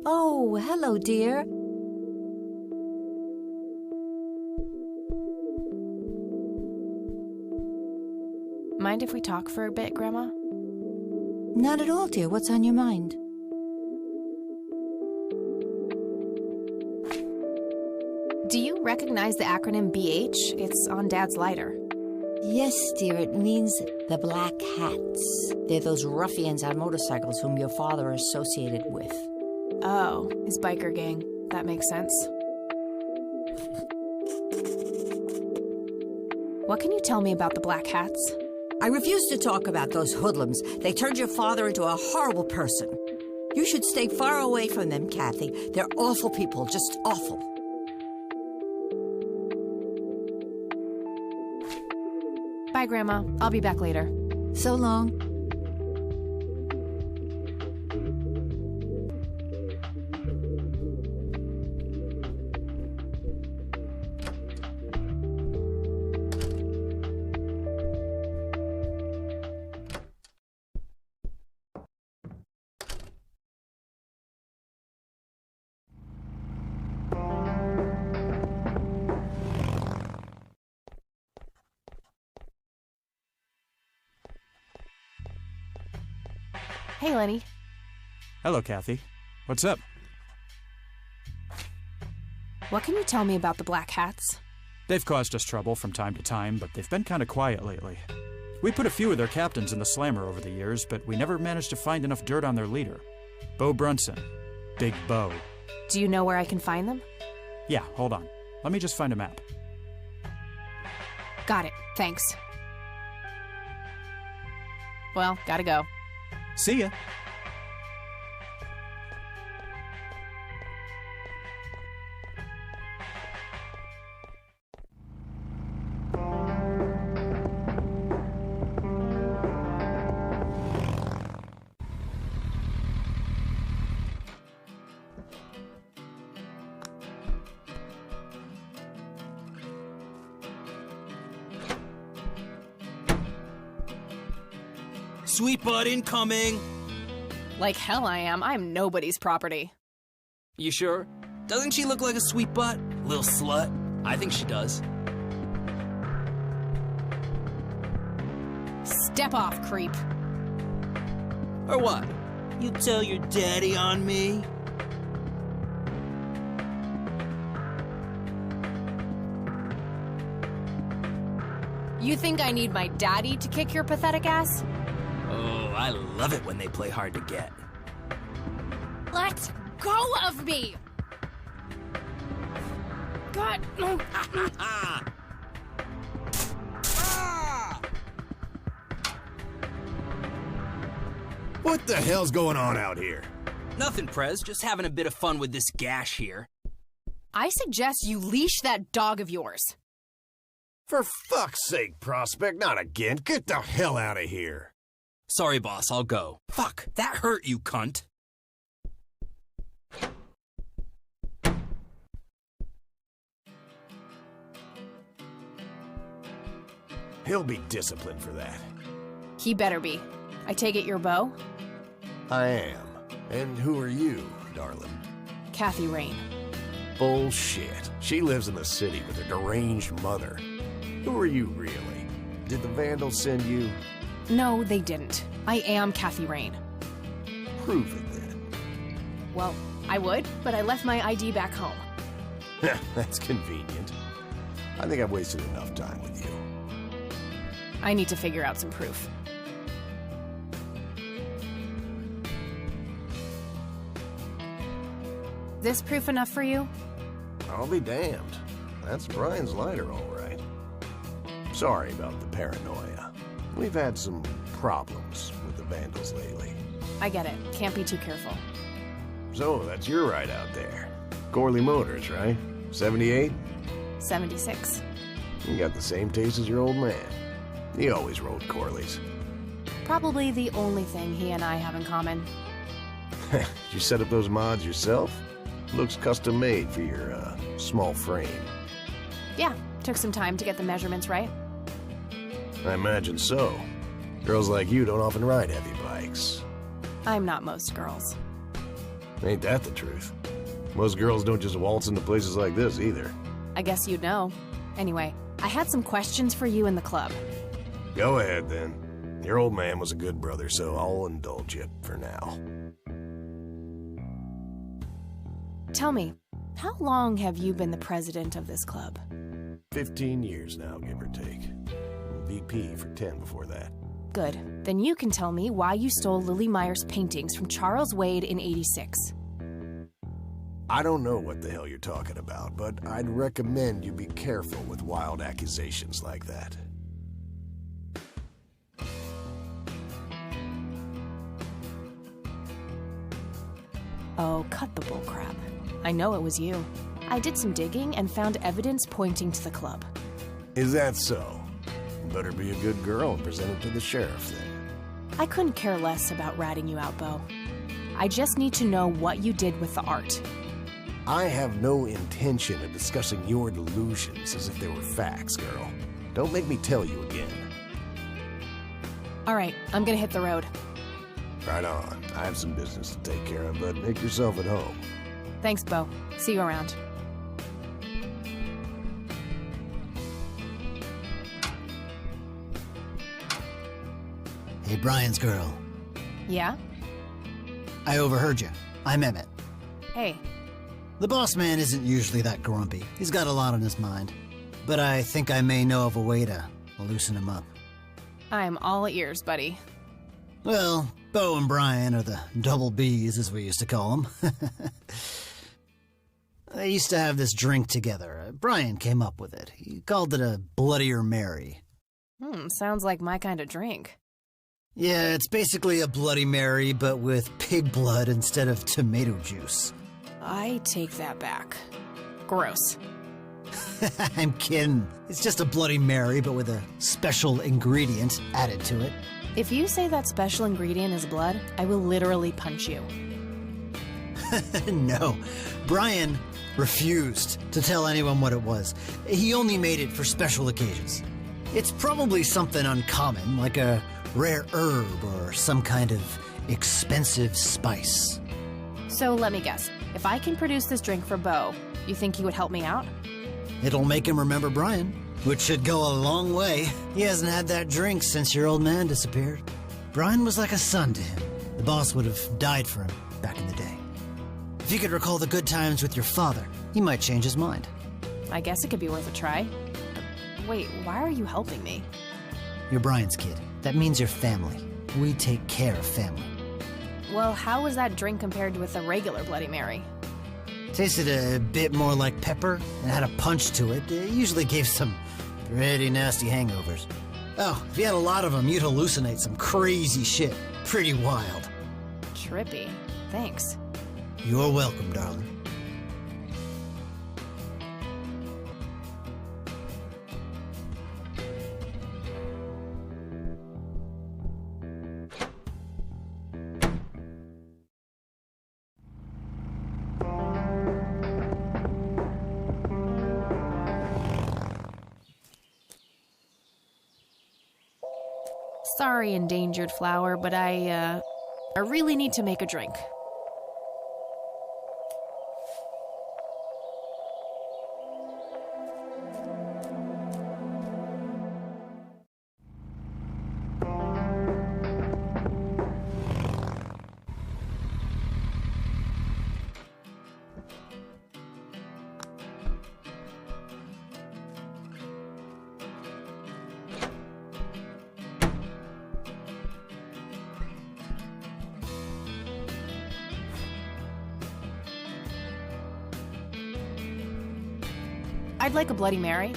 Oh, hello, dear. Mind if we talk for a bit, Grandma? Not at all, dear. What's on your mind? Do you recognize the acronym BH? It's on Dad's lighter. Yes, dear, it means the Black Hats. They're those ruffians on motorcycles whom your father associated with. Oh, his biker gang. That makes sense. What can you tell me about the Black Hats? I refuse to talk about those hoodlums. They turned your father into a horrible person. You should stay far away from them, Kathy. They're awful people, just awful. Bye, Grandma. I'll be back later. So long. Hey, Lenny. Hello, Kathy. What's up? What can you tell me about the Black Hats? They've caused us trouble from time to time, but they've been kind of quiet lately. We put a few of their captains in the slammer over the years, but we never managed to find enough dirt on their leader. Bo Brunson. Big Bo. Do you know where I can find them? Yeah, hold on. Let me just find a map. Got it. Thanks. Well, gotta go. See ya. Sweet bud incoming! Like hell I am. I'm nobody's property. You sure? Doesn't she look like a sweet butt? Little slut? I think she does. Step off, creep. Or what? You tell your daddy on me? You think I need my daddy to kick your pathetic ass? Oh, I love it when they play hard to get. Let go of me! God. What the hell's going on out here? Nothing, Prez. Just having a bit of fun with this gash here. I suggest you leash that dog of yours. For fuck's sake, Prospect, not again. Get the hell out of here. Sorry, boss, I'll go. Fuck, that hurt, you cunt. He'll be disciplined for that. He better be. I take it you're Bo? I am. And who are you, darling? Kathy Rain. Bullshit. She lives in the city with her deranged mother. Who are you, really? Did the Vandals send you? No, they didn't. I am Kathy Rain. Prove it, then. Well, I would, but I left my ID back home. That's convenient. I think I've wasted enough time with you. I need to figure out some proof. This proof enough for you? I'll be damned. That's Brian's lighter, all right. Sorry about the paranoia. We've had some problems with the Vandals lately. I get it. Can't be too careful. So, that's your ride out there. Corley Motors, right? 78? 76. You got the same taste as your old man. He always rode Corleys. Probably the only thing he and I have in common. Did you set up those mods yourself? Looks custom made for your, small frame. Yeah, took some time to get the measurements right. I imagine so. Girls like you don't often ride heavy bikes. I'm not most girls. Ain't that the truth? Most girls don't just waltz into places like this, either. I guess you'd know. Anyway, I had some questions for you in the club. Go ahead, then. Your old man was a good brother, so I'll indulge you for now. Tell me, how long have you been the president of this club? 15 years now, give or take. VP for 10 before that. Good. Then you can tell me why you stole Lily Meyer's paintings from Charles Wade in '86. I don't know what the hell you're talking about, but I'd recommend you be careful with wild accusations like that. Oh, cut the bullcrap. I know it was you. I did some digging and found evidence pointing to the club. Is that so? Better be a good girl and present it to the sheriff, then. I couldn't care less about ratting you out, Bo. I just need to know what you did with the art. I have no intention of discussing your delusions as if they were facts, girl. Don't make me tell you again. All right, I'm gonna hit the road. Right on. I have some business to take care of, but make yourself at home. Thanks, Bo. See you around. Hey, Brian's girl. Yeah? I overheard you. I'm Emmett. Hey. The boss man isn't usually that grumpy. He's got a lot on his mind. But I think I may know of a way to loosen him up. I'm all ears, buddy. Well, Bo and Brian are the double Bs, as we used to call them. They used to have this drink together. Brian came up with it. He called it a Bloodier Mary. Sounds like my kind of drink. Yeah, it's basically a Bloody Mary, but with pig blood instead of tomato juice. I take that back. Gross. I'm kidding. It's just a Bloody Mary, but with a special ingredient added to it. If you say that special ingredient is blood, I will literally punch you. No. Brian refused to tell anyone what it was. He only made it for special occasions. It's probably something uncommon, like a rare herb or some kind of expensive spice. So let me guess. If I can produce this drink for Bo, you think he would help me out? It'll make him remember Brian, which should go a long way. He hasn't had that drink since your old man disappeared. Brian was like a son to him. The boss would have died for him back in the day. If you could recall the good times with your father, he might change his mind. I guess it could be worth a try. Wait, why are you helping me? You're Brian's kid. That means you're family. We take care of family. Well, how was that drink compared with a regular Bloody Mary? Tasted a bit more like pepper and had a punch to it. It usually gave some pretty nasty hangovers. Oh, if you had a lot of them, you'd hallucinate some crazy shit. Pretty wild. Trippy. Thanks. You're welcome, darling. Sorry, endangered flower, but I really need to make a drink. I'd like a Bloody Mary.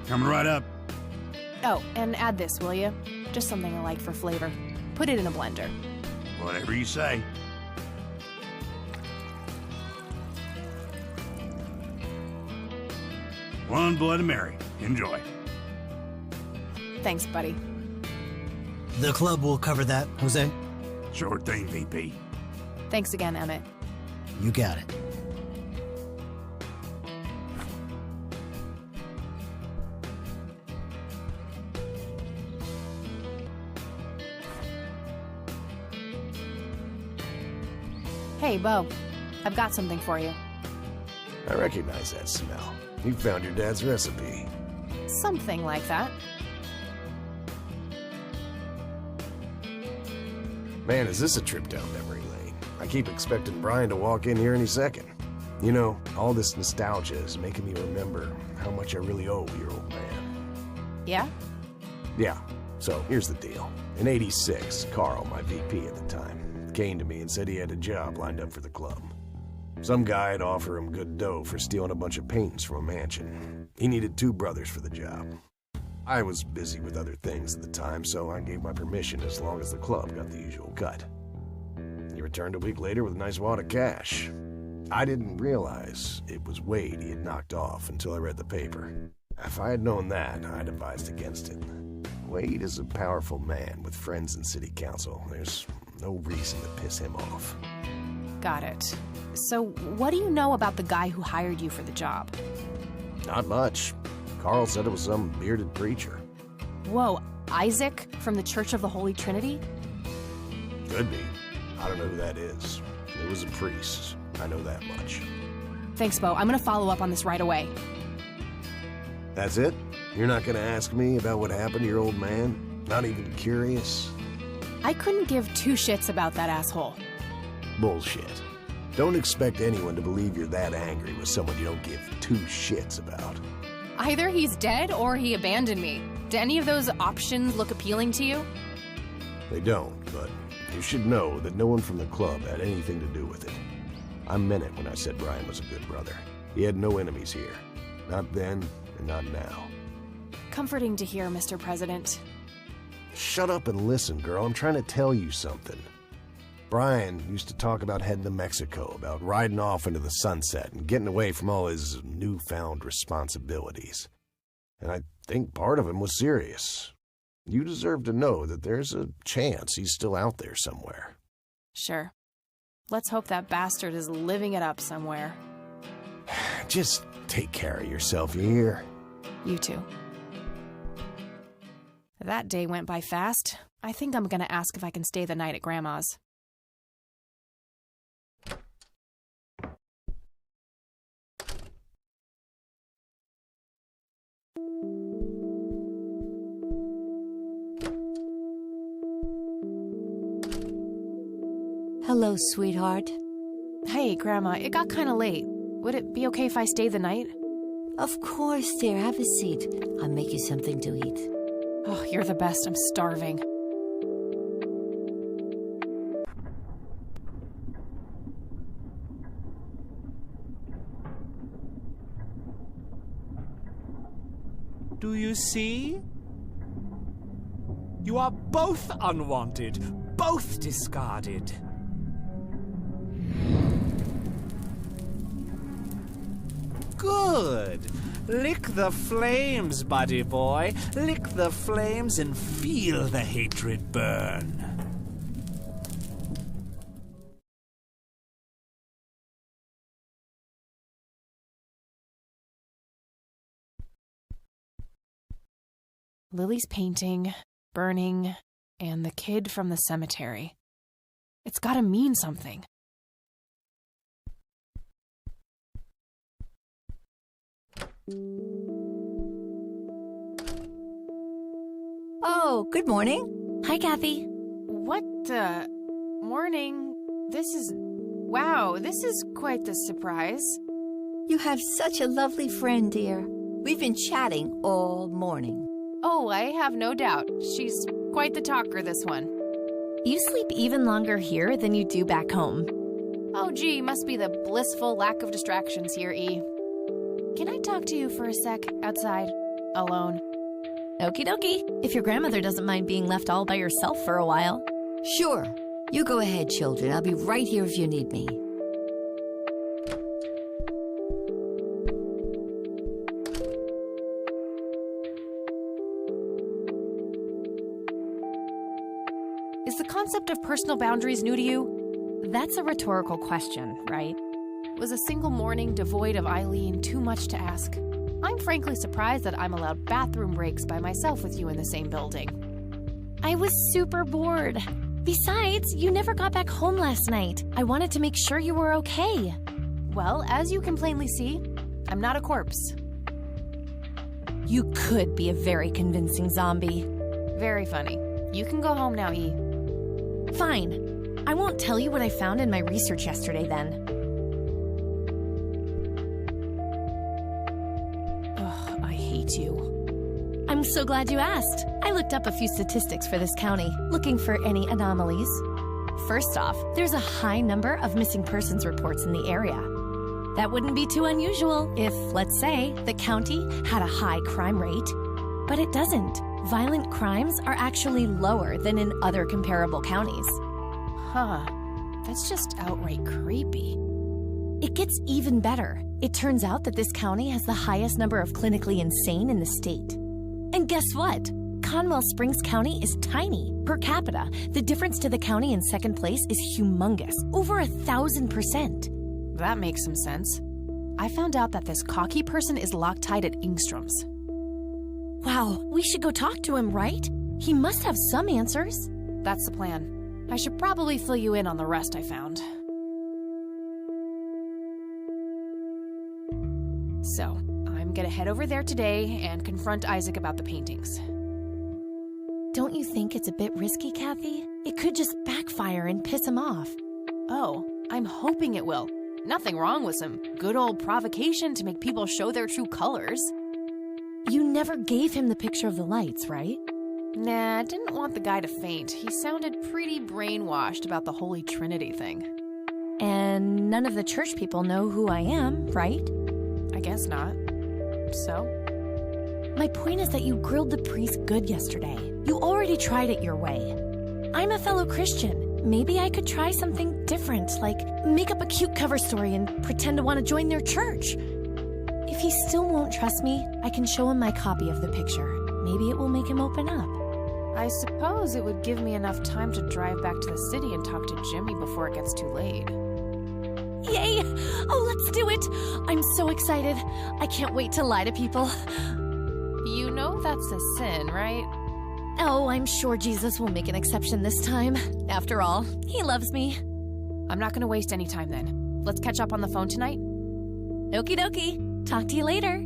Coming right up. Oh, and add this, will you? Just something I like for flavor. Put it in a blender. Whatever you say. One Bloody Mary. Enjoy. Thanks, buddy. The club will cover that, Jose? Sure thing, VP. Thanks again, Emmett. You got it. Hey, Bo. I've got something for you. I recognize that smell. You found your dad's recipe. Something like that. Man, is this a trip down memory lane. I keep expecting Brian to walk in here any second. You know, all this nostalgia is making me remember how much I really owe your old man. Yeah? Yeah, so here's the deal. In '86, Carl, my VP at the time, came to me and said he had a job lined up for the club. Some guy had offered him good dough for stealing a bunch of paintings from a mansion. He needed 2 brothers for the job. I was busy with other things at the time, so I gave my permission as long as the club got the usual cut. He returned a week later with a nice wad of cash. I didn't realize it was Wade he had knocked off until I read the paper. If I had known that, I'd advised against it. Wade is a powerful man with friends in city council. There's no reason to piss him off. Got it. So, what do you know about the guy who hired you for the job? Not much. Carl said it was some bearded preacher. Whoa, Isaac from the Church of the Holy Trinity? Could be. I don't know who that is. It was a priest. I know that much. Thanks, Bo. I'm gonna follow up on this right away. That's it? You're not gonna ask me about what happened to your old man? Not even curious? I couldn't give 2 shits about that asshole. Bullshit. Don't expect anyone to believe you're that angry with someone you don't give 2 shits about. Either he's dead or he abandoned me. Do any of those options look appealing to you? They don't, but you should know that no one from the club had anything to do with it. I meant it when I said Brian was a good brother. He had no enemies here. Not then, and not now. Comforting to hear, Mr. President. Shut up and listen, girl. I'm trying to tell you something. Brian used to talk about heading to Mexico, about riding off into the sunset and getting away from all his newfound responsibilities. And I think part of him was serious. You deserve to know that there's a chance he's still out there somewhere. Sure. Let's hope that bastard is living it up somewhere. Just take care of yourself, you hear? You too. That day went by fast. I think I'm gonna ask if I can stay the night at Grandma's. Hello, sweetheart. Hey, Grandma, it got kind of late. Would it be okay if I stay the night? Of course, dear. Have a seat. I'll make you something to eat. Oh, you're the best. I'm starving. Do you see? You are both unwanted, both discarded. Good. Lick the flames, buddy boy. Lick the flames and feel the hatred burn. Lily's painting, burning, and the kid from the cemetery. It's gotta mean something. Oh, good morning. Hi, Kathy. What the... Morning. This is... Wow, this is quite the surprise. You have such a lovely friend, dear. We've been chatting all morning. Oh, I have no doubt. She's quite the talker, this one. You sleep even longer here than you do back home. Oh, gee, must be the blissful lack of distractions here, E. Can I talk to you for a sec outside, alone? Okie dokie. If your grandmother doesn't mind being left all by yourself for a while. Sure. You go ahead, children. I'll be right here if you need me. Is the concept of personal boundaries new to you? That's a rhetorical question, right? Was a single morning devoid of Eileen too much to ask? I'm frankly surprised that I'm allowed bathroom breaks by myself with you in the same building. I was super bored. Besides, you never got back home last night. I wanted to make sure you were okay. Well, as you can plainly see, I'm not a corpse. You could be a very convincing zombie. Very funny. You can go home now, E. Fine. I won't tell you what I found in my research yesterday then. Ugh, I hate you. I'm so glad you asked. I looked up a few statistics for this county, looking for any anomalies. First off, there's a high number of missing persons reports in the area. That wouldn't be too unusual if, let's say, the county had a high crime rate. But it doesn't. Violent crimes are actually lower than in other comparable counties. Huh. That's just outright creepy. It gets even better. It turns out that this county has the highest number of clinically insane in the state. And guess what? Conwell Springs County is tiny. Per capita, the difference to the county in second place is humongous. Over 1,000%. That makes some sense. I found out that this cocky person is Loctite at Ingstrom's. Wow, we should go talk to him, right? He must have some answers. That's the plan. I should probably fill you in on the rest I found. So, I'm gonna head over there today and confront Isaac about the paintings. Don't you think it's a bit risky, Kathy? It could just backfire and piss him off. Oh, I'm hoping it will. Nothing wrong with some good old provocation to make people show their true colors. You never gave him the picture of the lights, right? Nah, didn't want the guy to faint. He sounded pretty brainwashed about the Holy Trinity thing. And none of the church people know who I am, right? I guess not. So? My point is that you grilled the priest good yesterday. You already tried it your way. I'm a fellow Christian. Maybe I could try something different, like make up a cute cover story and pretend to want to join their church. If he still won't trust me, I can show him my copy of the picture. Maybe it will make him open up. I suppose it would give me enough time to drive back to the city and talk to Jimmy before it gets too late. Yay! Oh, let's do it! I'm so excited. I can't wait to lie to people. You know that's a sin, right? Oh, I'm sure Jesus will make an exception this time. After all, he loves me. I'm not gonna waste any time then. Let's catch up on the phone tonight. Okie dokie. Talk to you later.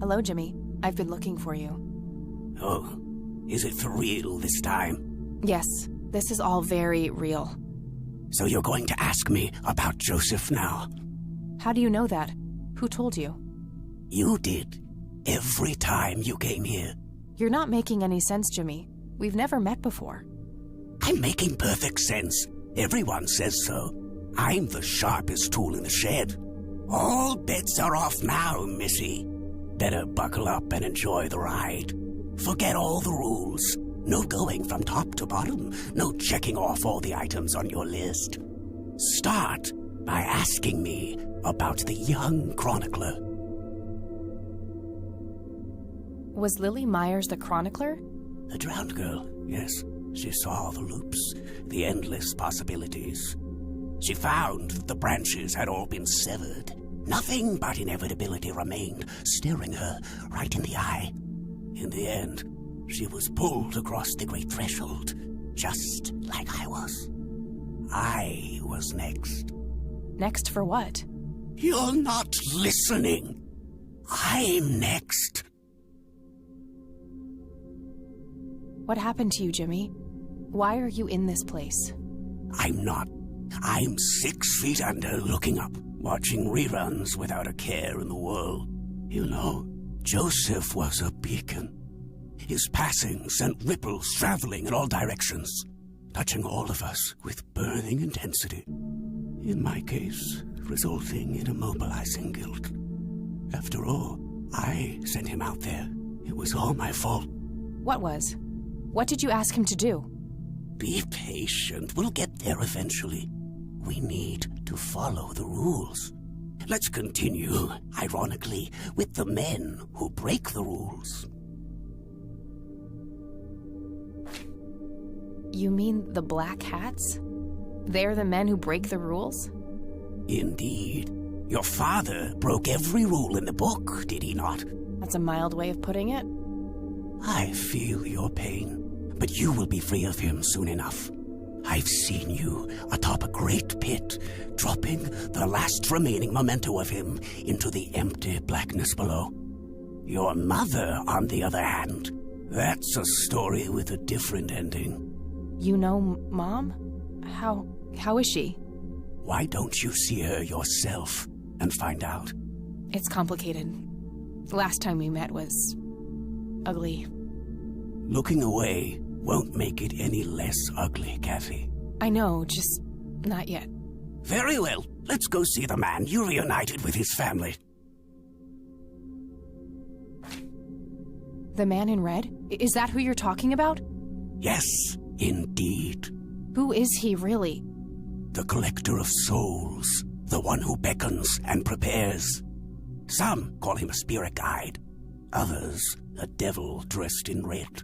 Hello, Jimmy. I've been looking for you. Oh, is it for real this time? Yes, this is all very real. So you're going to ask me about Joseph now? How do you know that? Who told you? You did. Every time you came here. You're not making any sense, Jimmy. We've never met before. I'm making perfect sense. Everyone says so. I'm the sharpest tool in the shed. All bets are off now, Missy. Better buckle up and enjoy the ride. Forget all the rules. No going from top to bottom. No checking off all the items on your list. Start by asking me about the young chronicler. Was Lily Myers the chronicler? The drowned girl, yes. She saw the loops, the endless possibilities. She found that the branches had all been severed. Nothing but inevitability remained, staring her right in the eye. In the end, she was pulled across the great threshold, just like I was. I was next. Next for what? You're not listening. I'm next. What happened to you, Jimmy? Why are you in this place? I'm not. I'm 6 feet under, looking up, watching reruns without a care in the world. You know, Joseph was a beacon. His passing sent ripples traveling in all directions, touching all of us with burning intensity. In my case, resulting in immobilizing guilt. After all, I sent him out there. It was all my fault. What was? What did you ask him to do? Be patient. We'll get there eventually. We need to follow the rules. Let's continue, ironically, with the men who break the rules. You mean the Black Hats? They're the men who break the rules? Indeed. Your father broke every rule in the book, did he not? That's a mild way of putting it. I feel your pain, but you will be free of him soon enough. I've seen you atop a great pit, dropping the last remaining memento of him into the empty blackness below. Your mother, on the other hand, that's a story with a different ending. You know Mom? How is she? Why don't you see her yourself and find out? It's complicated. The last time we met was ugly. Looking away won't make it any less ugly, Kathy. I know, just not yet. Very well. Let's go see the man you reunited with his family. The man in red? Is that who you're talking about? Yes, indeed. Who is he, really? The collector of souls. The one who beckons and prepares. Some call him a spirit guide. Others, a devil dressed in red.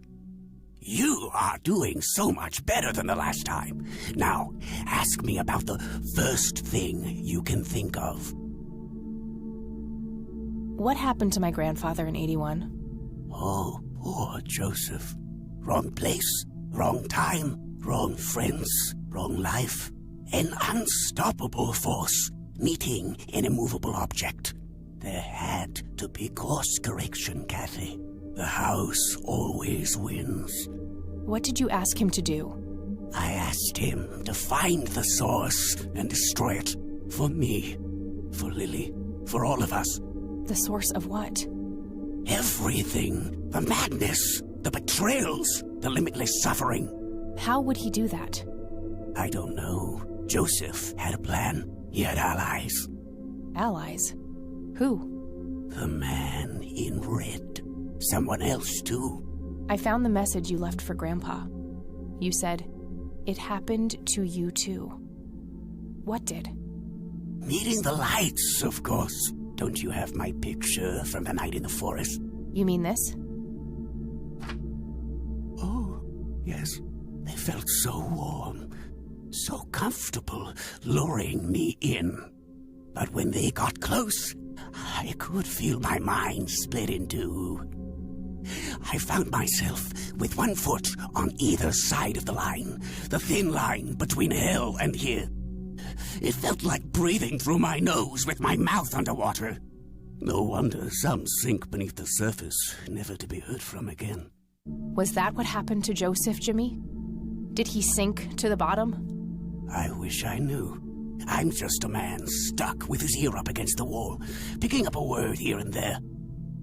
You are doing so much better than the last time. Now, ask me about the first thing you can think of. What happened to my grandfather in 81? Oh, poor Joseph. Wrong place, wrong time, wrong friends, wrong life. An unstoppable force meeting an immovable object. There had to be course correction, Kathy. The house always wins. What did you ask him to do? I asked him to find the source and destroy it. For me, for Lily, for all of us. The source of what? Everything. The madness, the betrayals, the limitless suffering. How would he do that? I don't know. Joseph had a plan. He had allies. Allies? Who? The man in red. Someone else, too. I found the message you left for Grandpa. You said, "It happened to you too." What did? Meeting the lights, of course. Don't you have my picture from the night in the forest? You mean this? Oh, yes. They felt so warm, so comfortable, luring me in. But when they got close, I could feel my mind split in two. I found myself with one foot on either side of the line, the thin line between hell and here. It felt like breathing through my nose with my mouth underwater. No wonder some sink beneath the surface, never to be heard from again. Was that what happened to Joseph, Jimmy? Did he sink to the bottom? I wish I knew. I'm just a man stuck with his ear up against the wall, picking up a word here and there.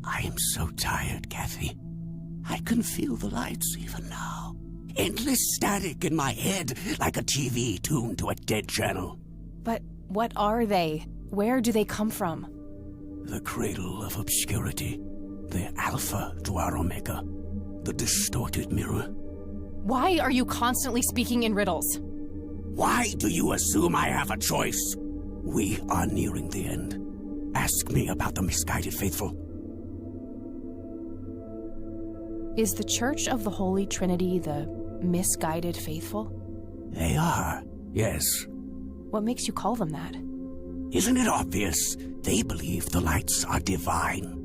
I am so tired, Kathy. I can feel the lights even now. Endless static in my head, like a TV tuned to a dead channel. But what are they? Where do they come from? The cradle of obscurity. The alpha to our omega. The distorted mirror. Why are you constantly speaking in riddles? Why do you assume I have a choice? We are nearing the end. Ask me about the misguided faithful. Is the Church of the Holy Trinity the misguided faithful? They are, yes. What makes you call them that? Isn't it obvious? They believe the lights are divine.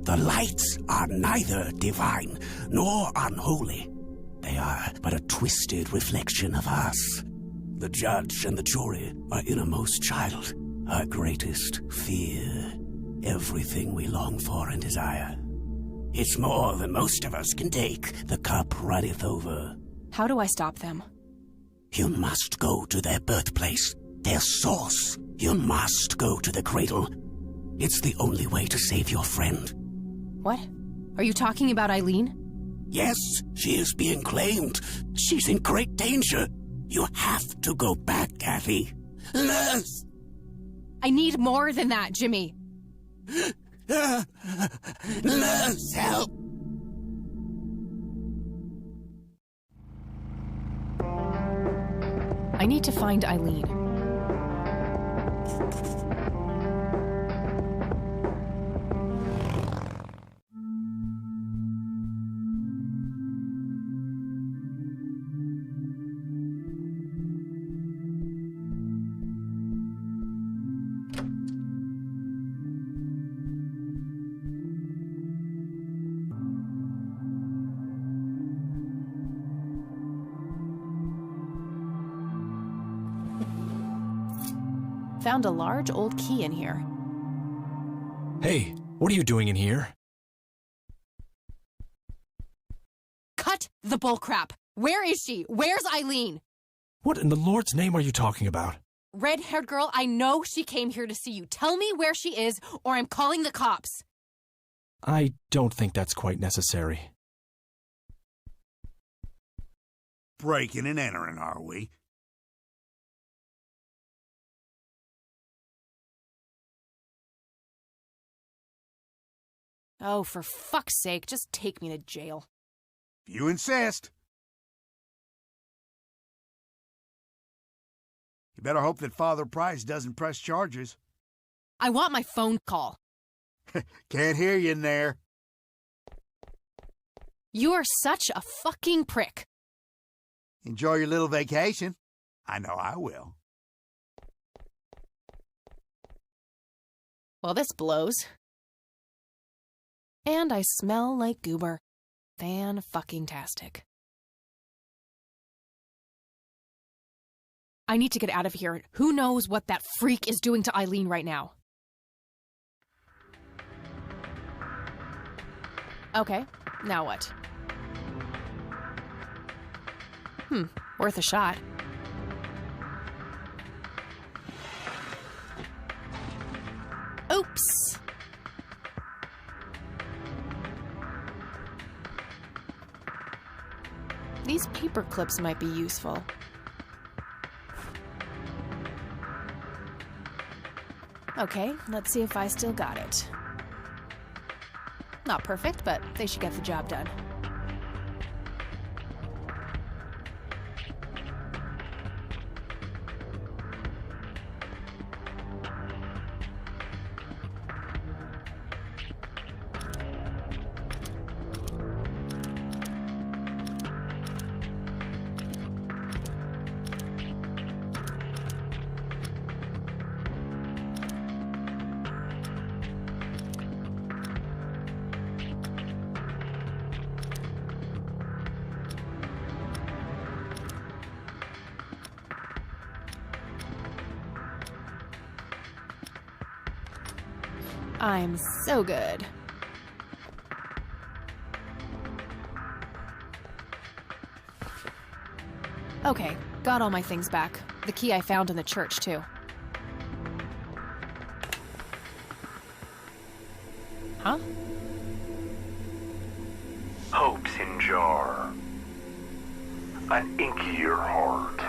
The lights are neither divine nor unholy. They are but a twisted reflection of us. The judge and the jury, our innermost child, our greatest fear, everything we long for and desire. It's more than most of us can take. The cup runneth over. How do I stop them? You must go to their birthplace, their source. You must go to the cradle. It's the only way to save your friend. What? Are you talking about Eileen? Yes, she is being claimed. She's in great danger. You have to go back, Kathy. Nurse! I need more than that, Jimmy. Nurse, help! I need to find Eileen. Found a large old key in here. Hey, what are you doing in here? Cut the bullcrap! Where is she? Where's Eileen? What in the Lord's name are you talking about? Red-haired girl, I know she came here to see you. Tell me where she is, or I'm calling the cops. I don't think that's quite necessary. Breaking and entering, are we? Oh, for fuck's sake, just take me to jail. If you insist. You better hope that Father Price doesn't press charges. I want my phone call. Can't hear you in there. You are such a fucking prick. Enjoy your little vacation. I know I will. Well, this blows. And I smell like goober. Fan-fucking-tastic. I need to get out of here. Who knows what that freak is doing to Eileen right now? Okay, now what? Worth a shot. Oops! These paper clips might be useful. Okay, let's see if I still got it. Not perfect, but they should get the job done. I'm so good. Okay, got all my things back. The key I found in the church, too. Huh? Hope's in jar. An inkier heart.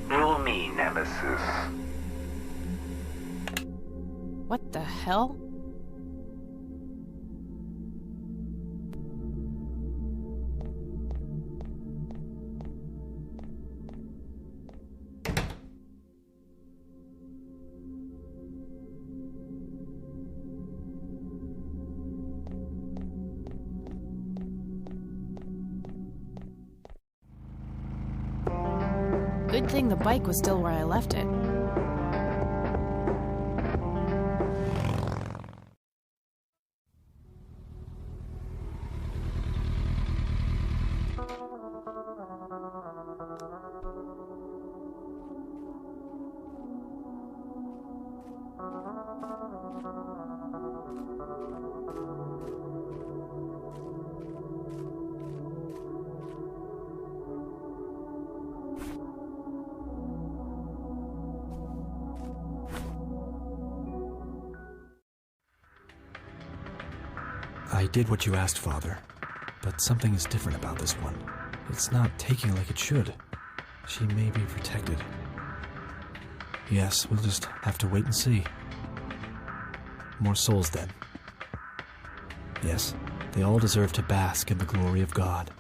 Rule me, Nemesis. What the hell? Good thing the bike was still where I left it. I did what you asked, Father, but something is different about this one. It's not taking like it should. She may be protected. Yes, we'll just have to wait and see. More souls, then. Yes, they all deserve to bask in the glory of God.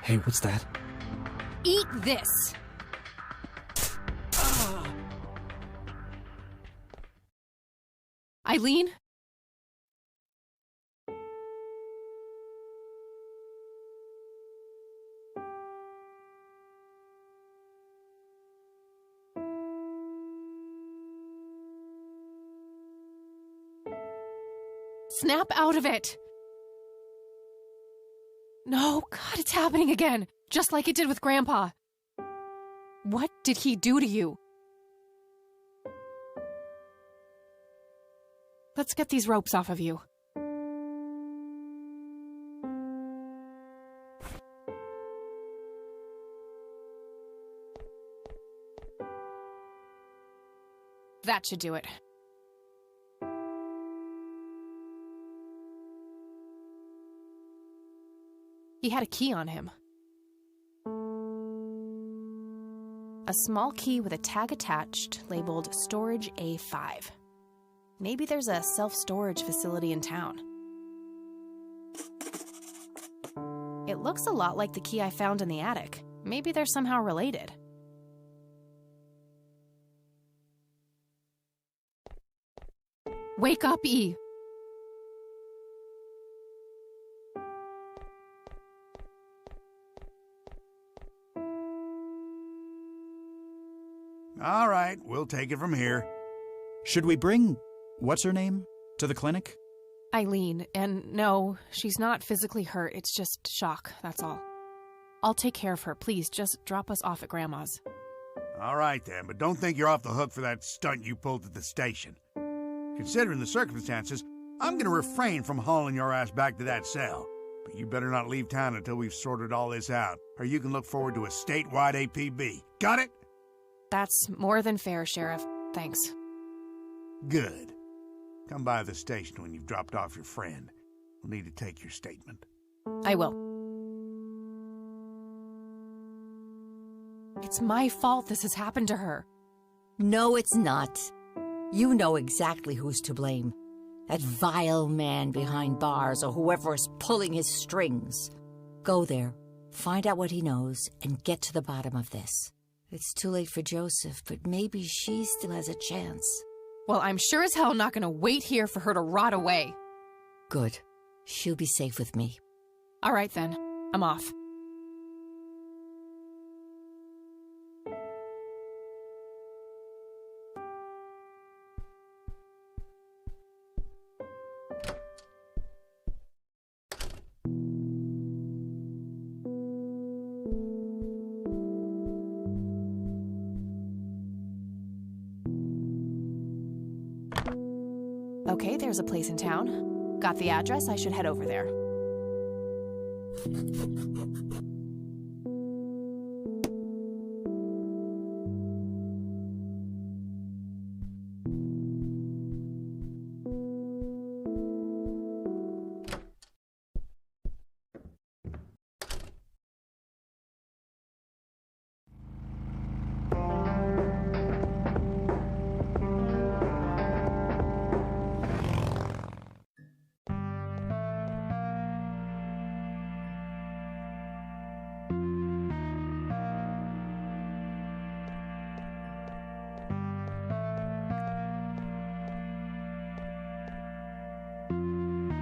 Hey, what's that? Eat this! Eileen? Snap out of it! No, God, it's happening again! Just like it did with Grandpa. What did he do to you? Let's get these ropes off of you. That should do it. He had a key on him. A small key with a tag attached labeled Storage A5. Maybe there's a self-storage facility in town. It looks a lot like the key I found in the attic. Maybe they're somehow related. Wake up, E! All right, we'll take it from here. Should we bring what's-her-name to the clinic? Eileen, and no, she's not physically hurt, it's just shock, that's all. I'll take care of her, please, just drop us off at Grandma's. All right then, but don't think you're off the hook for that stunt you pulled at the station. Considering the circumstances, I'm gonna refrain from hauling your ass back to that cell. But you better not leave town until we've sorted all this out, or you can look forward to a statewide APB. Got it? That's more than fair, Sheriff. Thanks. Good. Come by the station when you've dropped off your friend. We'll need to take your statement. I will. It's my fault this has happened to her. No, it's not. You know exactly who's to blame. That vile man behind bars or whoever is pulling his strings. Go there, find out what he knows, and get to the bottom of this. It's too late for Joseph, but maybe she still has a chance. Well, I'm sure as hell not gonna wait here for her to rot away. Good. She'll be safe with me. All right then, I'm off. Okay, there's a place in town. Got the address, I should head over there.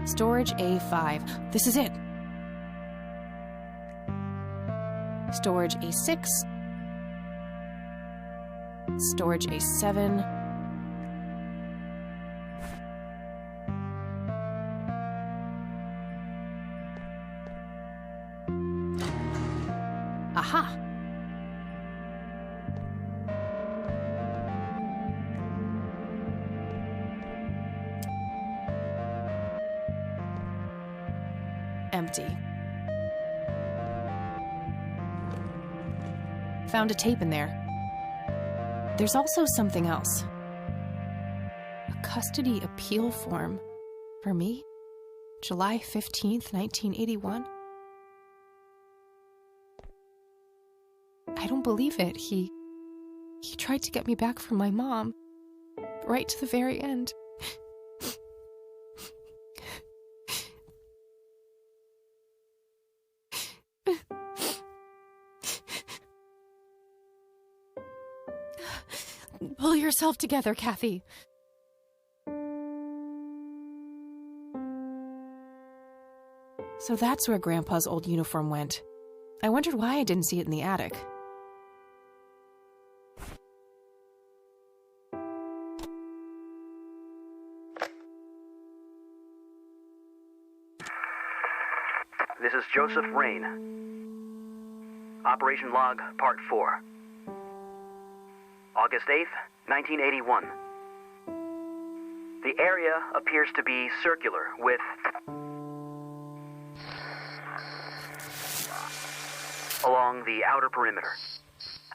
Storage A5. This is it. Storage A6. Storage A7. Aha! Empty. Found a tape in there. There's also something else. A custody appeal form. For me? July 15th, 1981? I don't believe it. He tried to get me back from my mom. Right to the very end. Pull yourself together, Kathy. So that's where Grandpa's old uniform went. I wondered why I didn't see it in the attic. This is Joseph Rain. Operation Log, Part 4. August 8th, 1981. The area appears to be circular with along the outer perimeter.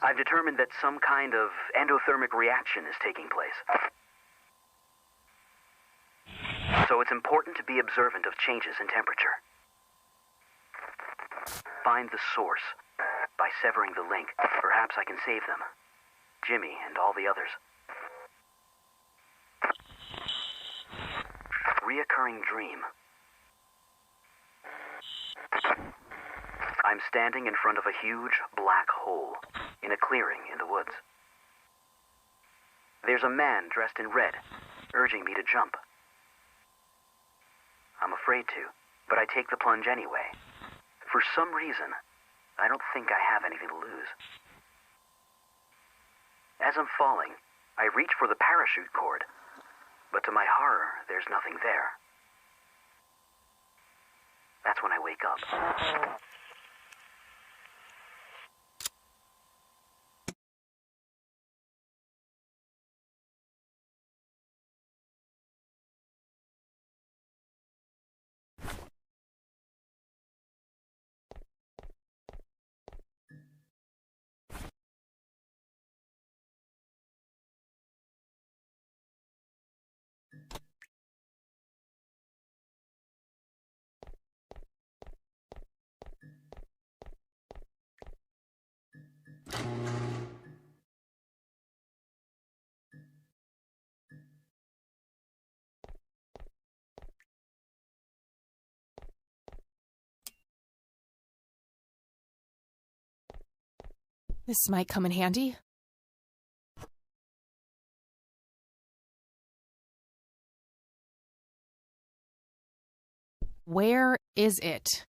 I've determined that some kind of endothermic reaction is taking place. So it's important to be observant of changes in temperature. Find the source. By severing the link, perhaps I can save them. Jimmy and all the others. Reoccurring dream. I'm standing in front of a huge black hole in a clearing in the woods. There's a man dressed in red, urging me to jump. I'm afraid to, but I take the plunge anyway. For some reason, I don't think I have anything to lose. As I'm falling, I reach for the parachute cord, but to my horror, there's nothing there. That's when I wake up. This might come in handy. Where is it?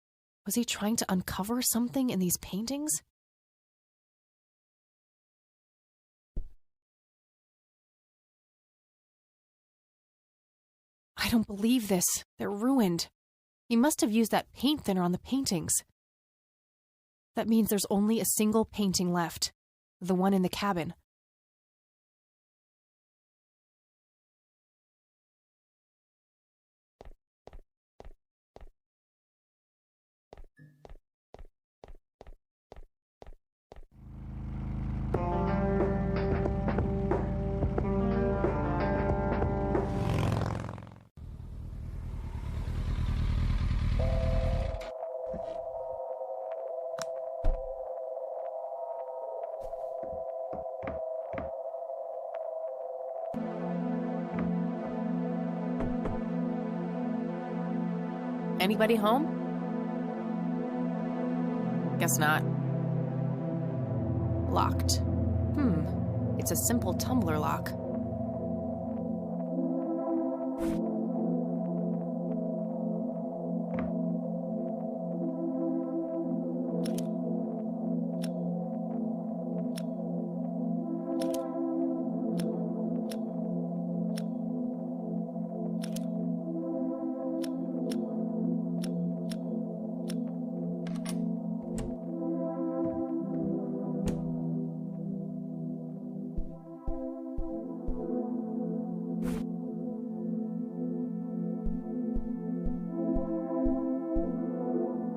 Was he trying to uncover something in these paintings? I don't believe this. They're ruined. He must have used that paint thinner on the paintings. That means there's only a single painting left. The one in the cabin. Anybody home? Guess not. Locked. It's a simple tumbler lock.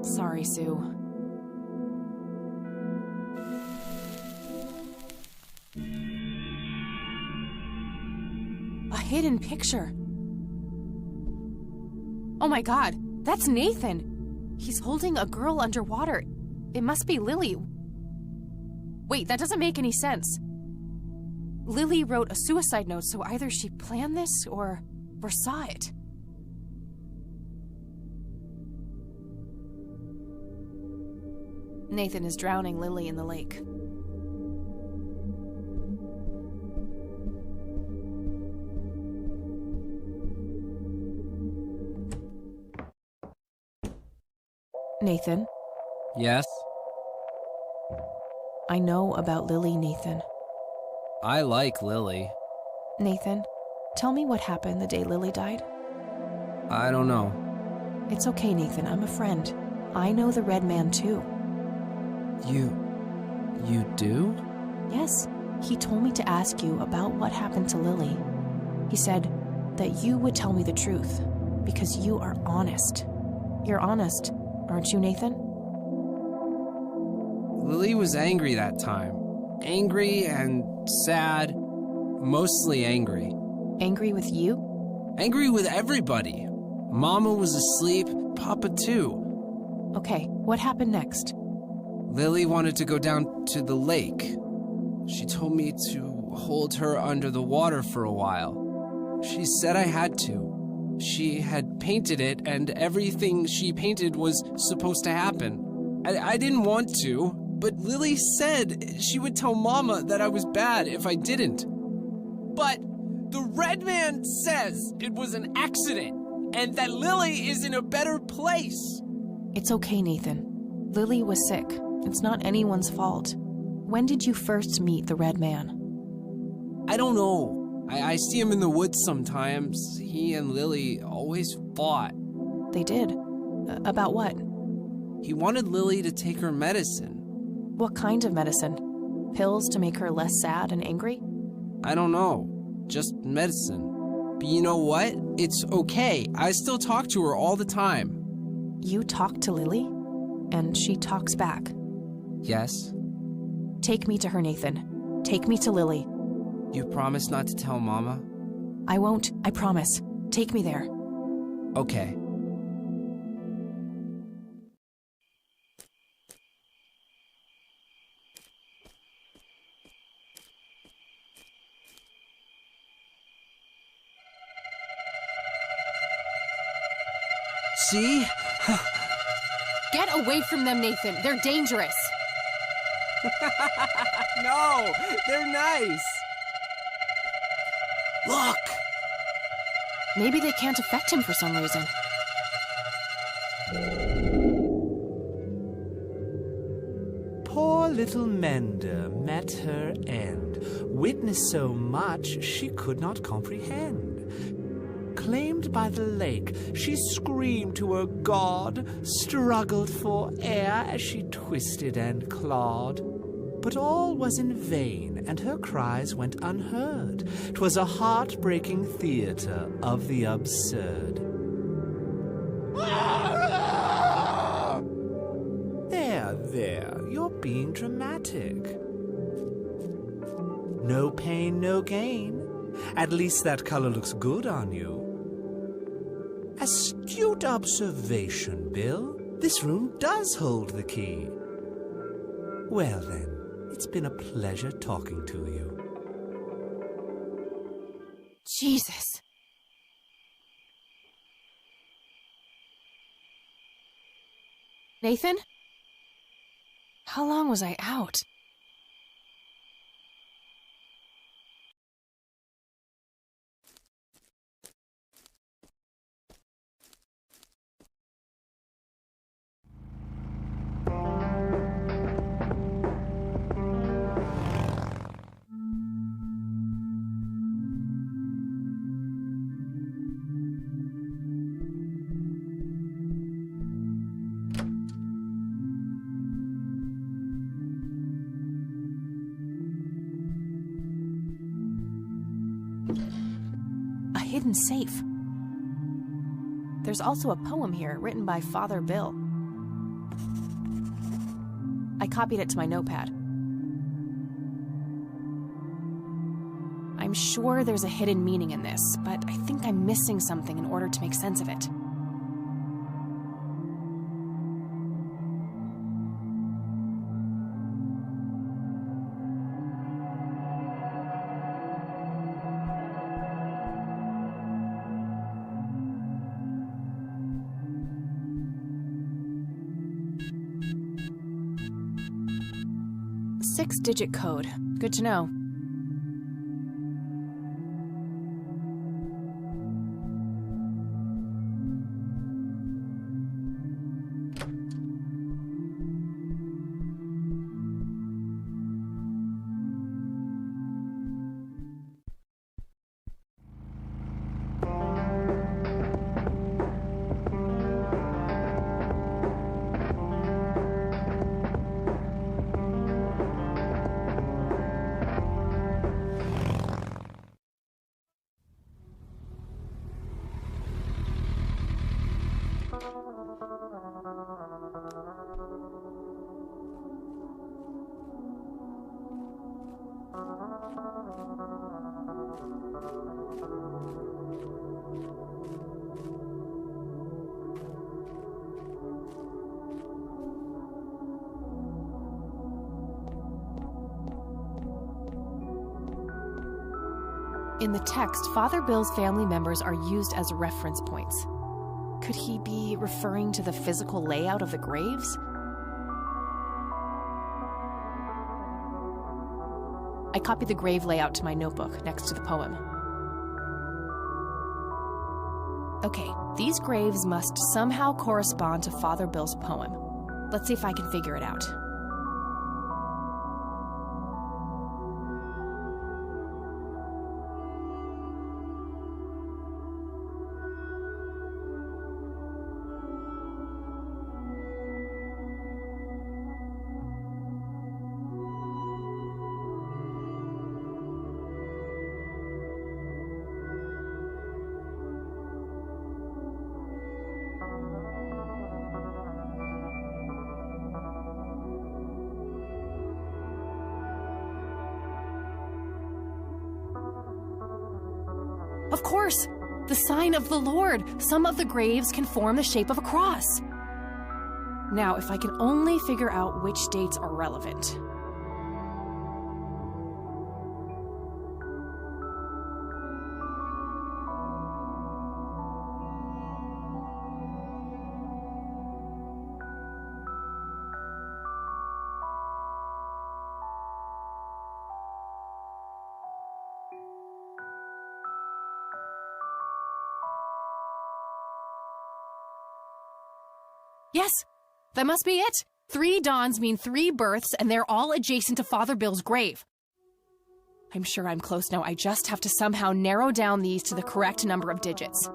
Sorry, Sue. A hidden picture. Oh my god, that's Nathan! He's holding a girl underwater. It must be Lily. Wait, that doesn't make any sense. Lily wrote a suicide note, so either she planned this or saw it. Nathan is drowning Lily in the lake. Nathan? Yes? I know about Lily, Nathan. I like Lily. Nathan, tell me what happened the day Lily died. I don't know. It's okay, Nathan. I'm a friend. I know the Red Man, too. You do? Yes. He told me to ask you about what happened to Lily. He said that you would tell me the truth, because you are honest. You're honest, aren't you, Nathan? Lily was angry that time. Angry and sad. Mostly angry. Angry with you? Angry with everybody. Mama was asleep, Papa too. Okay, what happened next? Lily wanted to go down to the lake. She told me to hold her under the water for a while. She said I had to. She had painted it, and everything she painted was supposed to happen. I didn't want to, but Lily said she would tell Mama that I was bad if I didn't. But the Red Man says it was an accident, and that Lily is in a better place. It's okay, Nathan. Lily was sick. It's not anyone's fault. When did you first meet the Red Man? I don't know. I see him in the woods sometimes. He and Lily always fought. They did? About what? He wanted Lily to take her medicine. What kind of medicine? Pills to make her less sad and angry? I don't know. Just medicine. But you know what? It's okay. I still talk to her all the time. You talk to Lily? And she talks back? Yes. Take me to her, Nathan. Take me to Lily. You promise not to tell Mama? I won't. I promise. Take me there. Okay. See? Get away from them, Nathan. They're dangerous. No, they're nice. Look! Maybe they can't affect him for some reason. Poor little Mender met her end, witnessed so much she could not comprehend. claimed by the lake. She screamed to her god, struggled for air as she twisted and clawed. But all was in vain, and her cries went unheard. 'Twas a heartbreaking theater of the absurd. There, you're being dramatic. No pain, no gain. At least that color looks good on you. Astute observation, Bill. This room does hold the key. Well then, it's been a pleasure talking to you. Jesus. Nathan? How long was I out? A hidden safe. There's also a poem here written by Father Bill. I copied it to my notepad. I'm sure there's a hidden meaning in this, but I think I'm missing something in order to make sense of it. Six-digit code. Good to know. In the text, Father Bill's family members are used as reference points. Could he be referring to the physical layout of the graves? I copied the grave layout to my notebook next to the poem. Okay, these graves must somehow correspond to Father Bill's poem. Let's see if I can figure it out. Of course! The sign of the Lord! Some of the graves can form the shape of a cross. Now, if I can only figure out which dates are relevant. Yes, that must be it. 3 dawns mean 3 births, and they're all adjacent to Father Bill's grave. I'm sure I'm close now. I just have to somehow narrow down these to the correct number of digits.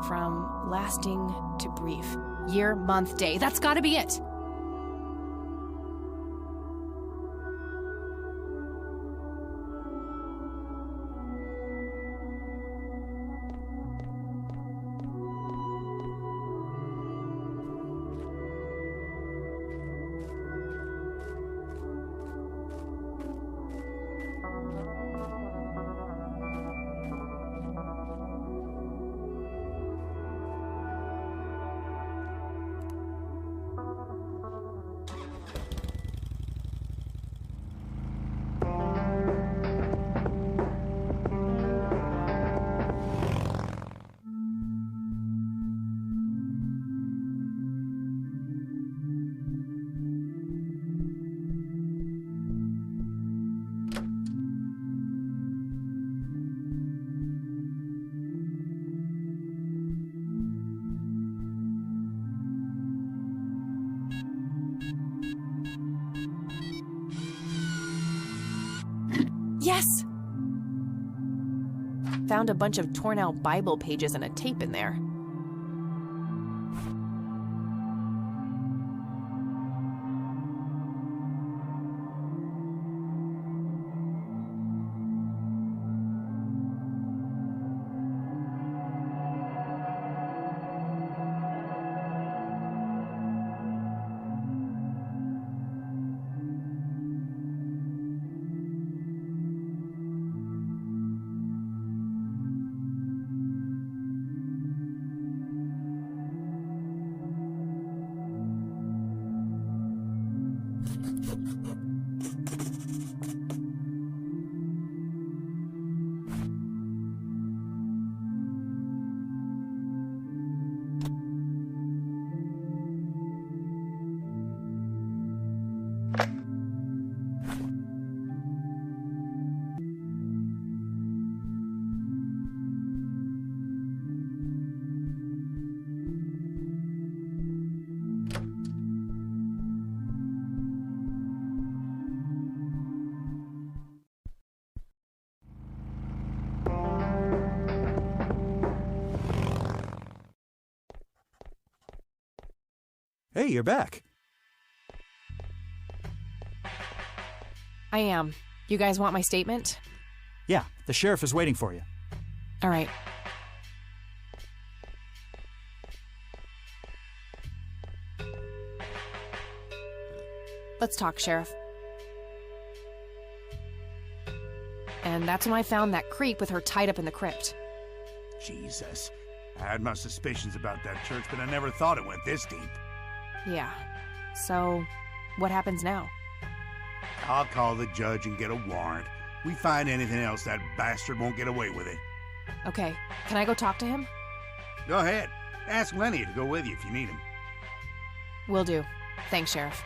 From lasting to brief. Year, month, day. That's gotta be it! Yes! Found a bunch of torn out Bible pages and a tape in there. Hey, you're back. I am. You guys want my statement? Yeah, the sheriff is waiting for you. All right. Let's talk, Sheriff. And that's when I found that creep with her tied up in the crypt. Jesus. I had my suspicions about that church, but I never thought it went this deep. Yeah. So, what happens now? I'll call the judge and get a warrant. We find anything else, that bastard won't get away with it. Okay. Can I go talk to him? Go ahead. Ask Lenny to go with you if you need him. Will do. Thanks, Sheriff.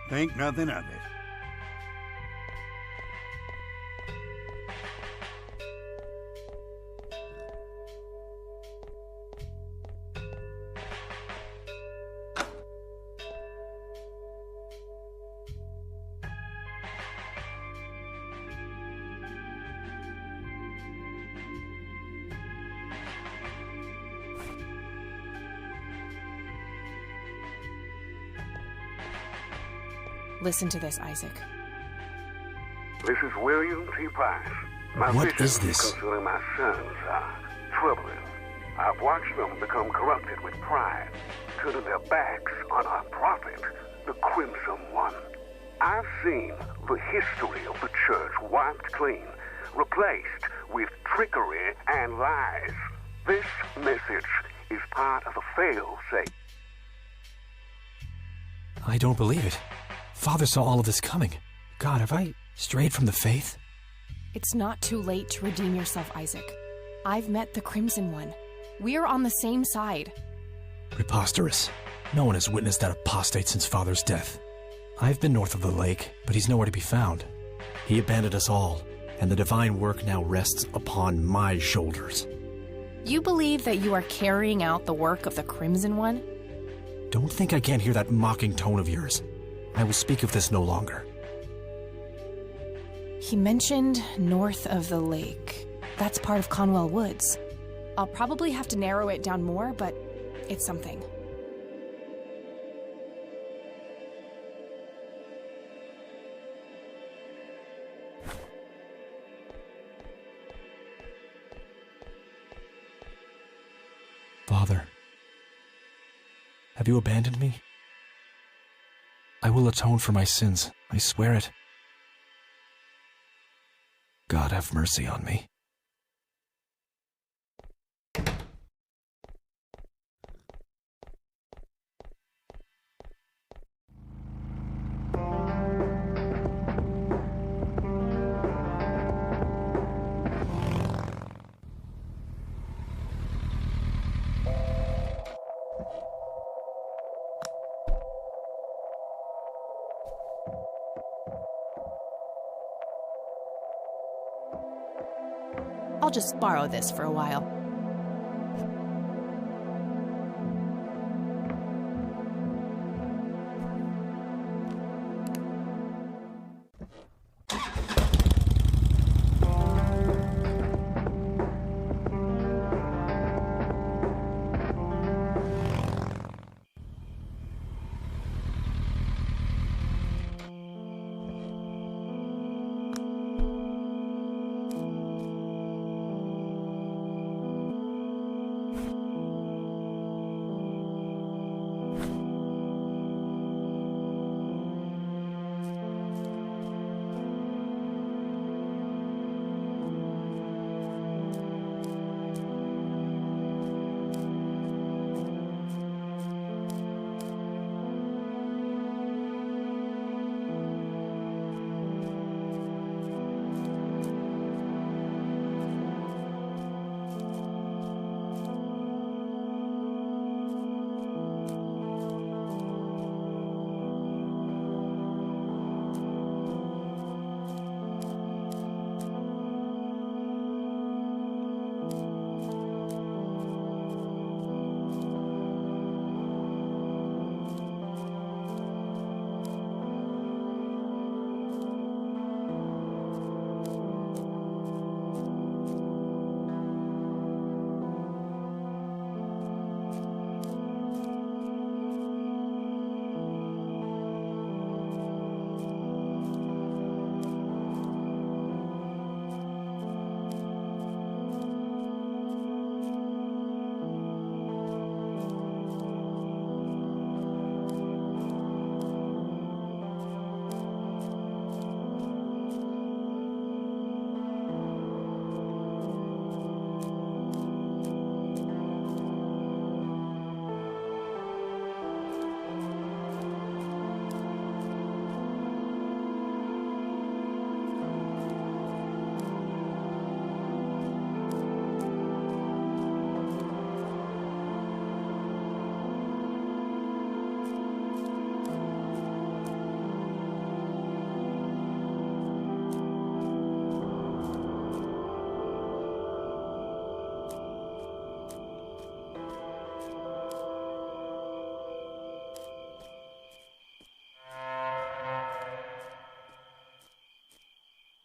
Think nothing of it. Listen to this, Isaac. This is William T. Price. My What visions is this? concerning my sons are troubling. I've watched them become corrupted with pride, turning their backs on our prophet, the Crimson One. I've seen the history of the church wiped clean, replaced with trickery and lies. This message is part of a fail-safe. I don't believe it. Father saw all of this coming. God, have I strayed from the faith? It's not too late to redeem yourself, Isaac. I've met the Crimson One. We are on the same side. Preposterous. No one has witnessed that apostate since Father's death. I've been north of the lake, but he's nowhere to be found. He abandoned us all, and the divine work now rests upon my shoulders. You believe that you are carrying out the work of the Crimson One? Don't think I can't hear that mocking tone of yours. I will speak of this no longer. He mentioned north of the lake. That's part of Conwell Woods. I'll probably have to narrow it down more, but it's something. Father, have you abandoned me? I will atone for my sins, I swear it. God have mercy on me. I'll just borrow this for a while.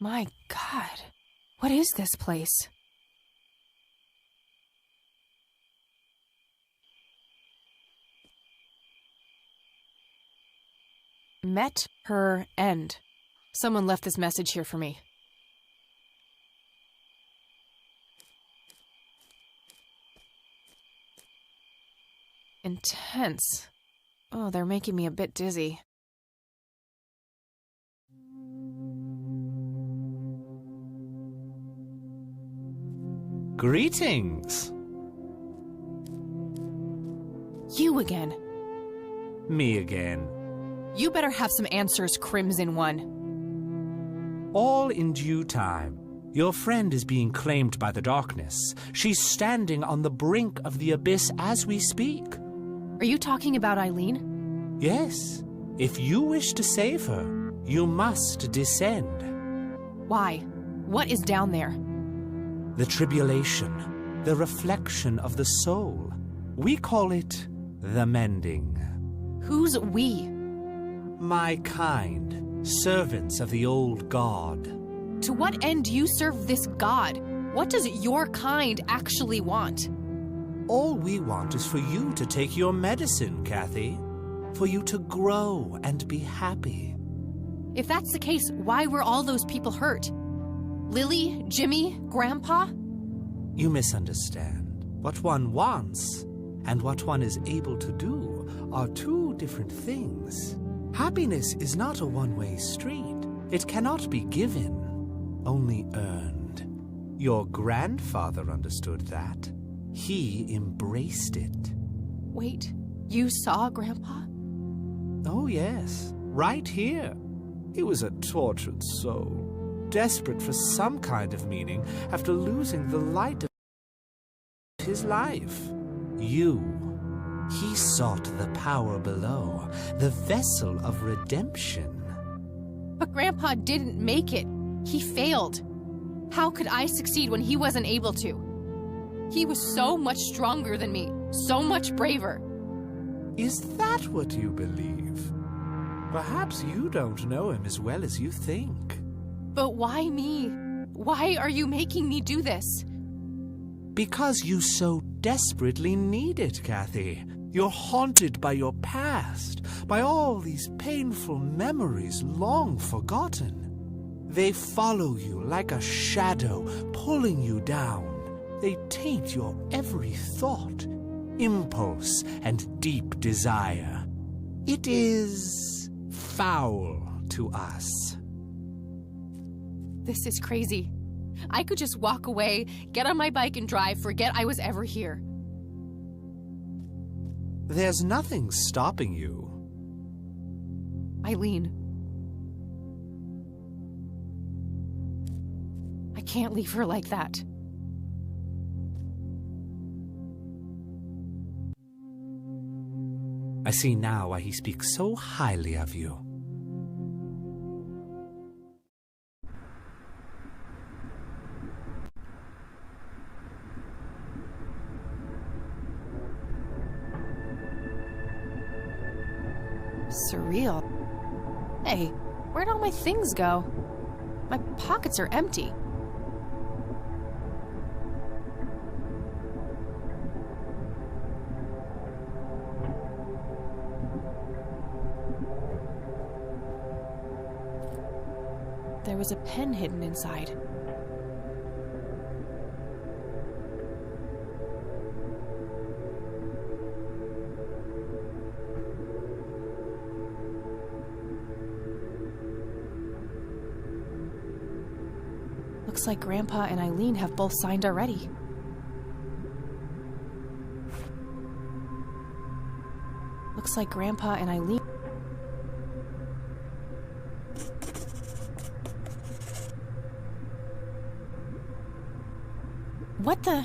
My God, what is this place? Met her end. Someone left this message here for me. Intense. Oh, they're making me a bit dizzy. Greetings. You again. Me again. You better have some answers, Crimson One. All in due time. Your friend is being claimed by the darkness. She's standing on the brink of the abyss as we speak. Are you talking about Eileen? Yes. If you wish to save her, you must descend. Why? What is down there? The tribulation, the reflection of the soul. We call it the mending. Who's we? My kind, servants of the old god. To what end do you serve this god? What does your kind actually want? All we want is for you to take your medicine, Kathy. For you to grow and be happy. If that's the case, why were all those people hurt? Lily, Jimmy, Grandpa? You misunderstand. What one wants and what one is able to do are two different things. Happiness is not a one-way street. It cannot be given, only earned. Your grandfather understood that. He embraced it. Wait, you saw Grandpa? Oh, yes. Right here. He was a tortured soul, desperate for some kind of meaning after losing the light of his life. He sought the power below, the vessel of redemption. But Grandpa didn't make it. He failed. How could I succeed when he wasn't able to? He was so much stronger than me, so much braver. Is that what you believe? Perhaps you don't know him as well as you think. But why me? Why are you making me do this? Because you so desperately need it, Kathy. You're haunted by your past, by all these painful memories long forgotten. They follow you like a shadow, pulling you down. They taint your every thought, impulse, and deep desire. It is foul to us. This is crazy. I could just walk away, get on my bike and drive, forget I was ever here. There's nothing stopping you. Eileen. I can't leave her like that. I see now why he speaks so highly of you. Surreal. Hey, where'd all my things go? My pockets are empty. There was a pen hidden inside. Looks like Grandpa and Eileen have both signed already. Looks like Grandpa and Eileen... What the...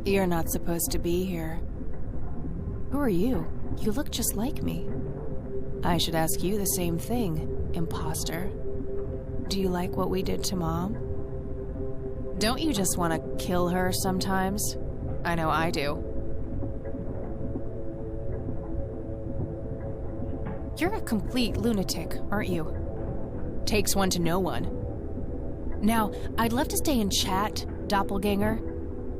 You're not supposed to be here. Who are you? You look just like me. I should ask you the same thing, imposter. Do you like what we did to Mom? Don't you just want to kill her sometimes? I know I do. You're a complete lunatic, aren't you? Takes one to know one. Now, I'd love to stay and chat, doppelganger,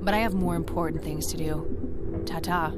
but I have more important things to do. Ta-ta.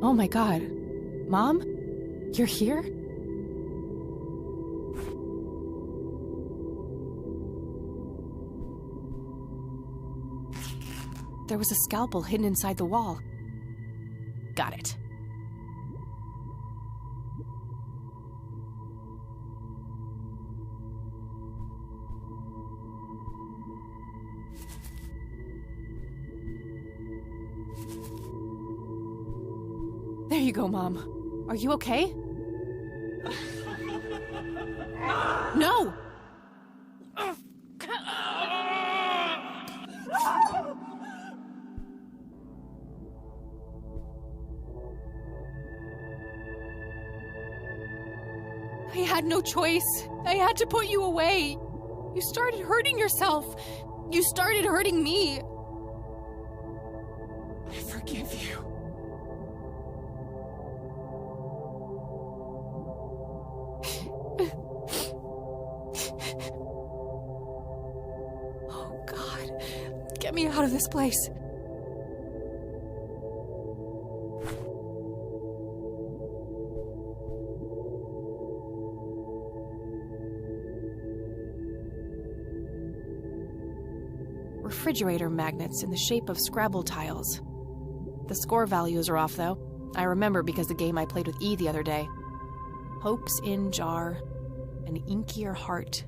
Oh my god. Mom? You're here? There was a scalpel hidden inside the wall. Got it. There you go, Mom. Are you okay? No! I had no choice. I had to put you away. You started hurting yourself. You started hurting me. I forgive you. Oh, God. Get me out of this place. Refrigerator magnets in the shape of Scrabble tiles. The score values are off, though. I remember because the game I played with E the other day. Hopes in jar, an inkier heart,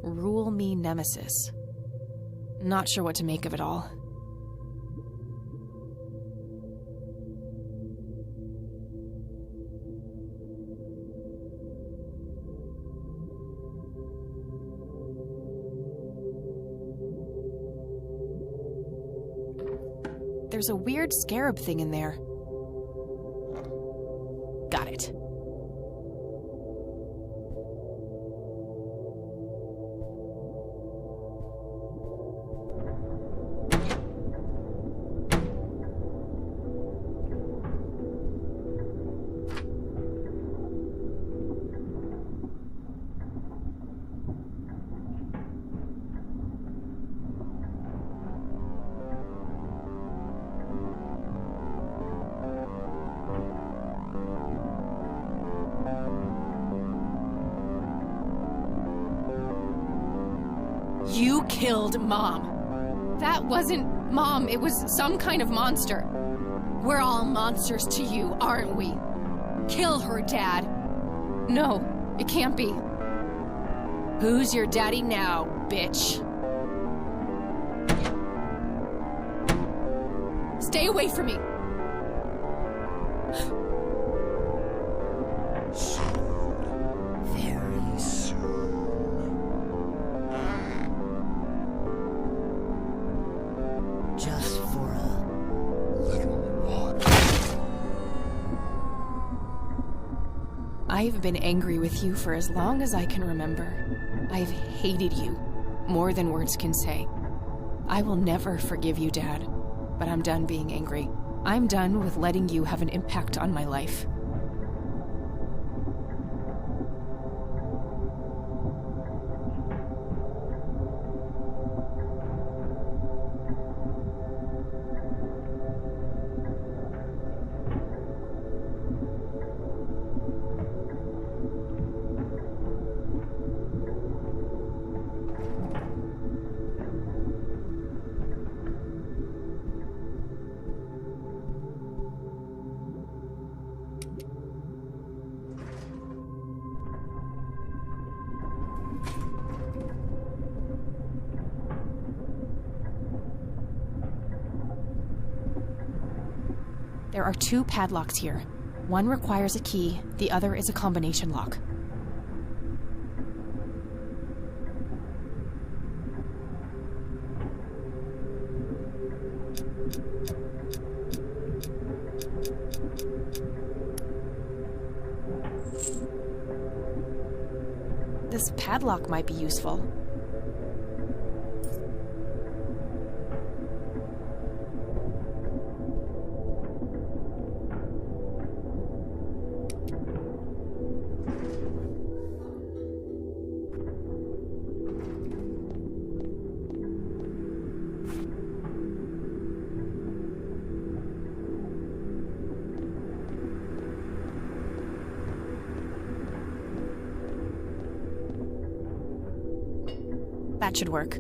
rule me nemesis. Not sure what to make of it all. There's a weird scarab thing in there. Got it. You killed Mom. That wasn't Mom, it was some kind of monster. We're all monsters to you, aren't we? Kill her, Dad. No, it can't be. Who's your daddy now, bitch? Stay away from me. Very soon. Just for a little while. I've been angry with you for as long as I can remember. I've hated you more than words can say. I will never forgive you, Dad, but I'm done being angry. I'm done with letting you have an impact on my life. There are 2 padlocks here. One requires a key, the other is a combination lock. This padlock might be useful. That should work.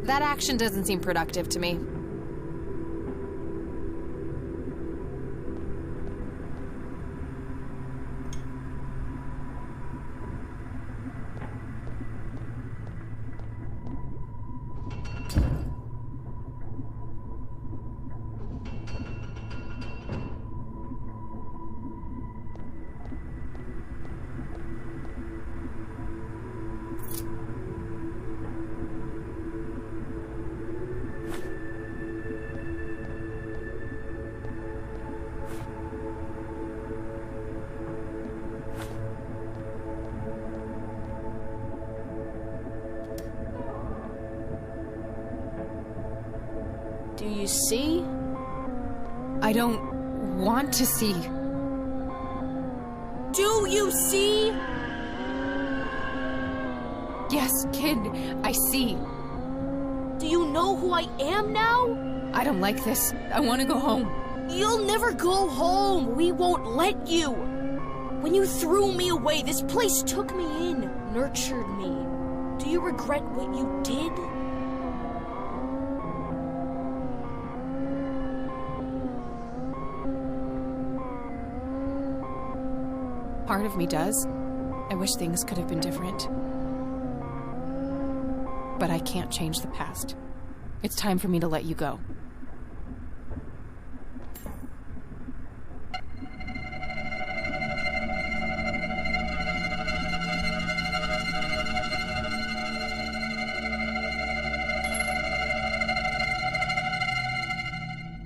That action doesn't seem productive to me. Do you see? I don't want to see. Do you see? Yes, kid, I see. Do you know who I am now? I don't like this. I want to go home. You'll never go home. We won't let you. When you threw me away, this place took me in, nurtured me. Do you regret what you did? Part of me does. I wish things could have been different. But I can't change the past. It's time for me to let you go.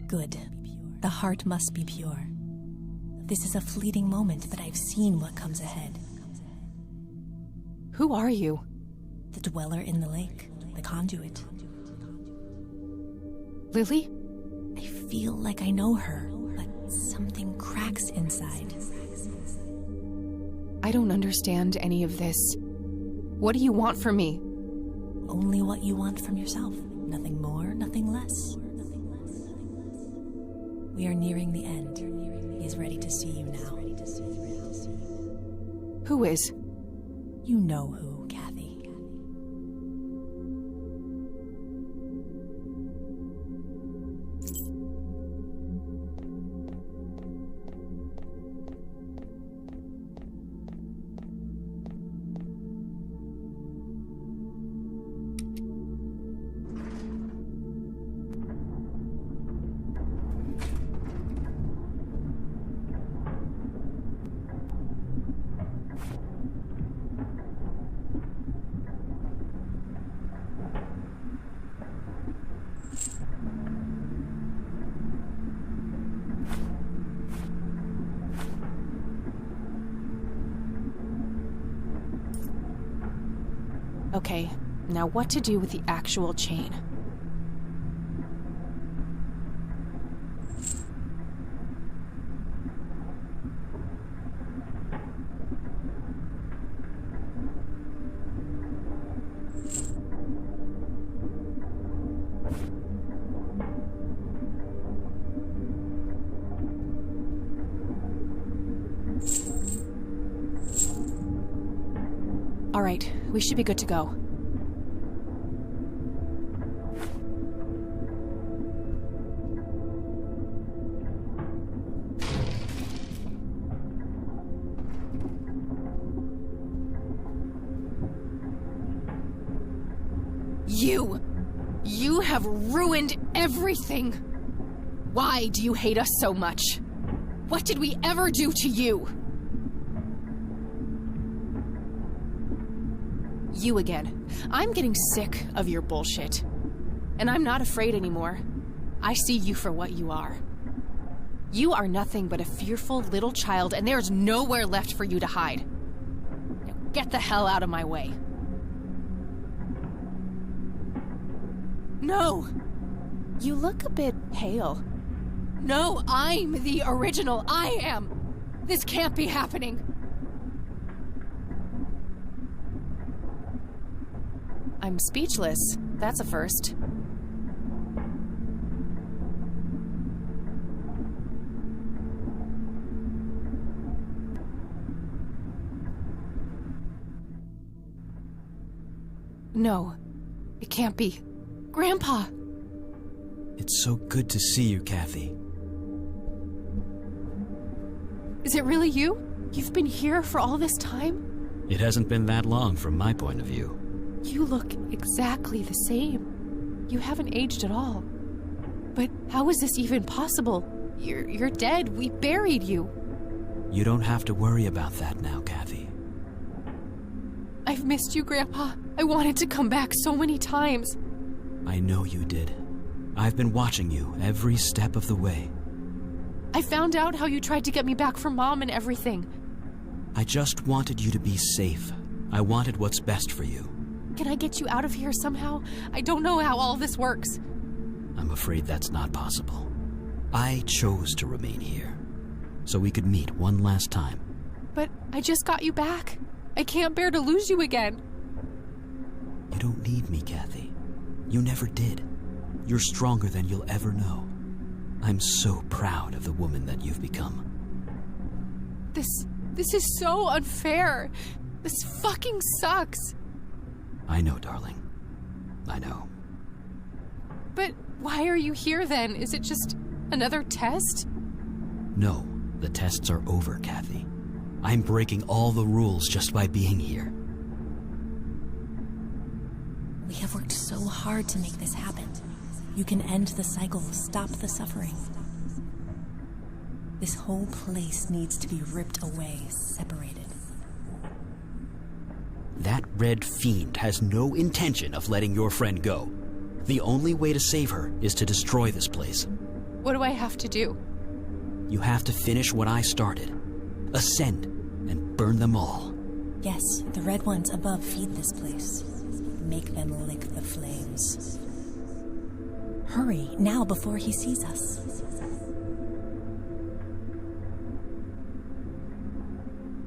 Good. The heart must be pure. This is a fleeting moment, but I've seen what comes ahead. Who are you? The dweller in the lake, the conduit. Lily? I feel like I know her, but something cracks inside. I don't understand any of this. What do you want from me? Only what you want from yourself. Nothing more, nothing less. We are nearing the end. He is ready to see you now. Who is? You know who, Kathy. Okay, now what to do with the actual chain? All right, we should be good to go. You have ruined everything! Why do you hate us so much? What did we ever do to you? You again. I'm getting sick of your bullshit. And I'm not afraid anymore. I see you for what you are. You are nothing but a fearful little child, and there's nowhere left for you to hide. Now get the hell out of my way. No! You look a bit pale. No, I'm the original. I am. This can't be happening. I'm speechless. That's a first. No, it can't be. Grandpa! It's so good to see you, Kathy. Is it really you? You've been here for all this time? It hasn't been that long from my point of view. You look exactly the same. You haven't aged at all. But how is this even possible? You're dead. We buried you. You don't have to worry about that now, Kathy. I've missed you, Grandpa. I wanted to come back so many times. I know you did. I've been watching you every step of the way. I found out how you tried to get me back from Mom and everything. I just wanted you to be safe. I wanted what's best for you. Can I get you out of here somehow? I don't know how all this works. I'm afraid that's not possible. I chose to remain here, so we could meet one last time. But I just got you back. I can't bear to lose you again. You don't need me, Kathy. You never did. You're stronger than you'll ever know. I'm so proud of the woman that you've become. This is so unfair. This fucking sucks. I know, darling. I know. But why are you here then? Is it just another test? No, the tests are over, Kathy. I'm breaking all the rules just by being here. We have worked so hard to make this happen. You can end the cycle, stop the suffering. This whole place needs to be ripped away, separated. That red fiend has no intention of letting your friend go. The only way to save her is to destroy this place. What do I have to do? You have to finish what I started. Ascend and burn them all. Yes, the red ones above feed this place. Make them lick the flames. Hurry, now before he sees us.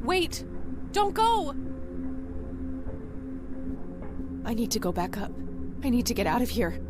Wait! Don't go! I need to go back up. I need to get out of here.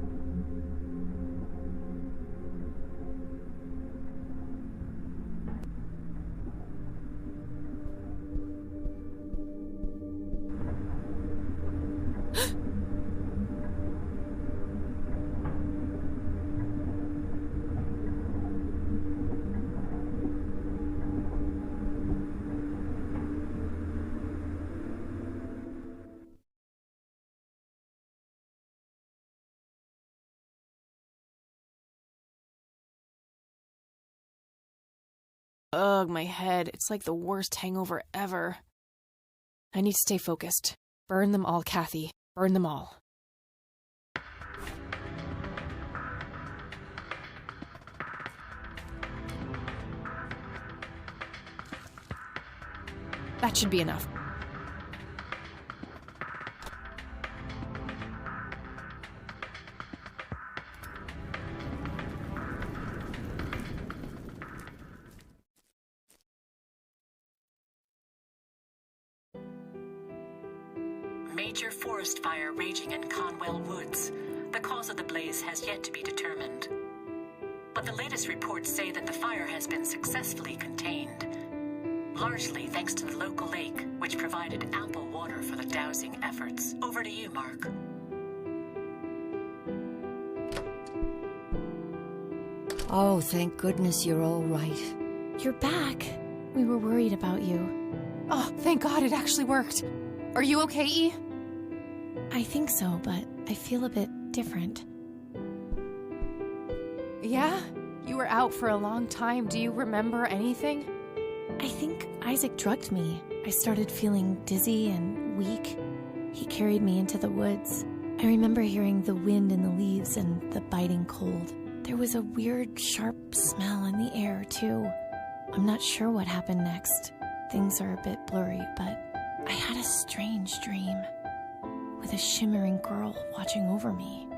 Ugh, my head. It's like the worst hangover ever. I need to stay focused. Burn them all, Kathy. Burn them all. That should be enough. Major forest fire raging in Conwell Woods. The cause of the blaze has yet to be determined. But the latest reports say that the fire has been successfully contained, largely thanks to the local lake, which provided ample water for the dousing efforts. Over to you, Mark. Oh, thank goodness you're all right. You're back. We were worried about you. Oh, thank God it actually worked. Are you okay, E? I think so, but I feel a bit different. Yeah? You were out for a long time. Do you remember anything? I think Isaac drugged me. I started feeling dizzy and weak. He carried me into the woods. I remember hearing the wind in the leaves and the biting cold. There was a weird, sharp smell in the air, too. I'm not sure what happened next. Things are a bit blurry, but I had a strange dream with a shimmering girl watching over me.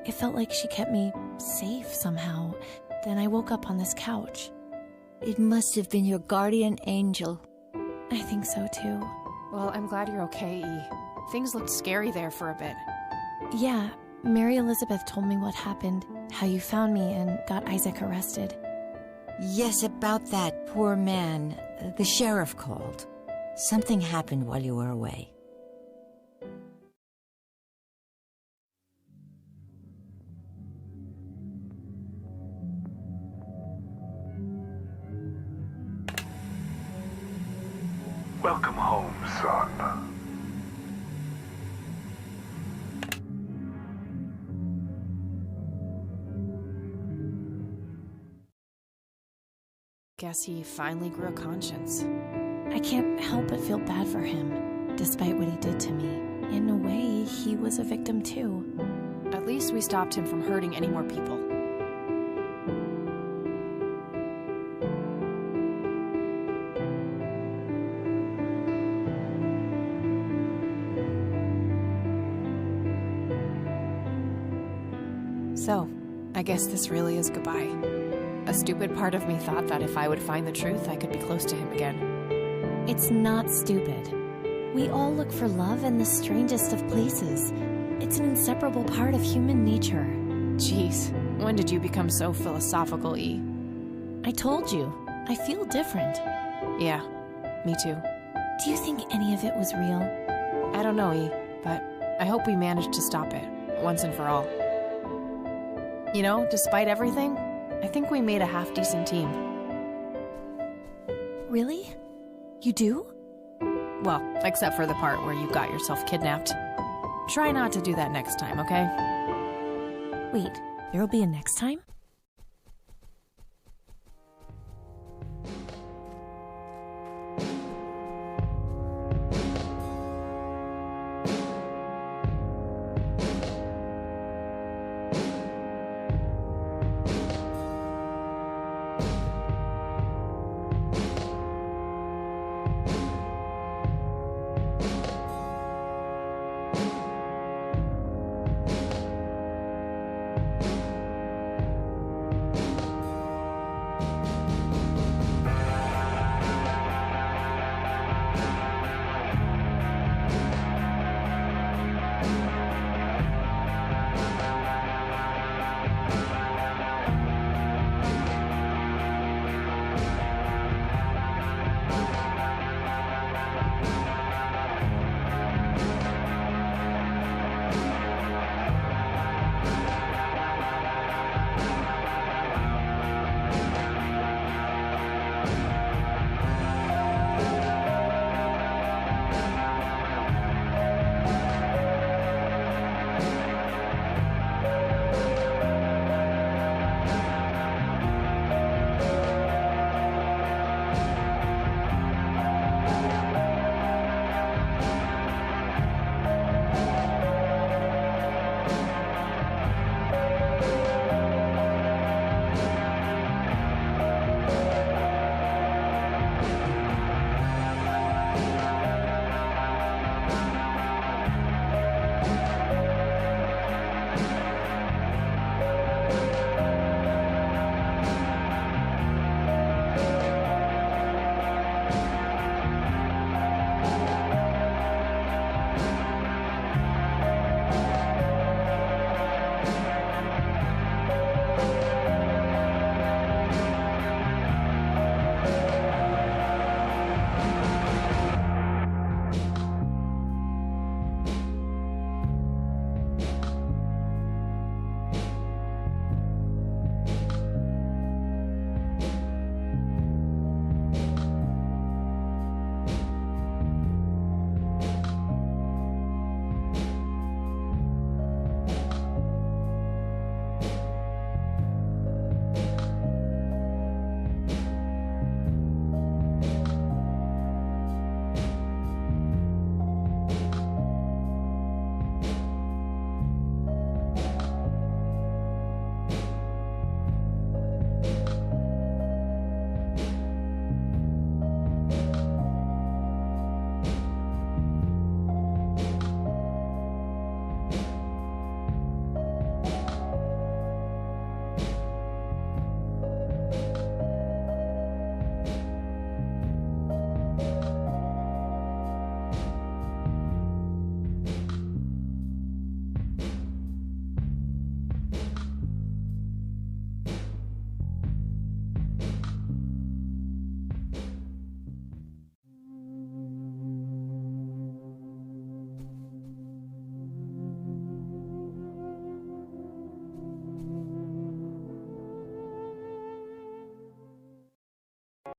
It felt like she kept me safe somehow. then I woke up on this couch. It must have been your guardian angel. I think so, too. Well, I'm glad you're okay, E. Things looked scary there for a bit. Yeah, Mary Elizabeth told me what happened, how you found me and got Isaac arrested. Yes, about that poor man. The sheriff called. Something happened while you were away. Welcome home, son. Guess he finally grew a conscience. I can't help but feel bad for him, despite what he did to me. In a way, he was a victim too. At least we stopped him from hurting any more people. So, I guess this really is goodbye. A stupid part of me thought that if I would find the truth, I could be close to him again. It's not stupid. We all look for love in the strangest of places. It's an inseparable part of human nature. Jeez, when did you become so philosophical, E? I told you, I feel different. Yeah, me too. Do you think any of it was real? I don't know, E, but I hope we managed to stop it, once and for all. You know, despite everything, I think we made a half-decent team. Really? You do? Well, except for the part where you got yourself kidnapped. Try not to do that next time, okay? Wait, there'll be a next time?